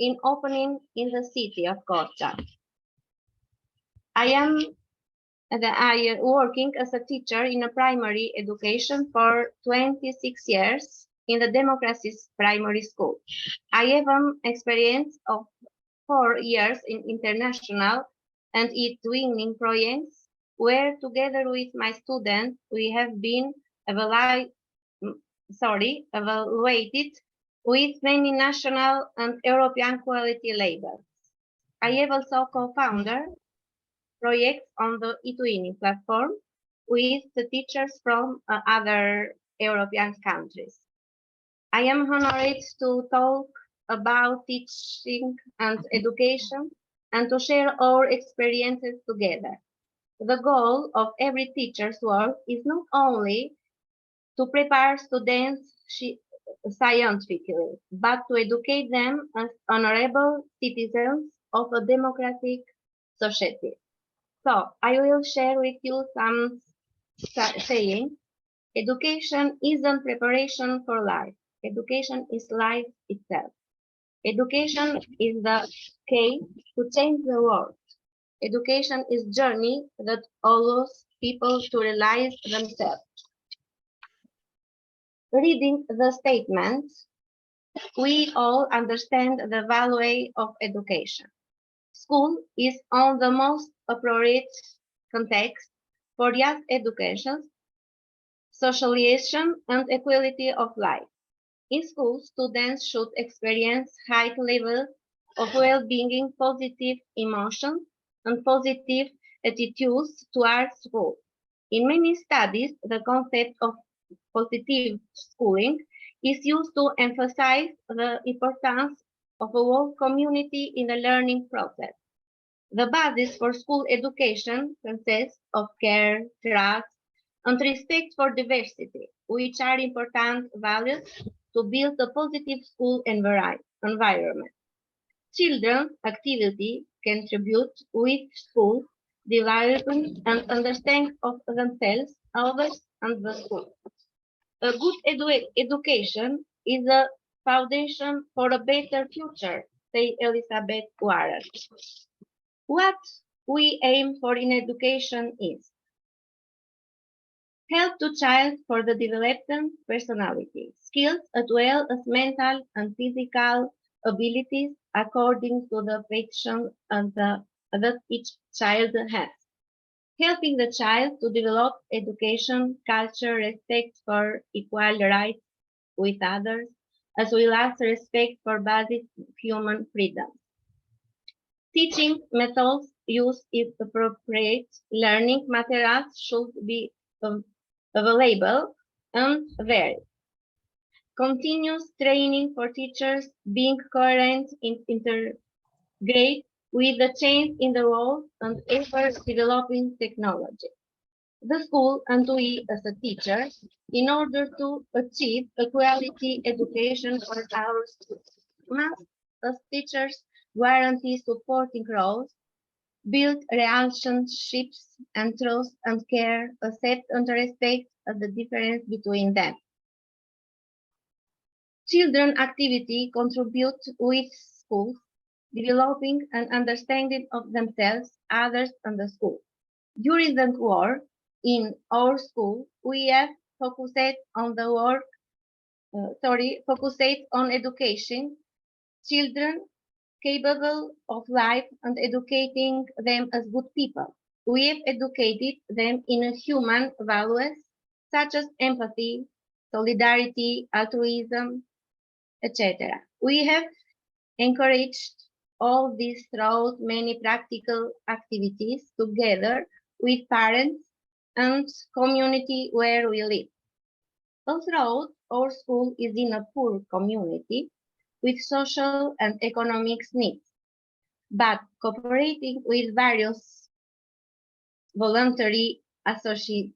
in opening in the city of Kocha. I working as a teacher in a primary education for 26 years in the Democracy's primary school. I have an experience of 4 years in international and e-twinning projects, where together with my students we have been evaluated with many national and European quality labels. I have also co-founder projects on the e-twinning platform with the teachers from other European countries. I am honored to talk about teaching and education and to share our experiences together. The goal of every teacher's work is not only to prepare students scientifically, but to educate them as honorable citizens of a democratic society. So I will share with you some saying. Education isn't preparation for life. Education is life itself. Education is the key to change the world. Education is journey that allows people to realize themselves. Reading the statement, we all understand the value of education. School is on the most appropriate context for youth education, socialization, and equality of life. In school, students should experience high levels of well-being, positive emotions, and positive attitudes towards school. In many studies, the concept of positive schooling is used to emphasize the importance of a whole community in the learning process. The basis for school education consists of care, trust, and respect for diversity, which are important values to build a positive school environment. Children's activity contribute with school development and understanding of themselves, others, and the school. A good education is a foundation for a better future, say Elizabeth Warren. What we aim for in education is Help to child for the development personality, skills as well as mental and physical abilities according to the passion and that each child has. Helping the child to develop education, culture, respect for equal rights with others, as well as respect for basic human freedoms. Teaching methods used if appropriate. Learning materials should be available and varied. Continuous training for teachers being current in integrate with the change in the world and ever developing technology. The school and we as a teacher, in order to achieve a quality education for our students, must as teachers guarantee supporting roles, build relationships and trust and care, accept and respect the difference between them. Children activity contribute with schools, developing an understanding of themselves, others, and the school. During the war in our school, we have focused on the work, focused on education, children capable of life and educating them as good people. We have educated them in human values such as empathy, solidarity, altruism, etc. We have encouraged all this throughout many practical activities together with parents and community where we live. Although our school is in a poor community with social and economic needs, but cooperating with various voluntary associations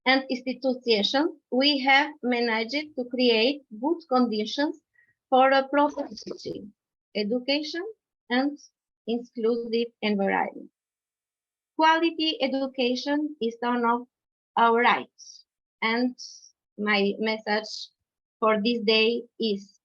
and institutions, we have managed to create good conditions for a proper teaching, education, and inclusive environment. Quality education is one of our rights, and my message for this day is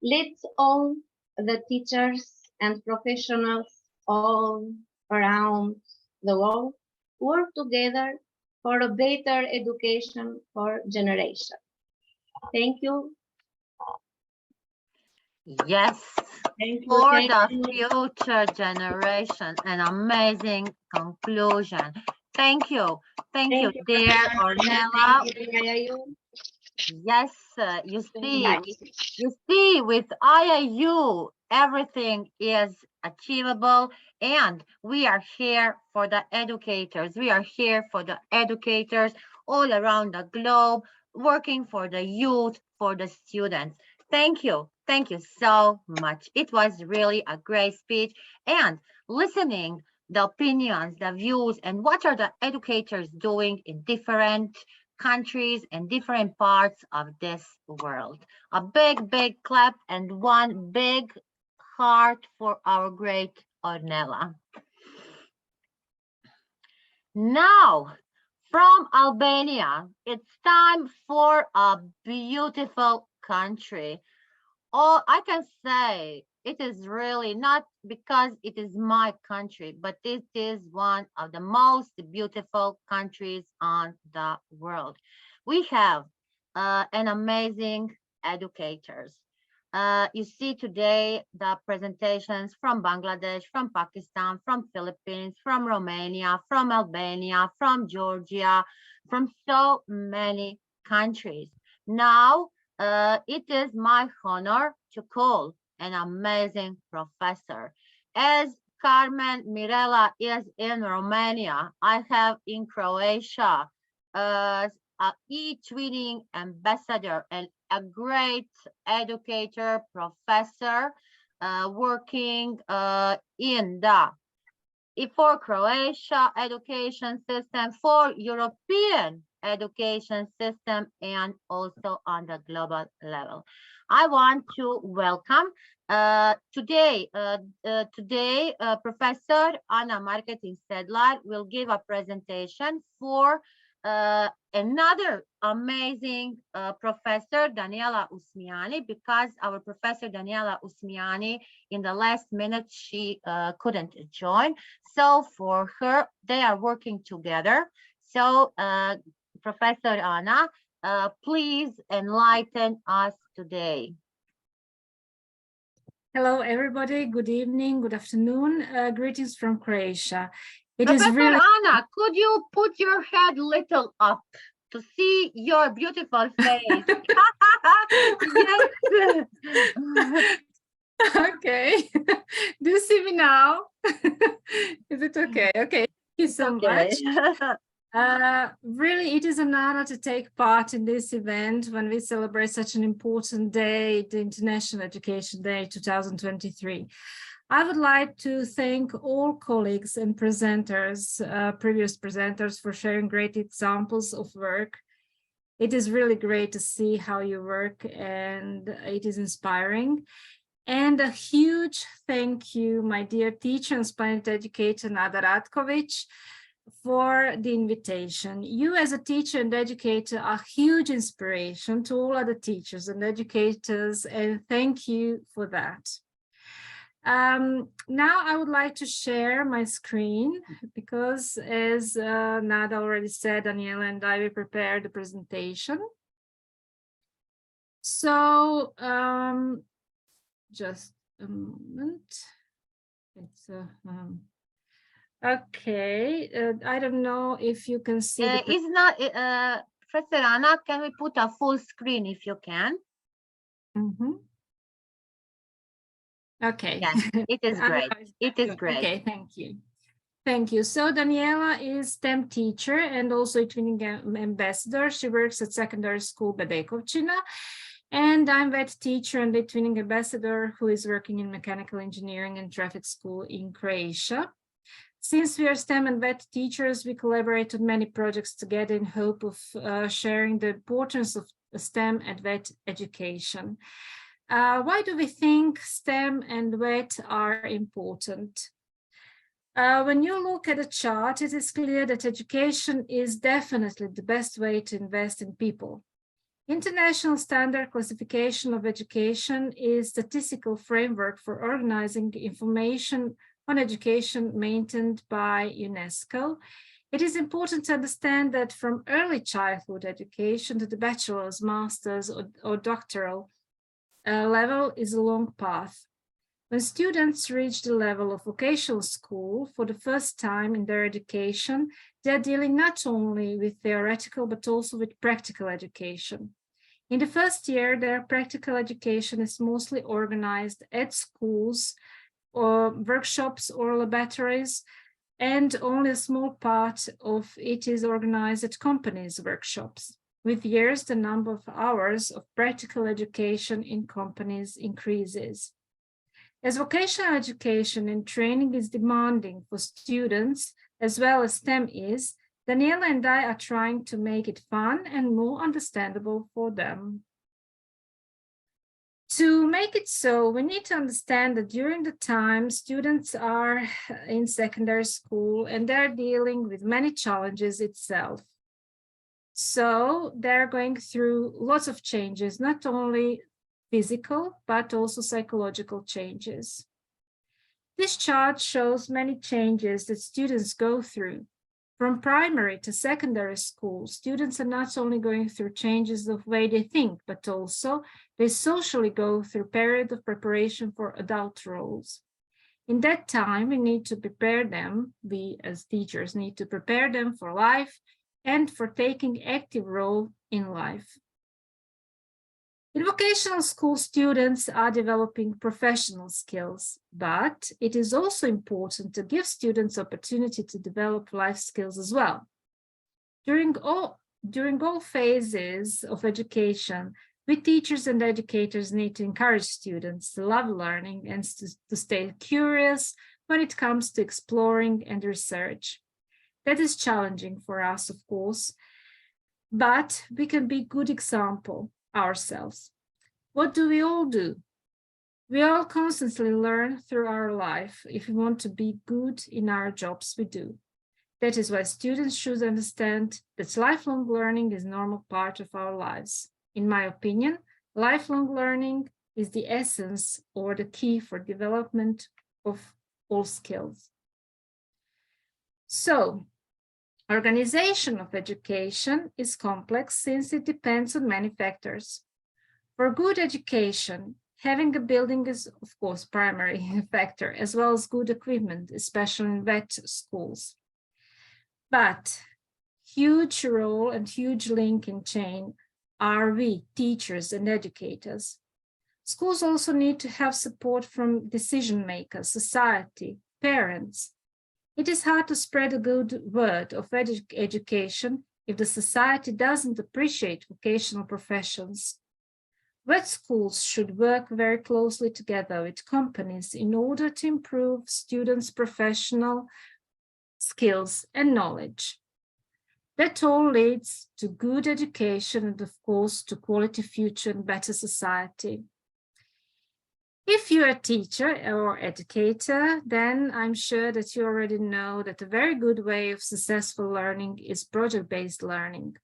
let's all the teachers and professionals all around the world work together for a better education for generation. Thank you. Yes, Thank you. for Thank the you. future generation. An amazing conclusion. Thank you. Thank you, dear Ornella. Thank you, IIU. Yes, you see, with IIU, everything is achievable, and we are here for the educators. We are here for the educators all around the globe, working for the youth, for the students. Thank you. Thank you so much. It was really a great speech, and listening the opinions, the views, and what are the educators doing in different countries and different parts of this world. A big, big clap and one big heart for our great Ornella. Now, from Albania, it's time for a beautiful country. All I can say, it is really not because it is my country, but it is one of the most beautiful countries on the world. We have an amazing educators. You see today the presentations from Bangladesh, from Pakistan, from Philippines, from Romania, from Albania, from Georgia, from so many countries. Now, it is my honor to call an amazing professor. As Carmen Mirela is in Romania, I have in Croatia each winning ambassador and a great educator, professor, working in the for Croatia education system, for European education system, and also on the global level. I want to welcome today Professor Anna Marketing Sedlar will give a presentation for another amazing professor, Daniela Usmiani, because our professor Daniela Usmiani, in the last minute, she couldn't join. So for her, they are working together. So Professor Anna, please enlighten us today. Hello, everybody. Good evening, good afternoon. Greetings from Croatia. It Professor is really Anna, could you put your head little up to see your beautiful face? Yes. okay. Do you see me now? Is it okay? Okay. Thank you so Okay. much. Really, it is an honor to take part in this event when we celebrate such an important day, the International Education Day 2023. I would like to thank all colleagues and presenters, previous presenters, for sharing great examples of work. It is really great to see how you work, and it is inspiring. And a huge thank you, my dear teacher and splendid educator, Nada Ratkovic, for the invitation. You as a teacher and educator are huge inspiration to all other teachers and educators, and thank you for that. Now I would like to share my screen because, as Nada already said, Daniela and I will prepare the presentation. So just a moment. It's okay. I don't know if you can see. Is not Professor Anna? Can we put a full screen if you can? Mm-hmm. Okay. Yes, it is great. It is great. Okay, thank you. Thank you. So Daniela is STEM teacher and also a twinning ambassador. She works at secondary school Bedekovčina. And I'm vet teacher and the twinning ambassador who is working in mechanical engineering and traffic school in Croatia. Since we are STEM and vet teachers, we collaborate on many projects together in hope of sharing the importance of STEM and vet education. Why do we think STEM and vet are important? When you look at a chart, it is clear that education is definitely the best way to invest in people. International Standard Classification of Education is a statistical framework for organizing information on education maintained by UNESCO. It is important to understand that from early childhood education to the bachelor's, master's, or doctoral level is a long path. When students reach the level of vocational school for the first time in their education, they're dealing not only with theoretical, but also with practical education. In the first year, their practical education is mostly organized at schools or workshops or laboratories, and only a small part of it is organized at companies' workshops. With years, the number of hours of practical education in companies increases. As vocational education and training is demanding for students, as well as STEM is, Daniela and I are trying to make it fun and more understandable for them. To make it so, we need to understand that during the time students are in secondary school and they're dealing with many challenges itself. So they're going through lots of changes, not only physical, but also psychological changes. This chart shows many changes that students go through. From primary to secondary school, students are not only going through changes of the way they think, but also they socially go through a period of preparation for adult roles. In that time, we need to prepare them, we as teachers need to prepare them for life and for taking active role in life. In vocational school, students are developing professional skills, but it is also important to give students opportunity to develop life skills as well. During all phases of education, we teachers and educators need to encourage students to love learning and to stay curious when it comes to exploring and research. That is challenging for us, of course, but we can be a good example ourselves. What do we all do? We all constantly learn through our life if we want to be good in our jobs we do. That is why students should understand that lifelong learning is a normal part of our lives. In my opinion, lifelong learning is the essence or the key for development of all skills. So, organization of education is complex since it depends on many factors. For good education, having a building is, of course, primary factor, as well as good equipment, especially in vet schools. But huge role and huge link in chain are we, teachers and educators. Schools also need to have support from decision makers, society, parents. It is hard to spread a good word of education if the society doesn't appreciate vocational professions. Vet schools should work very closely together with companies in order to improve students' professional skills and knowledge. That all leads to good education and, of course, to quality future and better society. If you're a teacher or educator, then I'm sure that you already know that a very good way of successful learning is project-based learning.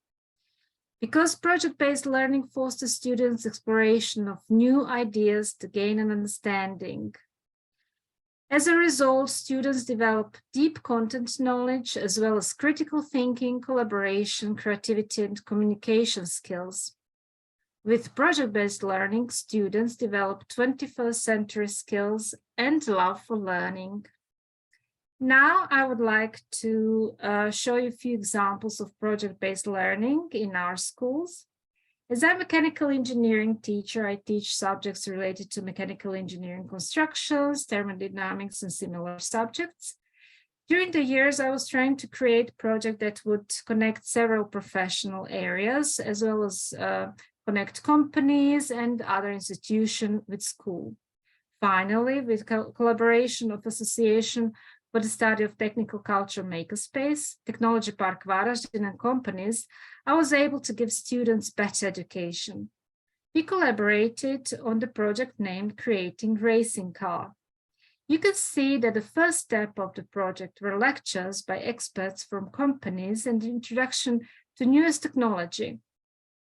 Because project-based learning fosters students' exploration of new ideas to gain an understanding. As a result, students develop deep content knowledge as well as critical thinking, collaboration, creativity, and communication skills. With project-based learning, students develop 21st century skills and love for learning. Now, I would like to show you a few examples of project-based learning in our schools. As a mechanical engineering teacher, I teach subjects related to mechanical engineering constructions, thermodynamics, and similar subjects. During the years, I was trying to create a project that would connect several professional areas, as well as connect companies and other institutions with school. Finally, with collaboration of Association for the Study of Technical Culture Makerspace, Technology Park Varaždin, and companies, I was able to give students better education. We collaborated on the project named Creating Racing Car. You can see that the first step of the project were lectures by experts from companies and the introduction to newest technology.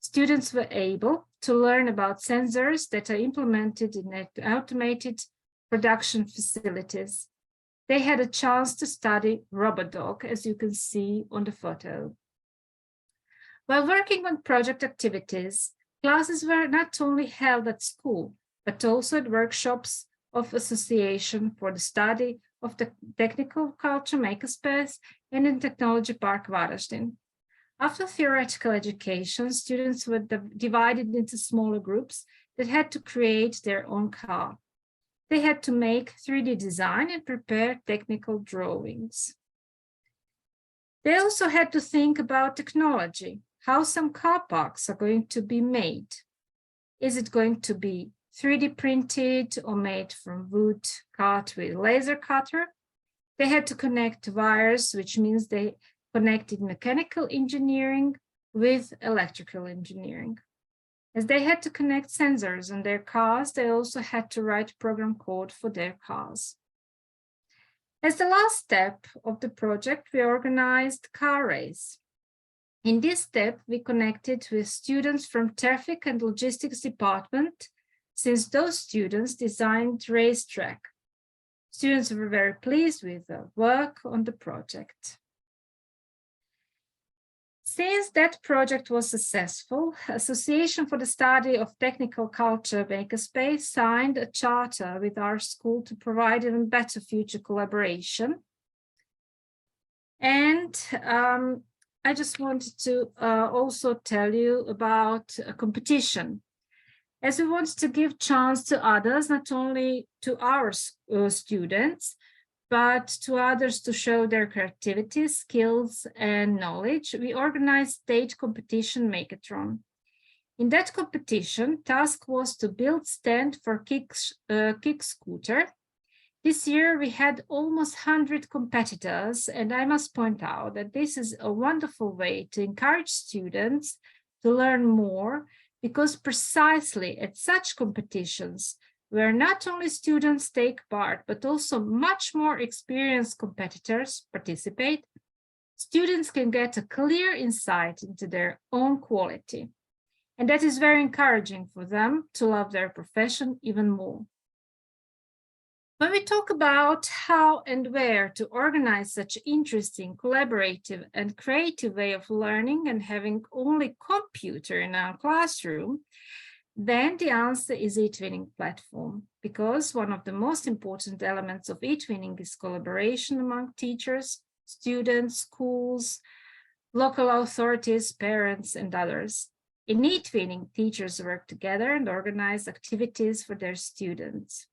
Students were able to learn about sensors that are implemented in automated production facilities. They had a chance to study RoboDog, as you can see on the photo. While working on project activities, classes were not only held at school, but also at workshops of Association for the Study of the Technical Culture Makerspace and in Technology Park Varaždin. After theoretical education, students were divided into smaller groups that had to create their own car. They had to make 3D design and prepare technical drawings. They also had to think about technology, how some car parts are going to be made. Is it going to be 3D printed or made from wood cut with laser cutter? They had to connect wires, which means they connected mechanical engineering with electrical engineering. As they had to connect sensors on their cars, they also had to write program code for their cars. As the last step of the project, we organized car race. In this step, we connected with students from traffic and logistics department, since those students designed racetrack. Students were very pleased with the work on the project. Since that project was successful, Association for the Study of Technical Culture Makerspace signed a charter with our school to provide even better future collaboration. And I just wanted to also tell you about a competition. As we want to give chance to others, not only to our students, but to others to show their creativity, skills, and knowledge, we organized state competition Makeathon. In that competition, task was to build stand for kick scooter. This year, we had almost 100 competitors, and I must point out that this is a wonderful way to encourage students to learn more, because precisely at such competitions, where not only students take part, but also much more experienced competitors participate, students can get a clear insight into their own quality. And that is very encouraging for them to love their profession even more. When we talk about how and where to organize such interesting, collaborative, and creative way of learning and having only computer in our classroom, then the answer is eTwinning platform, because one of the most important elements of eTwinning is collaboration among teachers, students, schools, local authorities, parents, and others. In eTwinning, teachers work together and organize activities for their students.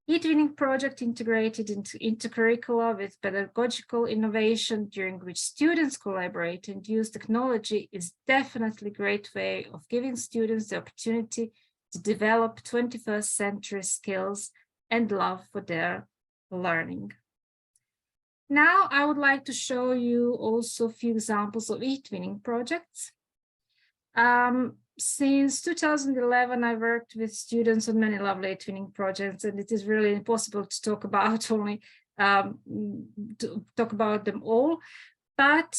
eTwinning project integrated into intercurricula with pedagogical innovation during which students collaborate and use technology is definitely a great way of giving students the opportunity to develop 21st century skills and love for their learning. Now, I would like to show you also a few examples of eTwinning projects. Since 2011, I worked with students on many lovely eTwinning projects, and it is really impossible to talk about them all. But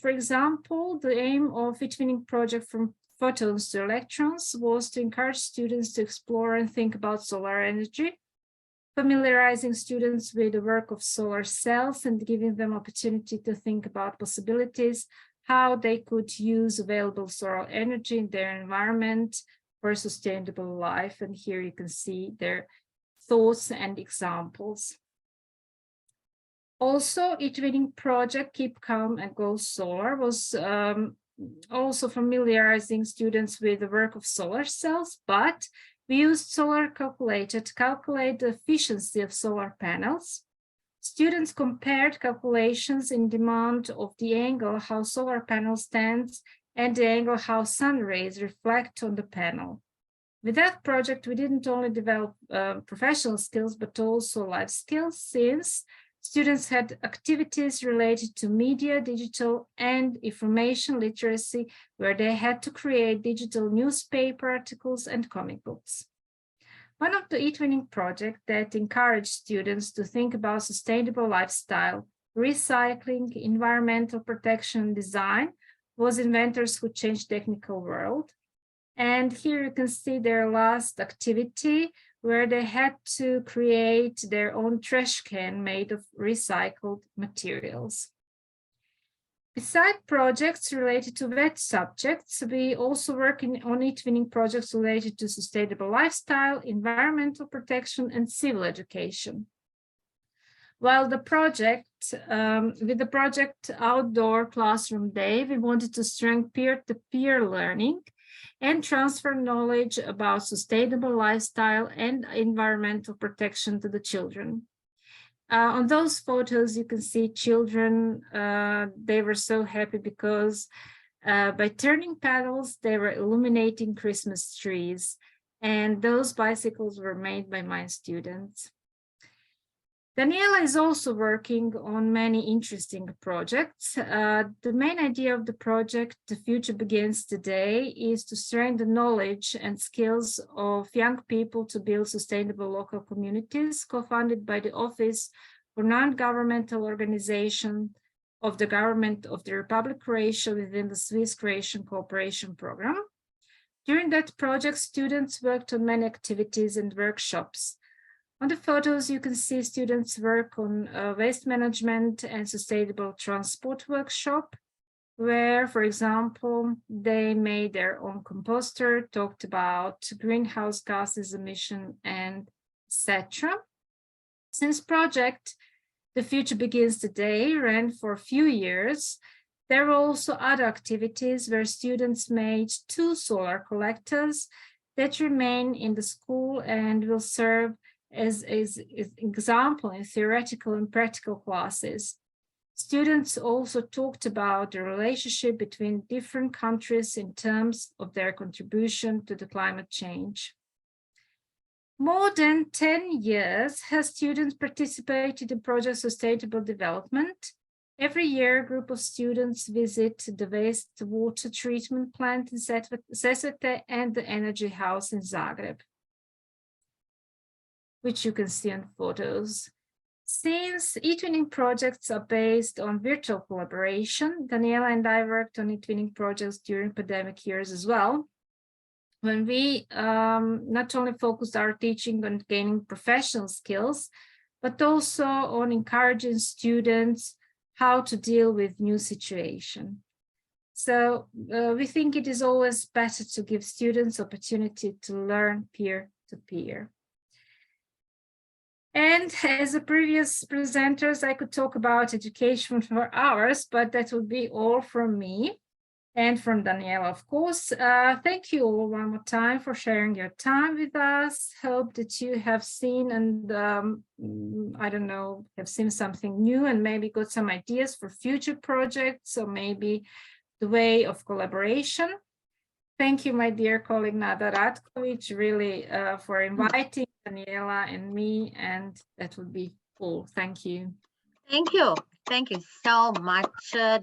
for example, the aim of eTwinning project from photons to electrons was to encourage students to explore and think about solar energy, familiarizing students with the work of solar cells and giving them opportunity to think about possibilities, how they could use available solar energy in their environment for a sustainable life. And here you can see their thoughts and examples. Also, eTwinning project Keep Calm and Go Solar was also familiarizing students with the work of solar cells, but we used solar calculator to calculate the efficiency of solar panels. Students compared calculations in demand of the angle how solar panel stands and the angle how sun rays reflect on the panel. With that project, we didn't only develop professional skills, but also life skills, since students had activities related to media, digital, and information literacy, where they had to create digital newspaper articles and comic books. One of the eTwinning projects that encouraged students to think about sustainable lifestyle, recycling, environmental protection, and design was Inventors Who Changed the Technical World. And here you can see their last activity, where they had to create their own trash can made of recycled materials. Beside projects related to wet subjects, we also work on eTwinning projects related to sustainable lifestyle, environmental protection, and civil education. While with the project Outdoor Classroom Day, we wanted to strengthen peer-to-peer learning and transfer knowledge about sustainable lifestyle and environmental protection to the children. On those photos, you can see children, they were so happy because by turning paddles, they were illuminating Christmas trees, and those bicycles were made by my students. Daniela is also working on many interesting projects. The main idea of the project, The Future Begins Today, is to strengthen the knowledge and skills of young people to build sustainable local communities, co-funded by the Office for Non-Governmental Organization of the Government of the Republic of Croatia within the Swiss Croatian Cooperation Program. During that project, students worked on many activities and workshops. On the photos, you can see students work on waste management and sustainable transport workshop, where, for example, they made their own composter, talked about greenhouse gases emission, and etc. Since project The Future Begins Today ran for a few years, there were also other activities where students made 2 solar collectors that remain in the school and will serve as example in theoretical and practical classes. Students also talked about the relationship between different countries in terms of their contribution to the climate change. More than 10 years has students participated in Project Sustainable Development. Every year, a group of students visit the wastewater treatment plant in Sesvete and the energy house in Zagreb, which you can see on photos. Since e-twinning projects are based on virtual collaboration, Daniela and I worked on e-twinning projects during pandemic years as well, when we not only focused our teaching on gaining professional skills, but also on encouraging students how to deal with new situations. So we think it is always better to give students opportunity to learn peer-to-peer. And as the previous presenters, I could talk about education for hours, but that would be all from me and from Daniela, of course. Thank you all one more time for sharing your time with us. Hope that you have seen and I don't know, have seen something new and maybe got some ideas for future projects or maybe the way of collaboration. Thank you, my dear colleague Nada Ratkovic, really for inviting Daniela and me, and that would be all. Thank you. Thank you. Thank you so much,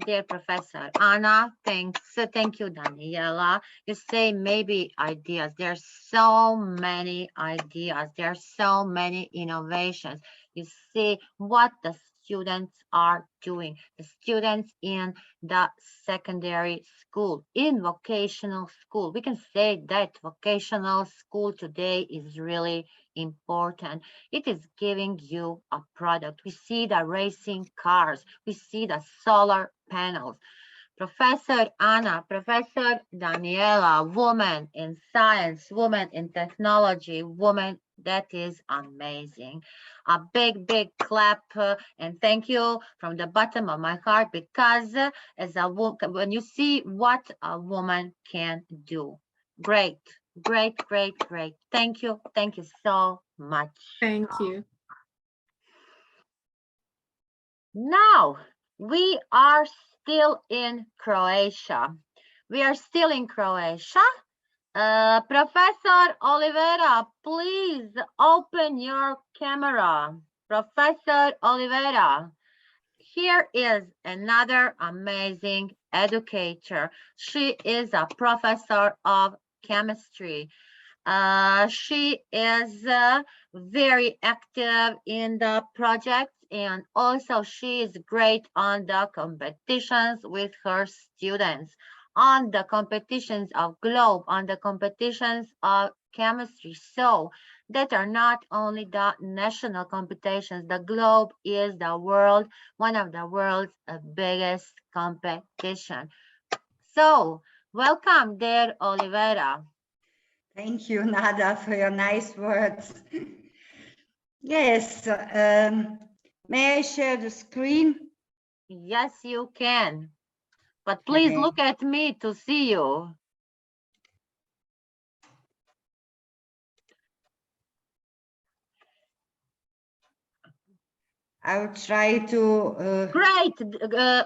dear Professor Anna. Thanks. Thank you, Daniela. You say maybe ideas. There's so many ideas. There's so many innovations. You see what the students are doing. The students in the secondary school, in vocational school. We can say that vocational school today is really important. It is giving you a product. We see the racing cars. We see the solar panels. Professor Anna, Professor Daniela, woman in science, woman in technology, woman that is amazing. A big, big clap and thank you from the bottom of my heart, because as a woman, when you see what a woman can do, great, great, great, great. Thank you so much. Thank you. Now we are still in Croatia. We are still in Croatia. Professor Oliveira, please open your camera. Professor Oliveira, here is another amazing educator. She is a professor of chemistry. She is very active in the projects, and also she is great on the competitions with her students, on the competitions of globe, on the competitions of chemistry. So that are not only the national competitions, the globe is the world, one of the world's biggest competition. So welcome there, Oliveira. Thank you, Nada, for your nice words. Yes, may I share the screen? Yes, you can. But please look at me to see you. I will try to. Great.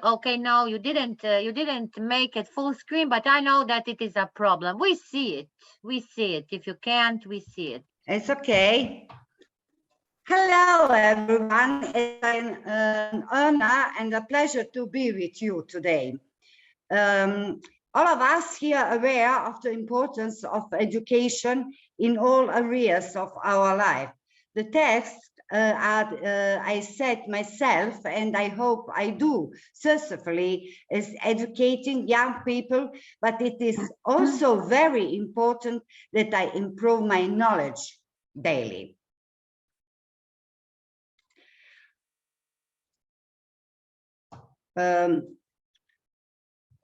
Okay, no, you didn't make it full screen, but I know that it is a problem. We see it. We see it. If you can't, we see it. It's okay. Hello, everyone. It's an honor and a pleasure to be with you today. All of us here are aware of the importance of education in all areas of our life. The text I said myself, and I hope I do successfully, is educating young people, but it is also very important that I improve my knowledge daily.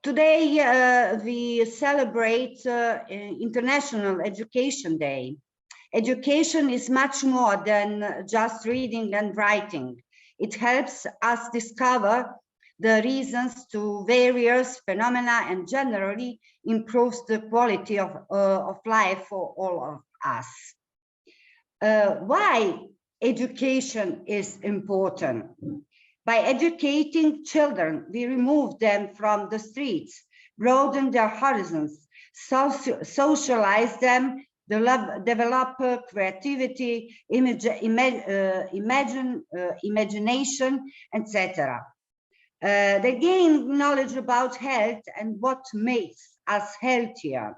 Today, we celebrate International Education Day. Education is much more than just reading and writing. It helps us discover the reasons to various phenomena and generally improves the quality of life for all of us. Why education is important? By educating children, we remove them from the streets, broaden their horizons, socialize them, develop creativity, imagination, etc. They gain knowledge about health and what makes us healthier.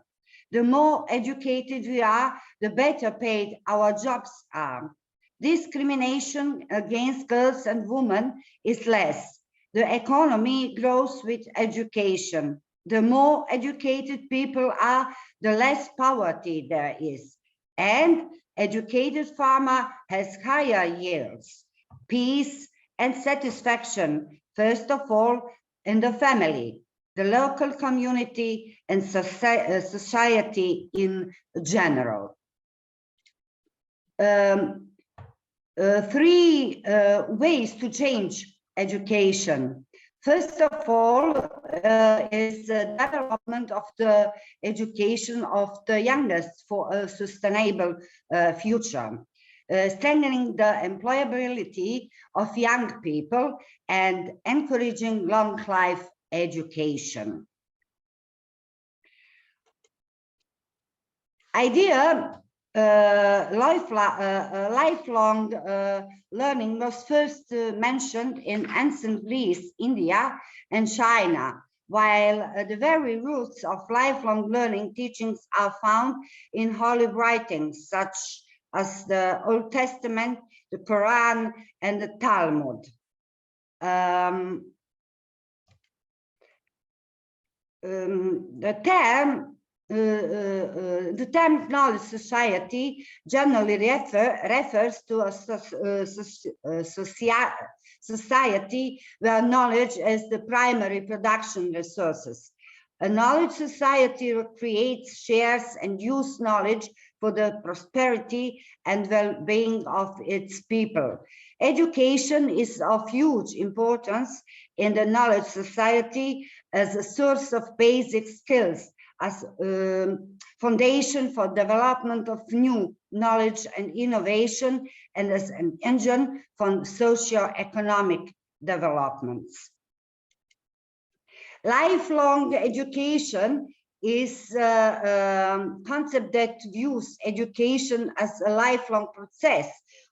The more educated we are, the better paid our jobs are. discrimination against girls and women is less. The economy grows with education. The more educated people are, the less poverty there is. And educated farmer has higher yields, peace and satisfaction, first of all, in the family, the local community, and society in general. Three ways to change education. First of all, is the development of the education of the youngest for a sustainable future. Strengthening the employability of young people and encouraging long life education. Idea lifelong learning was first mentioned in ancient Greece, India, and China, while the very roots of lifelong learning teachings are found in holy writings such as the Old Testament, the Quran, and the Talmud. The term knowledge society generally refers to a society where knowledge is the primary production resources. A knowledge society creates, shares, and uses knowledge for the prosperity and well-being of its people. Education is of huge importance in the knowledge society as a source of basic skills, as a foundation for development of new knowledge and innovation, and as an engine for socio-economic developments. Lifelong education is a concept that views education as a lifelong process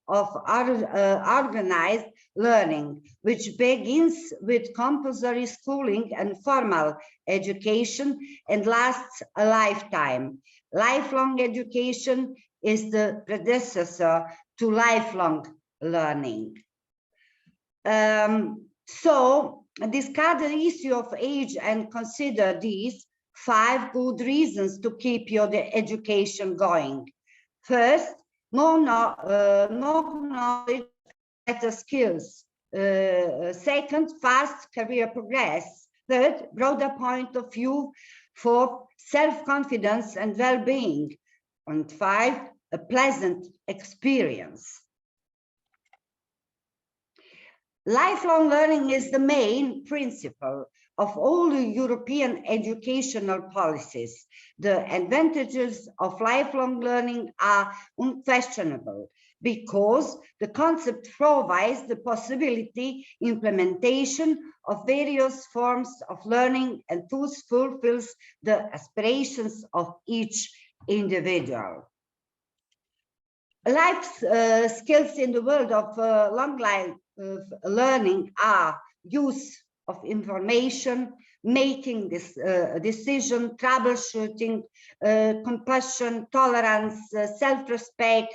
of organized learning, which begins with compulsory schooling and formal education and lasts a lifetime. Lifelong education is the predecessor to lifelong learning. So discard the issue of age and consider these 5 good reasons to keep your education going. First, more knowledge, better skills. Second, fast career progress. Third, broader point of view for self-confidence and well-being. And 5, a pleasant experience. Lifelong learning is the main principle of all the European educational policies. The advantages of lifelong learning are unquestionable because the concept provides the possibility implementation of various forms of learning and thus fulfills the aspirations of each individual. Life skills in the world of long life learning are use of information, making this decision, troubleshooting, compassion, tolerance, self-respect,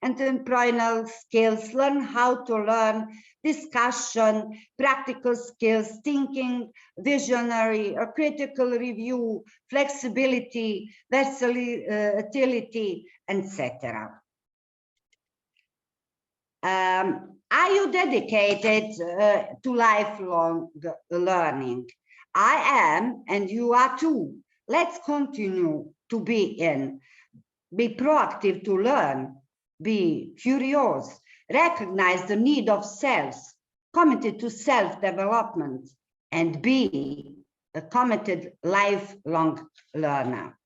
entrepreneurial skills, learn how to learn, discussion, practical skills, thinking, visionary, or critical review, flexibility, versatility, etc. Are you dedicated to lifelong learning? I am, and you are too. Let's continue to be proactive to learn, be curious, recognize the need of self, committed to self-development, and be a committed lifelong learner.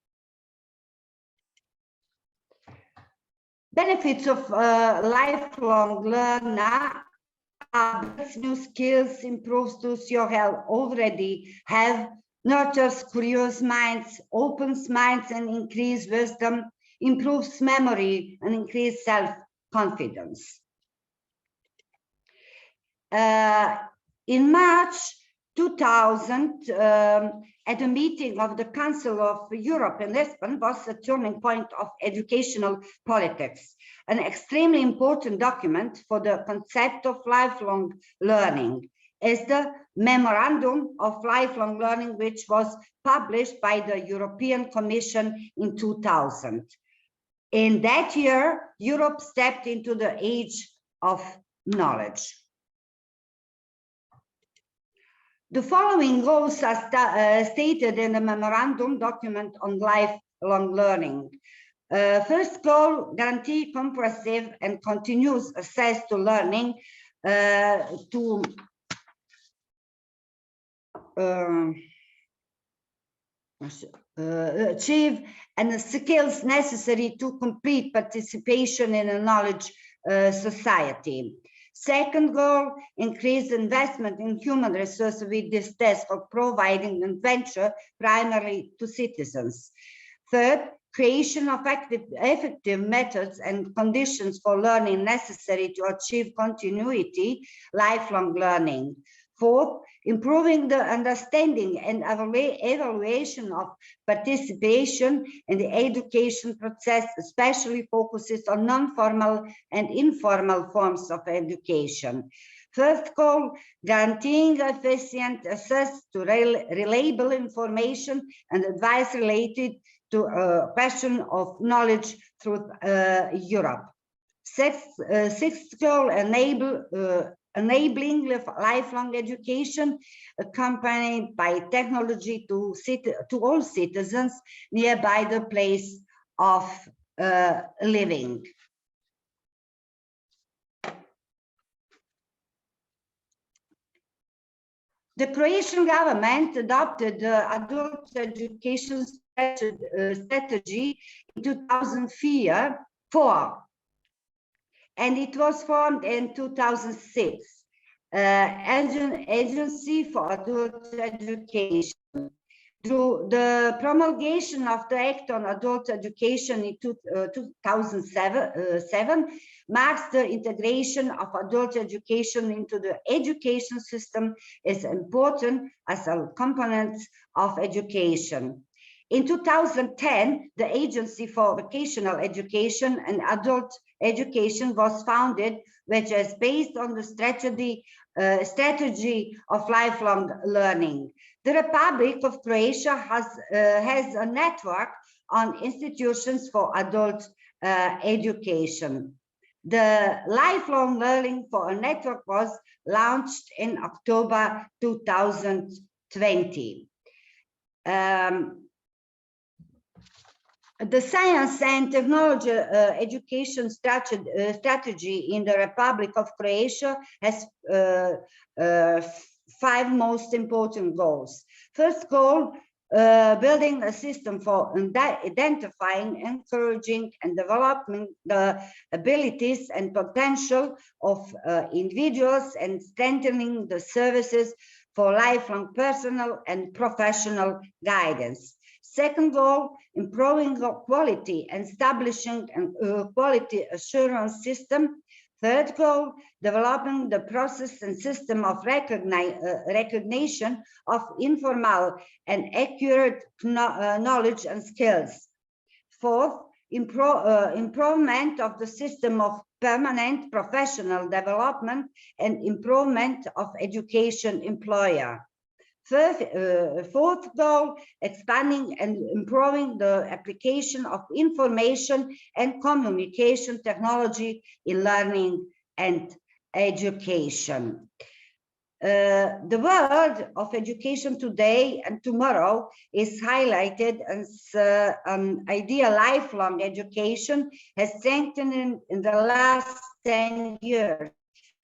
Benefits of lifelong learner are new skills, improves social health, already have, nurtures curious minds, opens minds and increase wisdom, improves memory and increase self-confidence. In March 2000, at a meeting of the Council of Europe in Lisbon, was a turning point of educational politics, an extremely important document for the concept of lifelong learning is the Memorandum of Lifelong Learning, which was published by the European Commission in 2000. In that year, Europe stepped into the age of knowledge. The following goals are stated in the memorandum document on lifelong learning. First goal, guarantee comprehensive and continuous access to learning to achieve and the skills necessary to complete participation in a knowledge society. Second goal, increase investment in human resources with this task of providing adventure primarily to citizens. Third, creation of effective methods and conditions for learning necessary to achieve continuity, lifelong learning. Fourth, improving the understanding and evaluation of participation in the education process, especially focuses on non-formal and informal forms of education. First goal, guaranteeing efficient access to reliable information and advice related to a question of knowledge through Europe. Sixth goal, enabling lifelong education accompanied by technology to all citizens nearby the place of living. The Croatian government adopted the adult education strategy in 2004, and it was formed in 2006, Agency for Adult Education. Through the promulgation of the Act on Adult Education in 2007 marks the integration of adult education into the education system is important as a component of education. In 2010, the Agency for Vocational Education and Adult Education was founded, which is based on the strategy of lifelong learning. The Republic of Croatia has a network on institutions for adult education. The lifelong learning for a network was launched in October 2020. The science and technology education strategy in the Republic of Croatia has 5 most important goals. First goal, building a system for identifying, encouraging, and developing the abilities and potential of individuals and strengthening the services for lifelong personal and professional guidance. Second goal, improving quality and establishing a quality assurance system. Third goal, developing the process and system of recognition of informal and accurate knowledge and skills. Fourth, improvement of the system of permanent professional development and improvement of education employer. Fourth goal, expanding and improving the application of information and communication technology in learning and education. The world of education today and tomorrow is highlighted as an ideal lifelong education has strengthened in the last 10 years.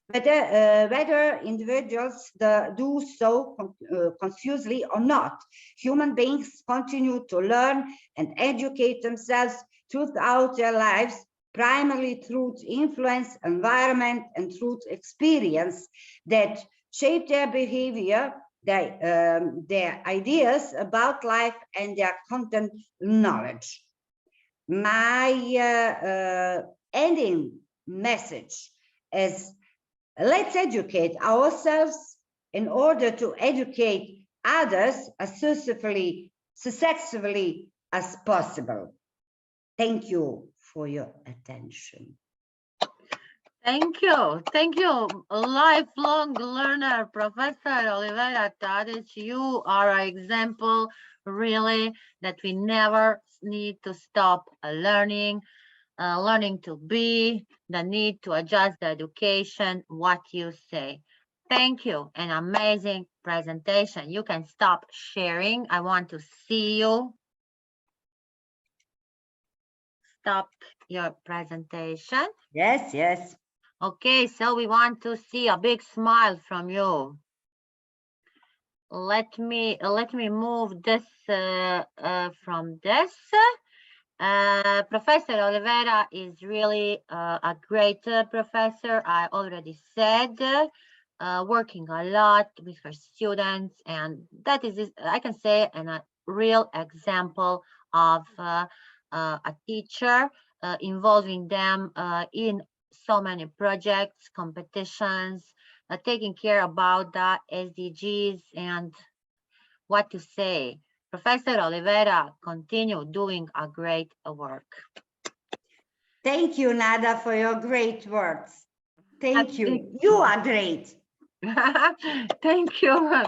Whether individuals do so consciously or not, human beings continue to learn and educate themselves throughout their lives, primarily through influence, environment, and through experience that shape their behavior, their ideas about life, and their content knowledge. My ending message is: let's educate ourselves, in order to educate others as successfully as possible. Thank you for your attention. Thank you. Thank you, lifelong learner, Professor Oliveira Tadic. You are an example, really, that we never need to stop learning, learning to be, the need to adjust the education, what you say. Thank you. An amazing presentation. You can stop sharing. I want to see you. Stop your presentation. Yes, yes. Okay, so we want to see a big smile from you. Let me move this from this. Professor Oliveira is really a great professor. I already said, working a lot with her students, and that is, I can say, a real example of a teacher involving them in so many projects, competitions, taking care about the SDGs and what to say. Professor Oliveira, continue doing a great work. Thank you, Nada, for your great words. Thank you. You are great. Thank you.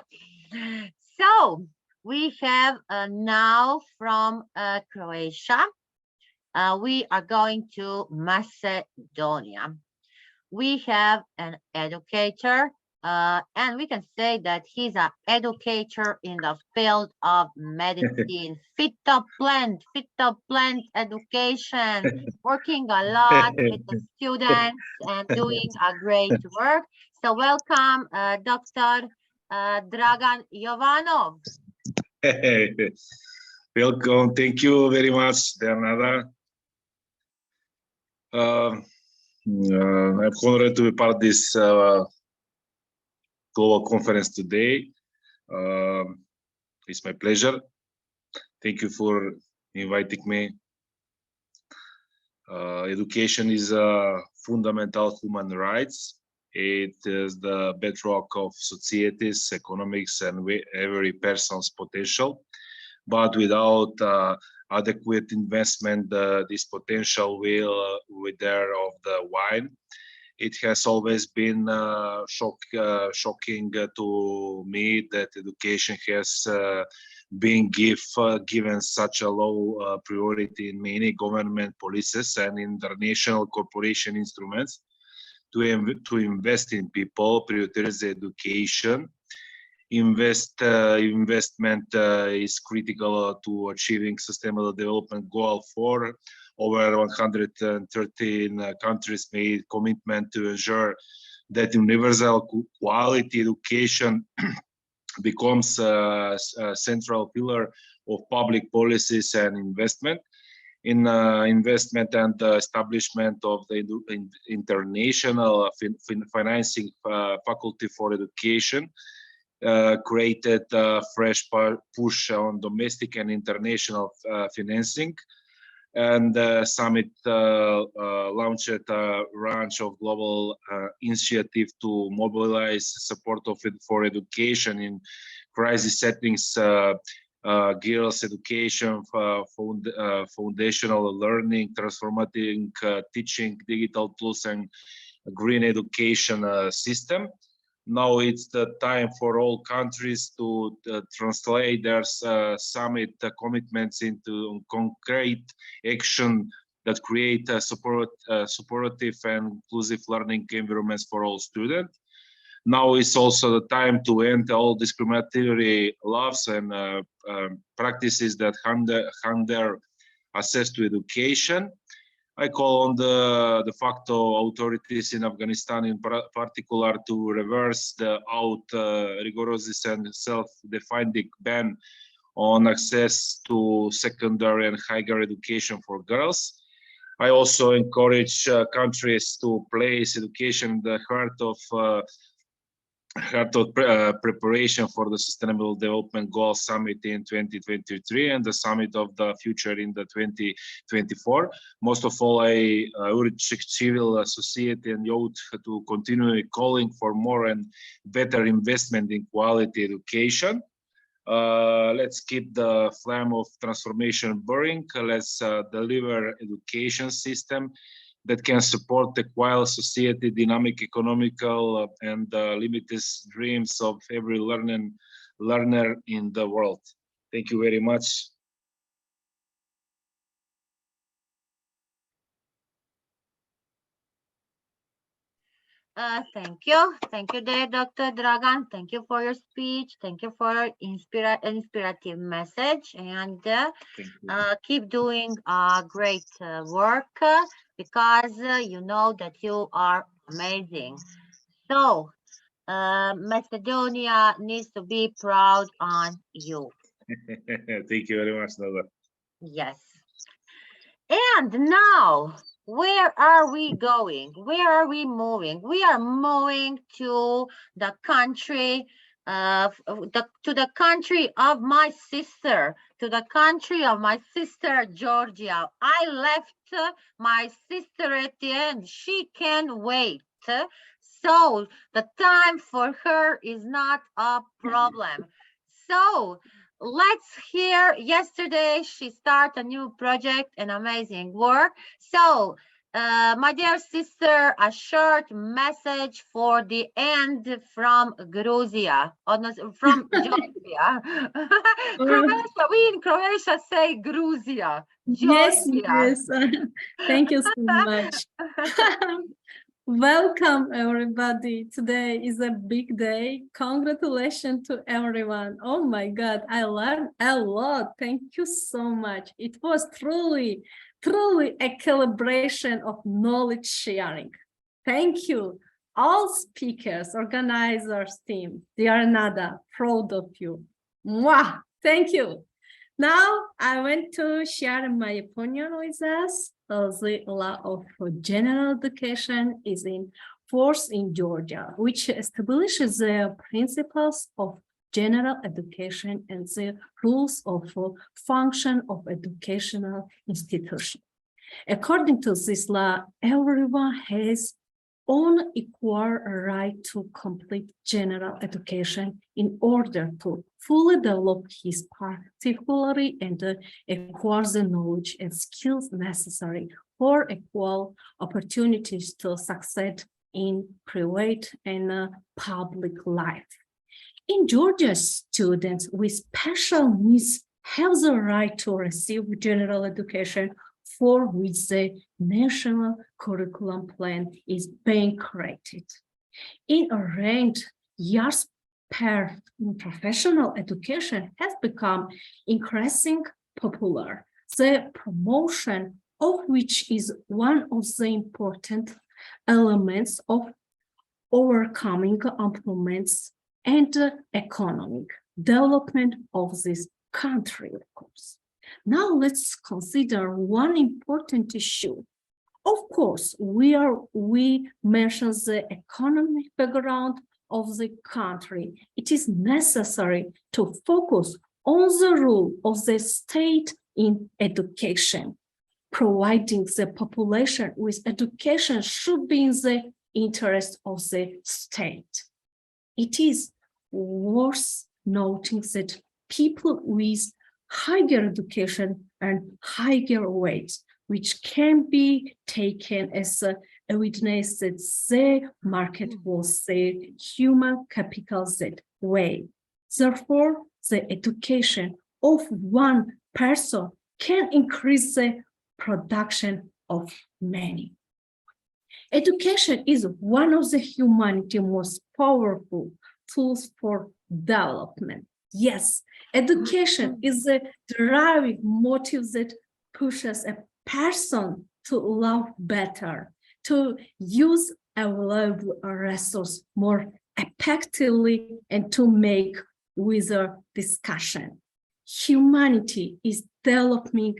So we have now from Croatia. We are going to Macedonia. We have an educator, and we can say that he's an educator in the field of medicine, fit to plant education, working a lot with the students and doing a great work. So welcome, Dr. Dragan Jovanov. Welcome. Thank you very much, Nada. I'm honored to be part of this global conference today. It's my pleasure. Thank you for inviting me. Education is a fundamental human rights. It is the bedrock of societies, economics, and every person's potential. But without adequate investment, this potential will wither of the wine. It has always been shocking to me that education has been given such a low priority in many government policies and international corporation instruments to invest in people, prioritize education. Investment is critical to achieving sustainable development goal for over 113 countries made commitment to ensure that universal quality education becomes a central pillar of public policies and investment. In investment and establishment of the international financing faculty for education created a fresh push on domestic and international financing, and summit launched a range of global initiatives to mobilize support for education in crisis settings, girls' education, foundational learning, transformative teaching, digital tools, and green education system. Now it's the time for all countries to translate their summit commitments into concrete action that create supportive and inclusive learning environments for all students. Now is also the time to end all discriminatory laws and practices that hinder access to education. I call on the de facto authorities in Afghanistan in particular to reverse the rigorous and self-defined ban on access to secondary and higher education for girls. I also encourage countries to place education in the heart of heart of preparation for the Sustainable Development Goals Summit in 2023 and the Summit of the Future in the 2024. Most of all, I urge civil society and youth to continue calling for more and better investment in quality education. Let's keep the flame of transformation burning. Let's deliver education system that can support the equal society, dynamic economical and limitless dreams of every learner in the world. Thank you very much. Thank you. Thank you, there, Dr. Dragan. Thank you for your speech. Thank you for your inspirative message. And keep doing great work because you know that you are amazing. So, Macedonia needs to be proud on you. Thank you very much, Nada. Yes. And now, where are we going? Where are we moving? We are moving to the country of my sister, Georgia. I left my sister at the end. She can wait. So the time for her is not a problem. So let's hear. Yesterday she started a new project and amazing work. So my dear sister, a short message for the end from Georgia, from Georgia. Croatia, we in Croatia say Georgia. Yes, yes. Thank you so much. Welcome, everybody. Today is a big day. Congratulations to everyone. Oh my God, I learned a lot. Thank you so much. It was truly a celebration of knowledge sharing. Thank you, all speakers, organizers, team. Dear Nada, proud of you. Mwah! Thank you. Now, I want to share my opinion with us. The law of general education is in force in Georgia, which establishes the principles of general education and the rules of function of educational institution. According to this law, everyone has on equal right to complete general education in order to fully develop his particularly and acquire the knowledge and skills necessary for equal opportunities to succeed in private and public life. In Georgia, students with special needs have the right to receive general education for which the national curriculum plan is being created. In recent years, professional education has become increasingly popular, the promotion of which is one of the important elements of overcoming unemployment and economic development of this country, of course. Now let's consider one important issue. Of course, we mentioned the economic background of the country. It is necessary to focus on the role of the state in education. Providing the population with education should be in the interest of the state. It is worth noting that people with higher education and higher weights, which can be taken as a witness that the market was the human capital that way. Therefore, the education of one person can increase the production of many. Education is one of the humanity's most powerful tools for development. Yes, education is the driving motive that pushes a person to love better, to use available resources more effectively, and to make wiser discussion. Humanity is developing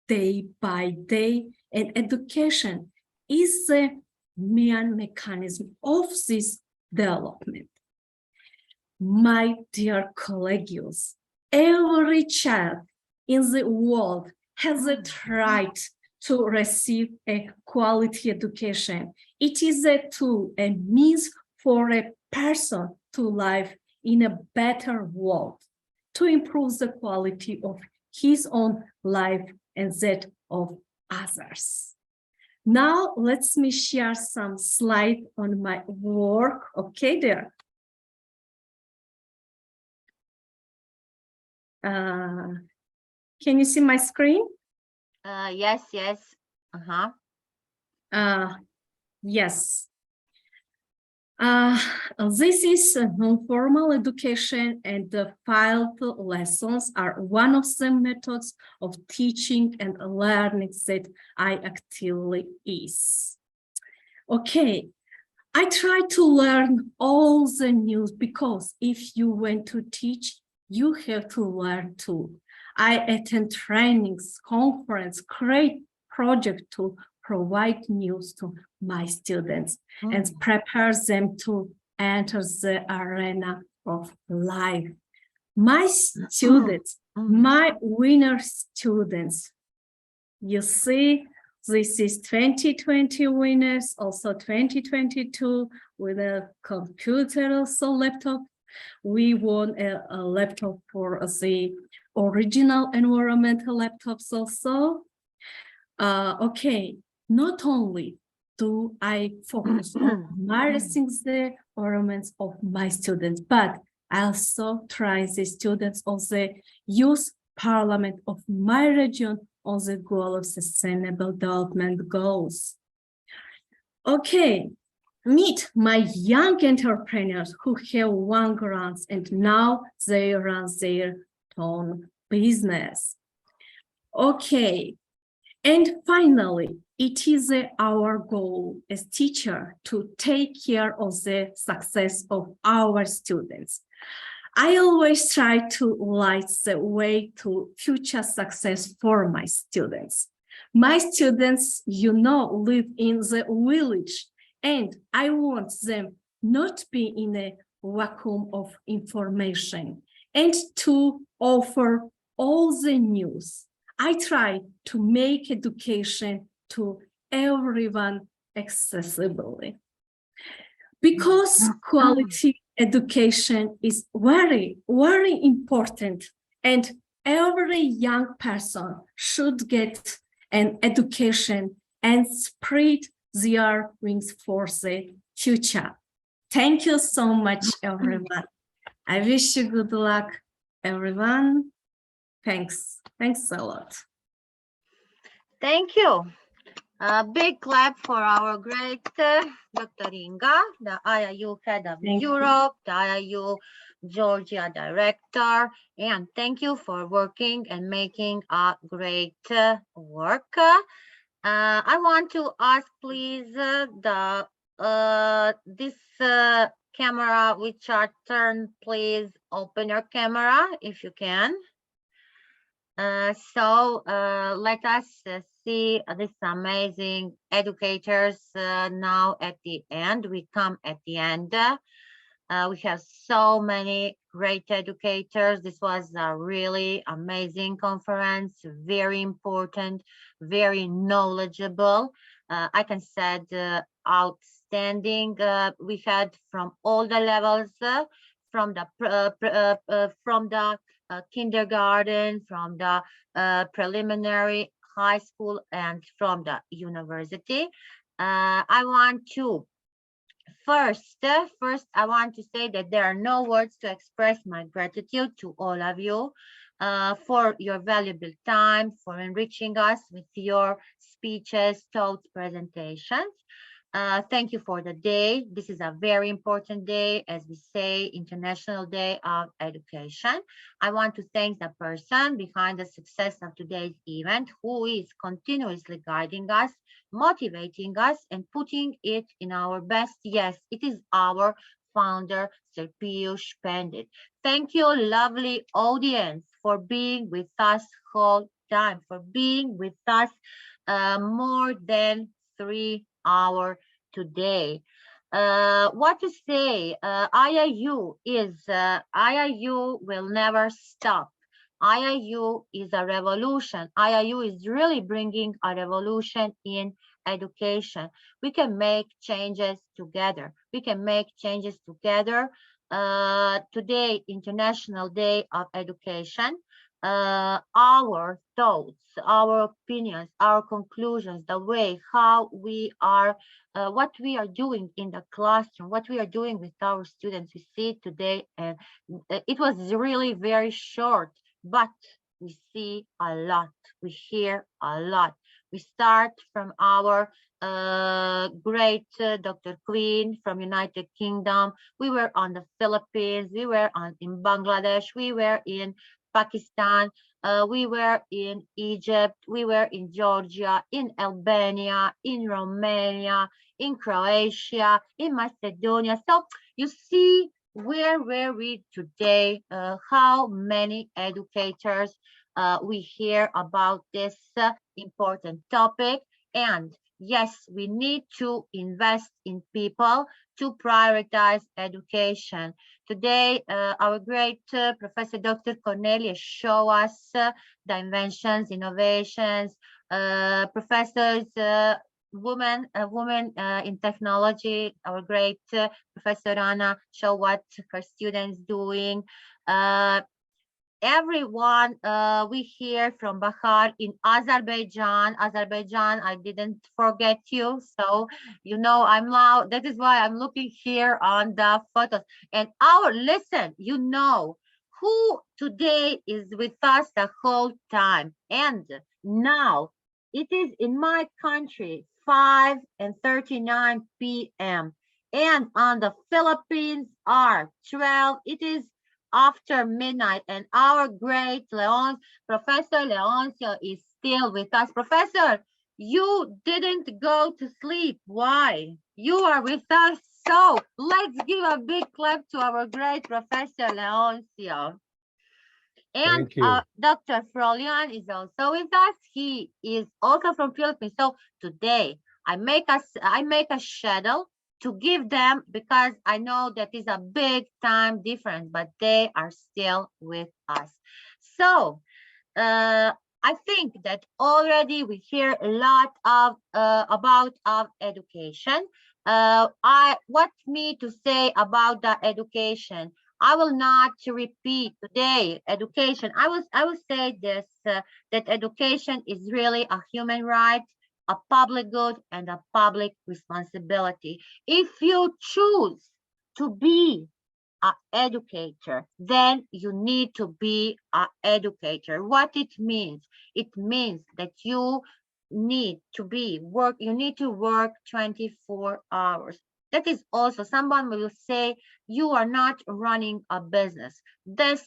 day by day, and education is the main mechanism of this development. My dear colleagues, every child in the world has a right to receive a quality education. It is a tool, a means for a person to live in a better world, to improve the quality of his own life and that of others. Now, let me share some slides on my work. Okay, there. Can you see my screen? Yes. Yes. This is non-formal education, and the filed lessons are one of the methods of teaching and learning that I actively use. Okay, I try to learn all the news because if you want to teach, you have to learn too. I attend trainings, conference, create projects to provide news to my students and prepare them to enter the arena of life. My students, my winner students, you see, this is 2020 winners, also 2022 with a computer, also laptop. We won a laptop for the original environmental laptops also. Okay, not only do I focus on embarrassing the environments of my students, but I also try the students of the youth parliament of my region on the goal of sustainable development goals. Okay, meet my young entrepreneurs who have won grants and now they run their own business. Okay, and finally, it is our goal as teacher to take care of the success of our students. I always try to light the way to future success for my students. My students, you know, live in the village, and I want them not be in a vacuum of information and to offer all the news. I try to make education to everyone accessibly. Because quality education is very, very important, and every young person should get an education and spread their wings for the future. Thank you so much, everyone. I wish you good luck, everyone. Thanks. Thanks a lot. Thank you. A big clap for our great Dr. Inga, the IIU head of Europe, the IIU Georgia director, and thank you for working and making a great work. I want to ask, please, this camera which are turned, please open your camera if you can. So let us see these amazing educators now at the end. We come at the end. We have so many great educators. This was a really amazing conference, very important, very knowledgeable. I can say outstanding. We had from all the levels, from the kindergarten, from the preliminary high school, and from the university. I want to first, I want to say that there are no words to express my gratitude to all of you for your valuable time, for enriching us with your speeches, thoughts, presentations. Thank you for the day. This is a very important day, as we say, International Day of Education. I want to thank the person behind the success of today's event, who is continuously guiding us, motivating us, and putting it in our best. Yes, it is our founder, Sir Piyush Pandit. Thank you, lovely audience, for being with us whole time, for being with us more than 3 hours today. What to say? IIU will never stop. IIU is a revolution. IIU is really bringing a revolution in education. We can make changes together. We can make changes together. Today, International Day of Education. Our thoughts, our opinions, our conclusions, the way how we are, what we are doing in the classroom, what we are doing with our students. We see today, and it was really very short, but we see a lot, we hear a lot. We start from our great Dr. Queen from United Kingdom. We were on the Philippines, we were in Bangladesh, we were in Pakistan, we were in Egypt, we were in Georgia, in Albania, in Romania, in Croatia, in Macedonia. So you see, where were we today? How many educators we hear about this important topic? And yes, we need to invest in people to prioritize education. Today, our great Professor Dr. Cornelius show us the inventions, innovations, professors, women in technology. Our great Professor Anna show what her students doing. Everyone we hear from Bahar in Azerbaijan. I didn't forget you. So, you know, I'm loud. That is why I'm looking here on the photos. And listen, you know, who today is with us the whole time. And now it is in my country, 5:39 p.m. And on the Philippines are 12. It is after midnight, and our great Professor Leoncio is still with us. Professor, you didn't go to sleep. Why? You are with us. So let's give a big clap to our great Professor Leoncio. And Dr. Frolian is also with us. He is also from Philippines. So today I make a schedule to give them, because I know that is a big time difference, but they are still with us. So I think that already we hear a lot of about education. What me to say about the education? I will not repeat today education. I will say this that education is really a human right, a public good, and a public responsibility. If you choose to be an educator, then you need to be an educator. What it means? It means that you need to work 24 hours. That is also, someone will say, you are not running a business. This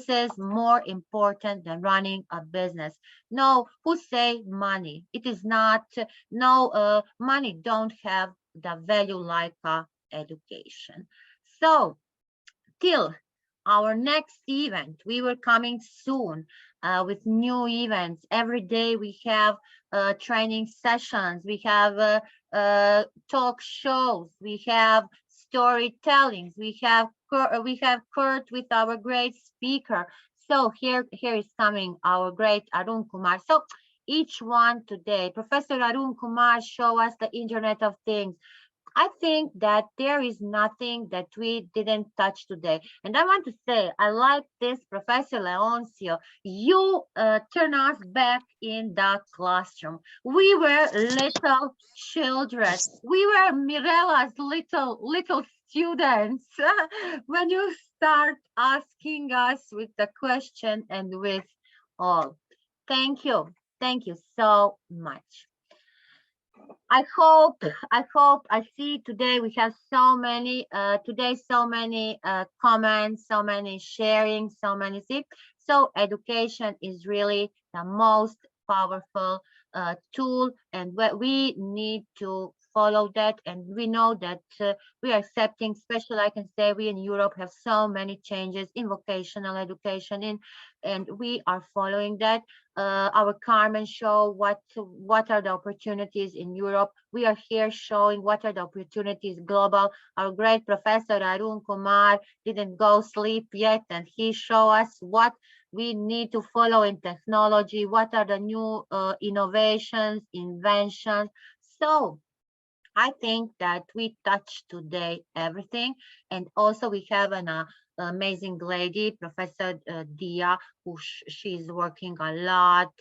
is more important than running a business. No, who say money? It is not, no, money don't have the value like education. So, till our next event, we will coming soon with new events. Every day we have training sessions, we have talk shows, we have storytellings, we have Kurt with our great speaker. So here is coming our great Arun Kumar. So each one today, Professor Arun Kumar show us the Internet of Things. I think that there is nothing that we didn't touch today. And I want to say, I like this, Professor Leoncio. You turn us back in the classroom. We were little children. We were Mirella's little students. When you start asking us with the question and with all. Thank you. Thank you so much. I hope I see today we have so many comments, so many sharing, so many things. So education is really the most powerful tool, and what we need to follow that. And we know that we are accepting, especially I can say we in Europe have so many changes in vocational education, and we are following that. Our Carmen show what are the opportunities in Europe. We are here showing what are the opportunities global. Our great professor Arun Kumar didn't go sleep yet, and he showed us what we need to follow in technology, what are the new innovations, inventions. So I think that we touched today everything. And also we have an amazing lady, Professor Dia, who she's working a lot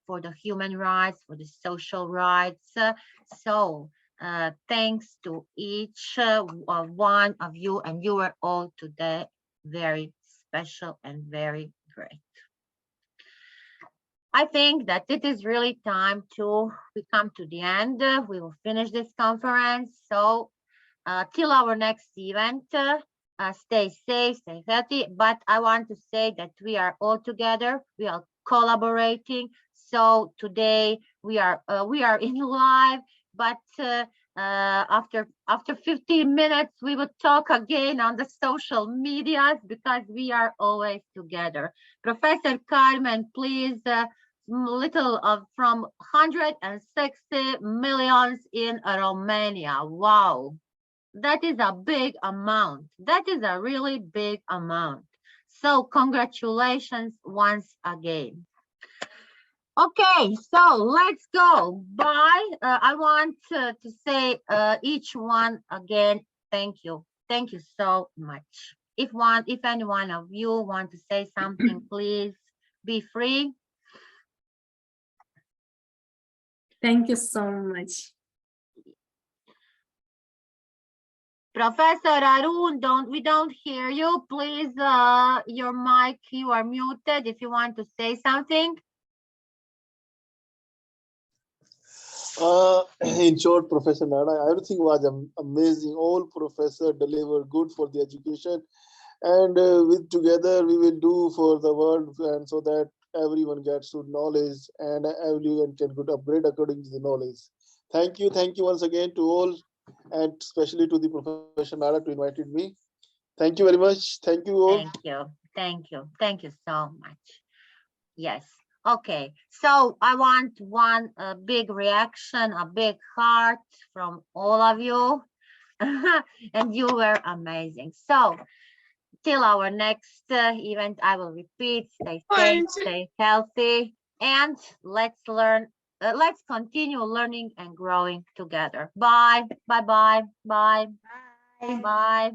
for the human rights, for the social rights. So thanks to each one of you, and you were all today very special and very great. I think that it is really time we come to the end. We will finish this conference. So till our next event, stay safe, stay healthy. But I want to say that we are all together. We are collaborating. So today we are in live, but after 15 minutes, we will talk again on the social medias because we are always together. Professor Carmen, please, little of from 160 millions in Romania. Wow, that is a big amount. That is a really big amount. So congratulations once again. Okay, so let's go. Bye. I want to say each one again, thank you. Thank you so much. If any one of you want to say something, please be free. Thank you so much. Professor Arun, we don't hear you. Please, your mic, you are muted if you want to say something. In short, Professor Nada, everything was amazing. All professors delivered good for the education, and with together we will do for the world, and so that everyone gets good knowledge and everyone can good upgrade according to the knowledge. Thank you once again to all, and especially to the Professor Nada to invited me. Thank you very much. Thank you all. Thank you so much. Yes. Okay, so I want one big reaction, a big heart from all of you. And you were amazing. So till our next event, I will repeat, stay safe, stay healthy, and let's continue learning and growing together. Bye, bye, bye, bye, bye.